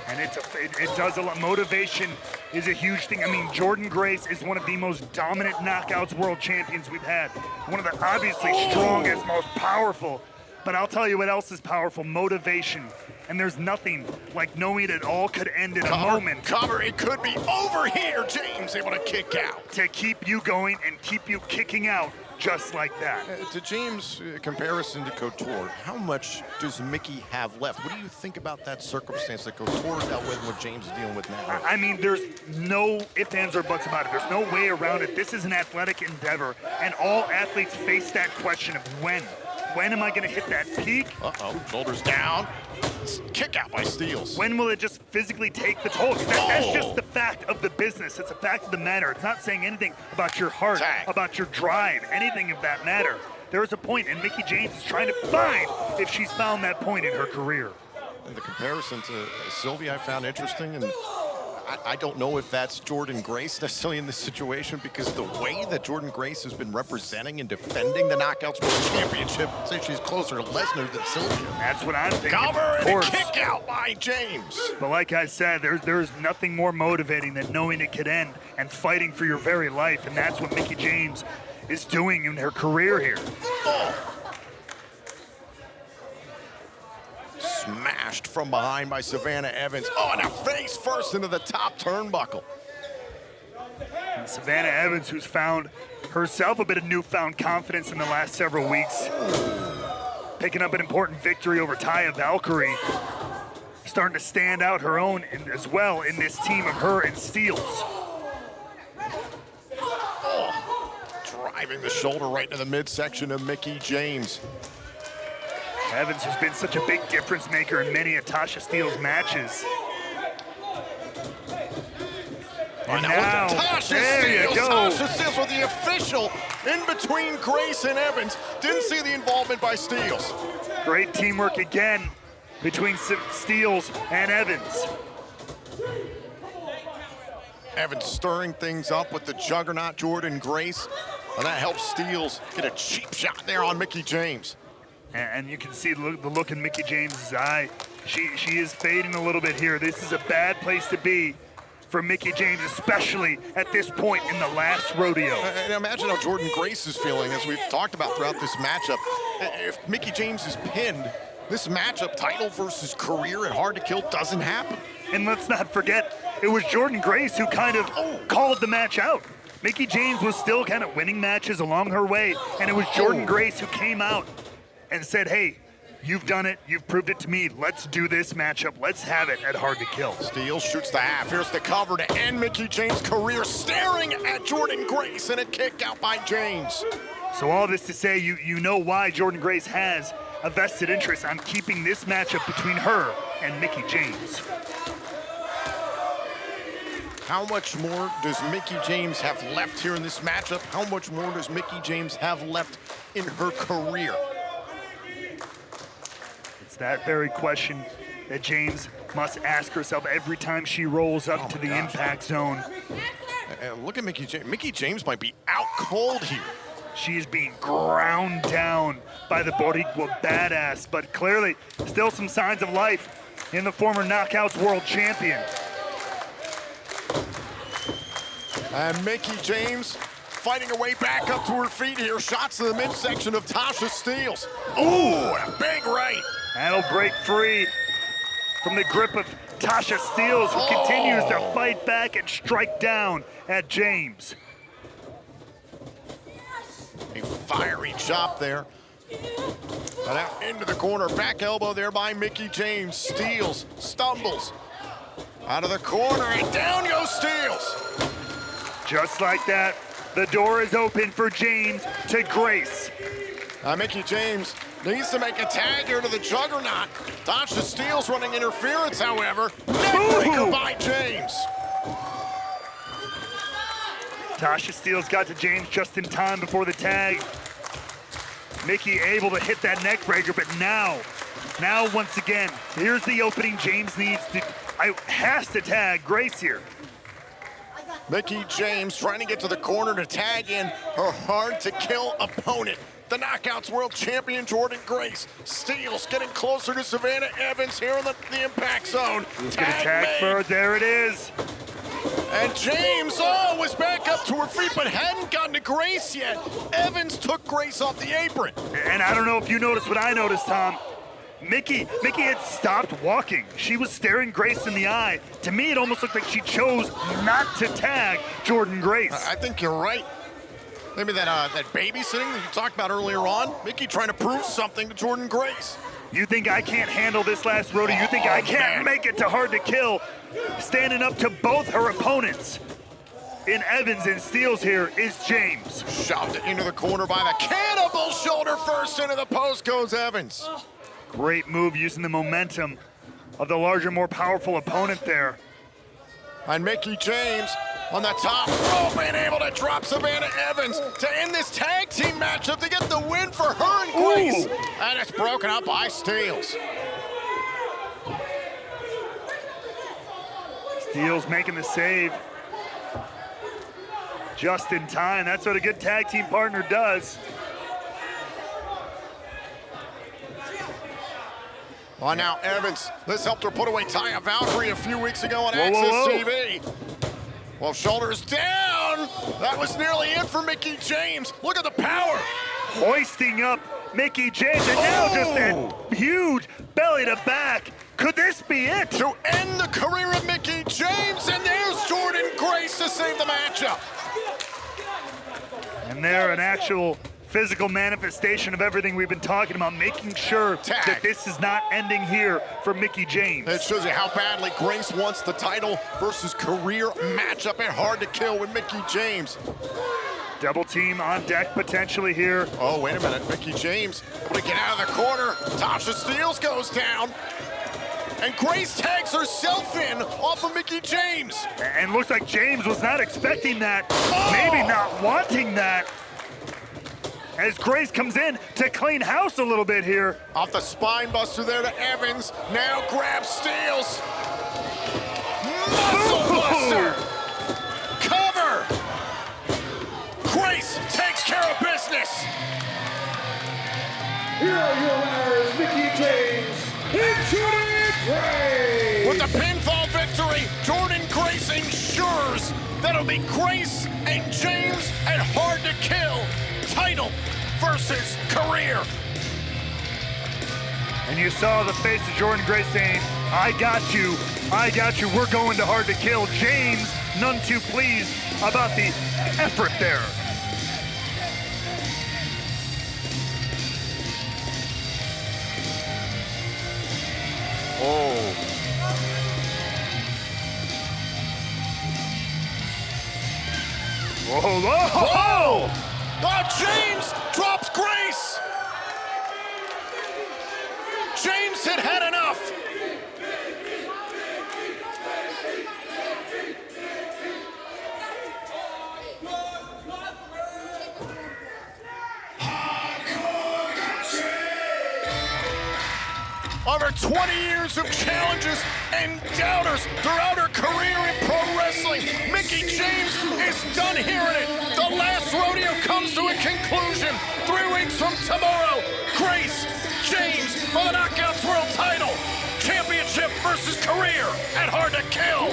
And it does a lot. Motivation is a huge thing. I mean, Jordan Grace is one of the most dominant Knockouts World Champions we've had. One of the obviously strongest, most powerful. But I'll tell you what else is powerful, motivation. And there's nothing like knowing it all could end in a moment. Cover, it could be over here. James able to kick out. To keep you going and keep you kicking out just like that. To James' comparison to Couture, how much does Mickie have left? What do you think about that circumstance that Couture dealt with and what James is dealing with now? I mean, there's no ifs, ands, or buts about it. There's no way around it. This is an athletic endeavor, and all athletes face that question of when. When am I going to hit that peak? Uh-oh, shoulders down. Kick out by Steels. When will it just physically take the toll? That's just the fact of the business. It's a fact of the matter. It's not saying anything about your heart, about your drive, anything of that matter. There is a point, and Mickie James is trying to find if she's found that point in her career. And the comparison to Sylvia I found interesting, and I don't know if that's Jordan Grace necessarily in this situation, because the way that Jordan Grace has been representing and defending the Knockouts World Championship, say she's closer to Lesnar than Sylvia. That's what I'm thinking. Cover and a kick out by James. But like I said, there's nothing more motivating than knowing it could end and fighting for your very life, and that's what Mickie James is doing in her career here. Smashed from behind by Savannah Evans. Oh, and a face first into the top turnbuckle. And Savannah Evans, who's found herself a bit of newfound confidence in the last several weeks, picking up an important victory over Taya Valkyrie, starting to stand out her own as well in this team of her and Steels. Driving the shoulder right into the midsection of Mickie James. Evans has been such a big difference maker in many of Tasha Steels' matches. And now, there you go. Tasha Steels with the official in between Grace and Evans. Didn't see the involvement by Steels. Great teamwork again between Steels and Evans. Evans stirring things up with the juggernaut Jordan Grace. And that helps Steels get a cheap shot there on Mickie James. And you can see the look in Mickie James' eye. She is fading a little bit here. This is a bad place to be for Mickie James, especially at this point in the last rodeo. And imagine how Jordan Grace is feeling, as we've talked about throughout this matchup. If Mickie James is pinned, This matchup, title versus career and hard to kill, doesn't happen. And let's not forget, it was Jordynne Grace who kind of called the match out. Mickie James was still kind of winning matches along her way, and it was Jordynne Grace who came out and said, hey, you've done it, you've proved it to me, let's do this matchup, let's have it at Hard to Kill. Steele shoots the half, here's the cover to end Mickie James' career, staring at Jordynne Grace, and a kick out by James. So all this to say, you know why Jordynne Grace has a vested interest on keeping this matchup between her and Mickie James. How much more does Mickie James have left here in this matchup? How much more does Mickie James have left in her career? It's that very question that James must ask herself every time she rolls up to the impact zone. And look at Mickie James. Mickie James might be out cold here. She is being ground down by the Boricua badass, but clearly still some signs of life in the former Knockouts world champion. And Mickie James fighting her way back up to her feet here. Shots to the midsection of Tasha Steele. Ooh, a big right. That'll break free from the grip of Tasha Steele, who continues to fight back and strike down at James. A fiery chop there. And out into the corner. Back elbow there by Mickie James. Steele stumbles. Out of the corner and down goes Steele. Just like that, the door is open for James to Grace. Mickie James needs to make a tag here to the Juggernaut. Tasha Steele's running interference, however. Neckbreaker by James. Tasha Steele's got to James just in time before the tag. Mickie able to hit that neckbreaker, but now once again, here's the opening James needs to, has to tag Grace here. Mickie James trying to get to the corner to tag in her hard-to-kill opponent, the Knockouts World Champion Jordynne Grace. Steele's getting closer to Savannah Evans here in the impact zone. Who's gonna tag for her? There it is. And James, was back up to her feet, but hadn't gotten to Grace yet. Evans took Grace off the apron. And I don't know if you noticed what I noticed, Tom. Mickie had stopped walking. She was staring Grace in the eye. To me, it almost looked like she chose not to tag Jordynne Grace. I think you're right. Maybe that babysitting that you talked about earlier on. Mickie trying to prove something to Jordynne Grace. You think I can't handle this last rodeo? You think I can't make it to Hard to Kill? Standing up to both her opponents in Evans and Steele here is James. Shoved it into the corner by the cannibal shoulder first. Into the post goes Evans. Great move using the momentum of the larger, more powerful opponent there. And Mickie James on the top rope and able to drop Savannah Evans to end this tag team matchup to get the win for her and Grace. Ooh. And it's broken up by Steele. Steele's making the save just in time. That's what a good tag team partner does. Oh, now Evans. This helped her put away Taya Valkyrie a few weeks ago on Access TV. Well, shoulders down. That was nearly it for Mickie James. Look at the power. Hoisting up Mickie James, and now just that huge belly to back. Could this be it? To end the career of Mickie James, and there's Jordynne Grace to save the matchup. And there, an actual physical manifestation of everything we've been talking about, making sure that this is not ending here for Mickie James. It shows you how badly Grace wants the title versus career matchup at Hard to Kill with Mickie James. Double team on deck potentially here. Oh, wait a minute. Mickie James able to get out of the corner. Tasha Steele goes down. And Grace tags herself in off of Mickie James. And looks like James was not expecting that, maybe not wanting that. As Grace comes in to clean house a little bit here. Off the spine buster there to Evans. Now grabs Steele's. Muscle buster. Cover. Grace takes care of business. Here are your winners, Mickie James and Jordynne Grace. With the pinfall victory, Jordynne Grace ensures that it'll be Grace and James at Hard to Kill. Title versus career. And you saw the face of Jordan Grace saying, I got you, we're going to Hard to Kill. James, none too pleased about the effort there. Oh. Whoa, whoa! Oh, James drops Grace. James had had enough. Over 20 years of challenges and doubters throughout her career in pro wrestling, Mickie James is done hearing it. The last rodeo comes to a conclusion. 3 weeks from tomorrow, Grace James for the Knockouts World Title. Championship versus career at Hard to Kill.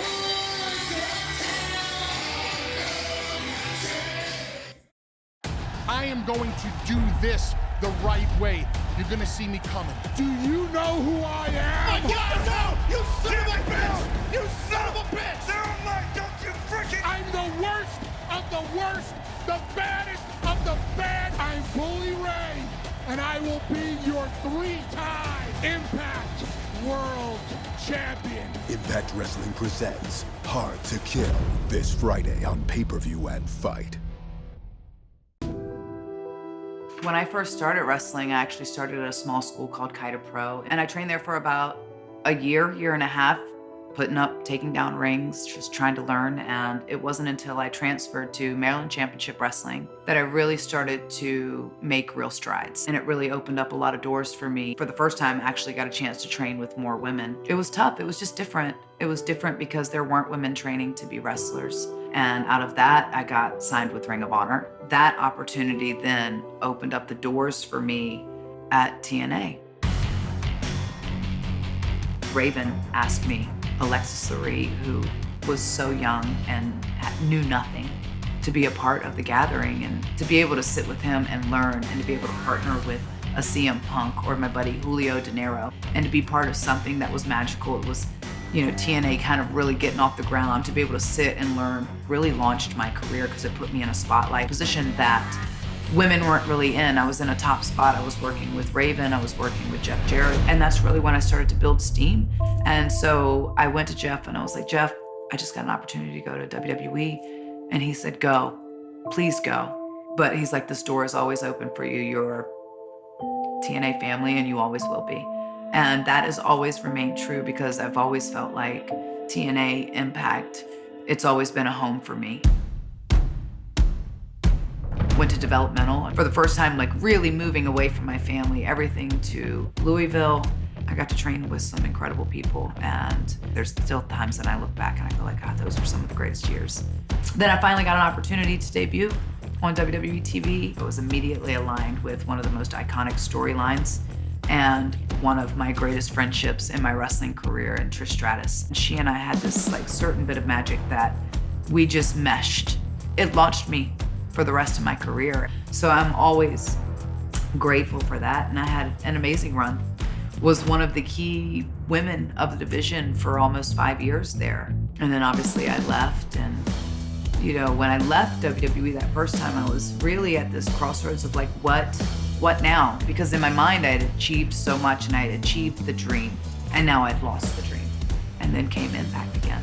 I am going to do this the right way. You're gonna see me coming. Do you know who I am? My God, no! You son of a bitch! You son of a bitch! They're like, don't you freaking... I'm the worst of the worst, the baddest of the bad. I'm Bully Ray, and I will be your 3-time Impact World Champion. Impact Wrestling presents Hard to Kill this Friday on pay-per-view and Fite. When I first started wrestling, I actually started at a small school called Fite Pro, and I trained there for about a year and a half, putting up, taking down rings, just trying to learn. And it wasn't until I transferred to Maryland Championship Wrestling that I really started to make real strides. And it really opened up a lot of doors for me. For the first time, I actually got a chance to train with more women. It was tough, it was just different. It was different because there weren't women training to be wrestlers. And out of that, I got signed with Ring of Honor. That opportunity then opened up the doors for me at TNA. Raven asked me, Alexis Lurie, who was so young and knew nothing, to be a part of the gathering and to be able to sit with him and learn and to be able to partner with a CM Punk or my buddy Julio De Niro and to be part of something that was magical. It was, you know, TNA kind of really getting off the ground. To be able to sit and learn really launched my career because it put me in a spotlight position that women weren't really in. I was in a top spot. I was working with Raven, I was working with Jeff Jarrett, and that's really when I started to build steam. And so I went to Jeff and I was like, Jeff, I just got an opportunity to go to WWE. And he said, go, please go. But he's like, this door is always open for you. You're TNA family and you always will be. And that has always remained true because I've always felt like TNA Impact, it's always been a home for me. Went to developmental for the first time, like really moving away from my family, everything to Louisville. I got to train with some incredible people, and there's still times that I look back and I feel like, God, those were some of the greatest years. Then I finally got an opportunity to debut on WWE TV. I was immediately aligned with one of the most iconic storylines and one of my greatest friendships in my wrestling career, in Trish Stratus. She and I had this like certain bit of magic that we just meshed. It launched me for the rest of my career. So I'm always grateful for that. And I had an amazing run. Was one of the key women of the division for almost 5 years there. And then obviously I left, and you know, when I left WWE that first time, I was really at this crossroads of like, what now? Because in my mind I had achieved so much and I had achieved the dream, and now I'd lost the dream. And then came Impact again.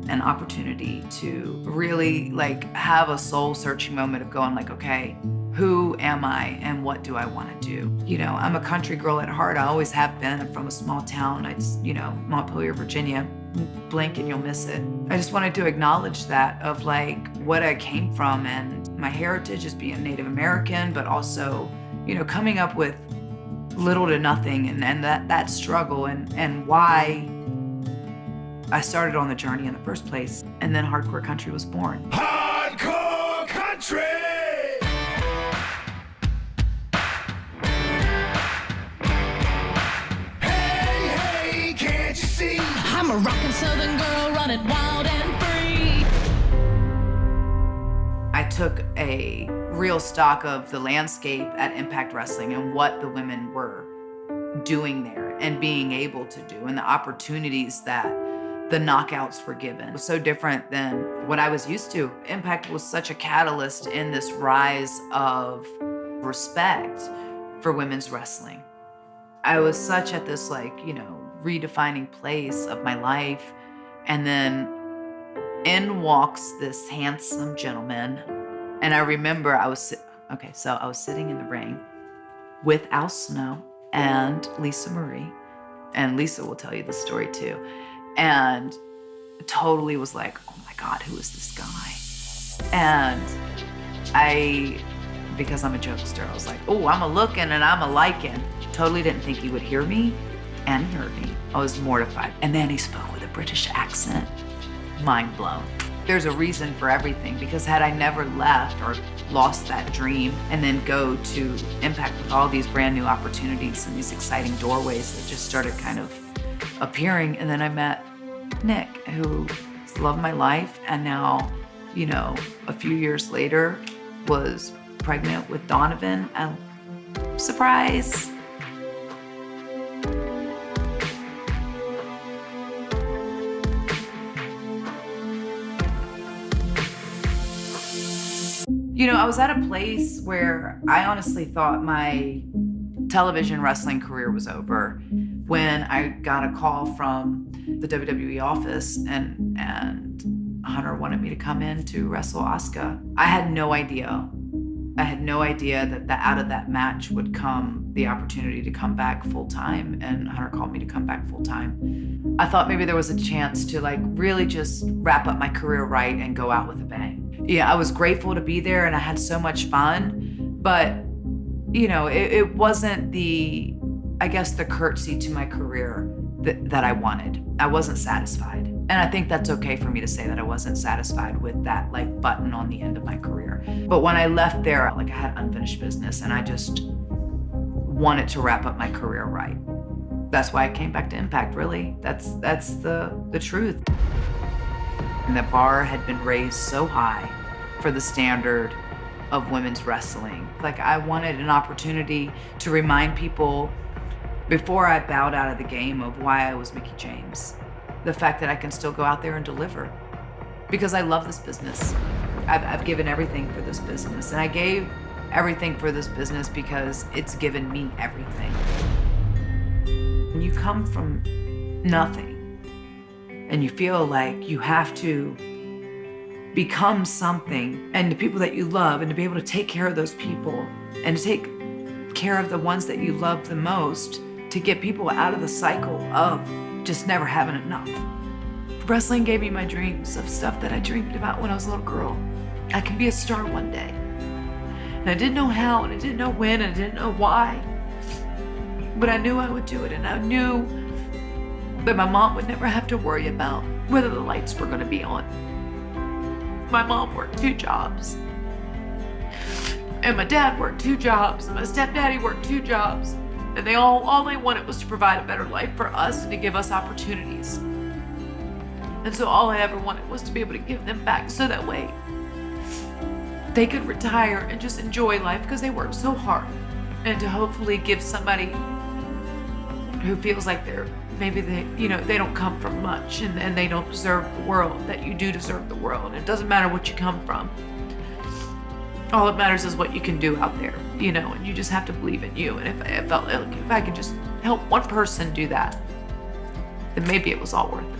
An opportunity to really like have a soul searching moment of going like, okay, who am I and what do I want to do? You know, I'm a country girl at heart. I always have been. I'm from a small town. Montpelier, Virginia. Blink and you'll miss it. I just wanted to acknowledge that of like what I came from and my heritage as being Native American, but also, you know, coming up with little to nothing and that struggle and why I started on the journey in the first place, and then Hardcore Country was born. Hardcore Country! Hey, can't you see? I'm a rockin' southern girl running wild and free. I took a real stock of the landscape at Impact Wrestling and what the women were doing there and being able to do and the opportunities that the knockouts were given. It was so different than what I was used to. Impact was such a catalyst in this rise of respect for women's wrestling. I was such at this redefining place of my life. And then in walks this handsome gentleman. And I remember I was sitting in the ring with Al Snow and Lisa Marie. And Lisa will tell you the story too. And totally was like, oh my God, who is this guy? And because I'm a jokester, I was like, oh, I'm a looking and I'm a liking. Totally didn't think he would hear me, and he heard me. I was mortified. And then he spoke with a British accent. Mind blown. There's a reason for everything, because had I never left or lost that dream and then go to Impact with all these brand new opportunities and these exciting doorways that just started kind of appearing. And then I met Nick, who is the love of my life, and now, a few years later was pregnant with Donovan, and surprise. I was at a place where I honestly thought my television wrestling career was over when I got a call from the WWE office and Hunter wanted me to come in to wrestle Asuka. I had no idea. that out of that match would come the opportunity to come back full time, and Hunter called me to come back full time. I thought maybe there was a chance to really just wrap up my career right and go out with a bang. Yeah, I was grateful to be there and I had so much fun, but it wasn't the curtsy to my career that I wanted. I wasn't satisfied. And I think that's okay for me to say that I wasn't satisfied with that button on the end of my career. But when I left there, I had unfinished business and I just wanted to wrap up my career right. That's why I came back to Impact, really. That's the truth. And the bar had been raised so high for the standard of women's wrestling. I wanted an opportunity to remind people before I bowed out of the game of why I was Mickie James. The fact that I can still go out there and deliver. Because I love this business. I've given everything for this business. And I gave everything for this business because it's given me everything. When you come from nothing and you feel like you have to become something, and the people that you love, and to be able to take care of those people and to take care of the ones that you love the most, to get people out of the cycle of just never having enough. Wrestling gave me my dreams of stuff that I dreamed about when I was a little girl. I can be a star one day. And I didn't know how, and I didn't know when, and I didn't know why. But I knew I would do it, and I knew that my mom would never have to worry about whether the lights were going to be on. My mom worked 2 jobs. And my dad worked 2 jobs, and my stepdaddy worked 2 jobs. And all they wanted was to provide a better life for us and to give us opportunities. And so all I ever wanted was to be able to give them back so that way they could retire and just enjoy life because they worked so hard. And to hopefully give somebody who feels like they don't come from much and they don't deserve the world, that you do deserve the world. It doesn't matter what you come from. All that matters is what you can do out there, and you just have to believe in you. And if I felt like if I could just help one person do that, then maybe it was all worth it.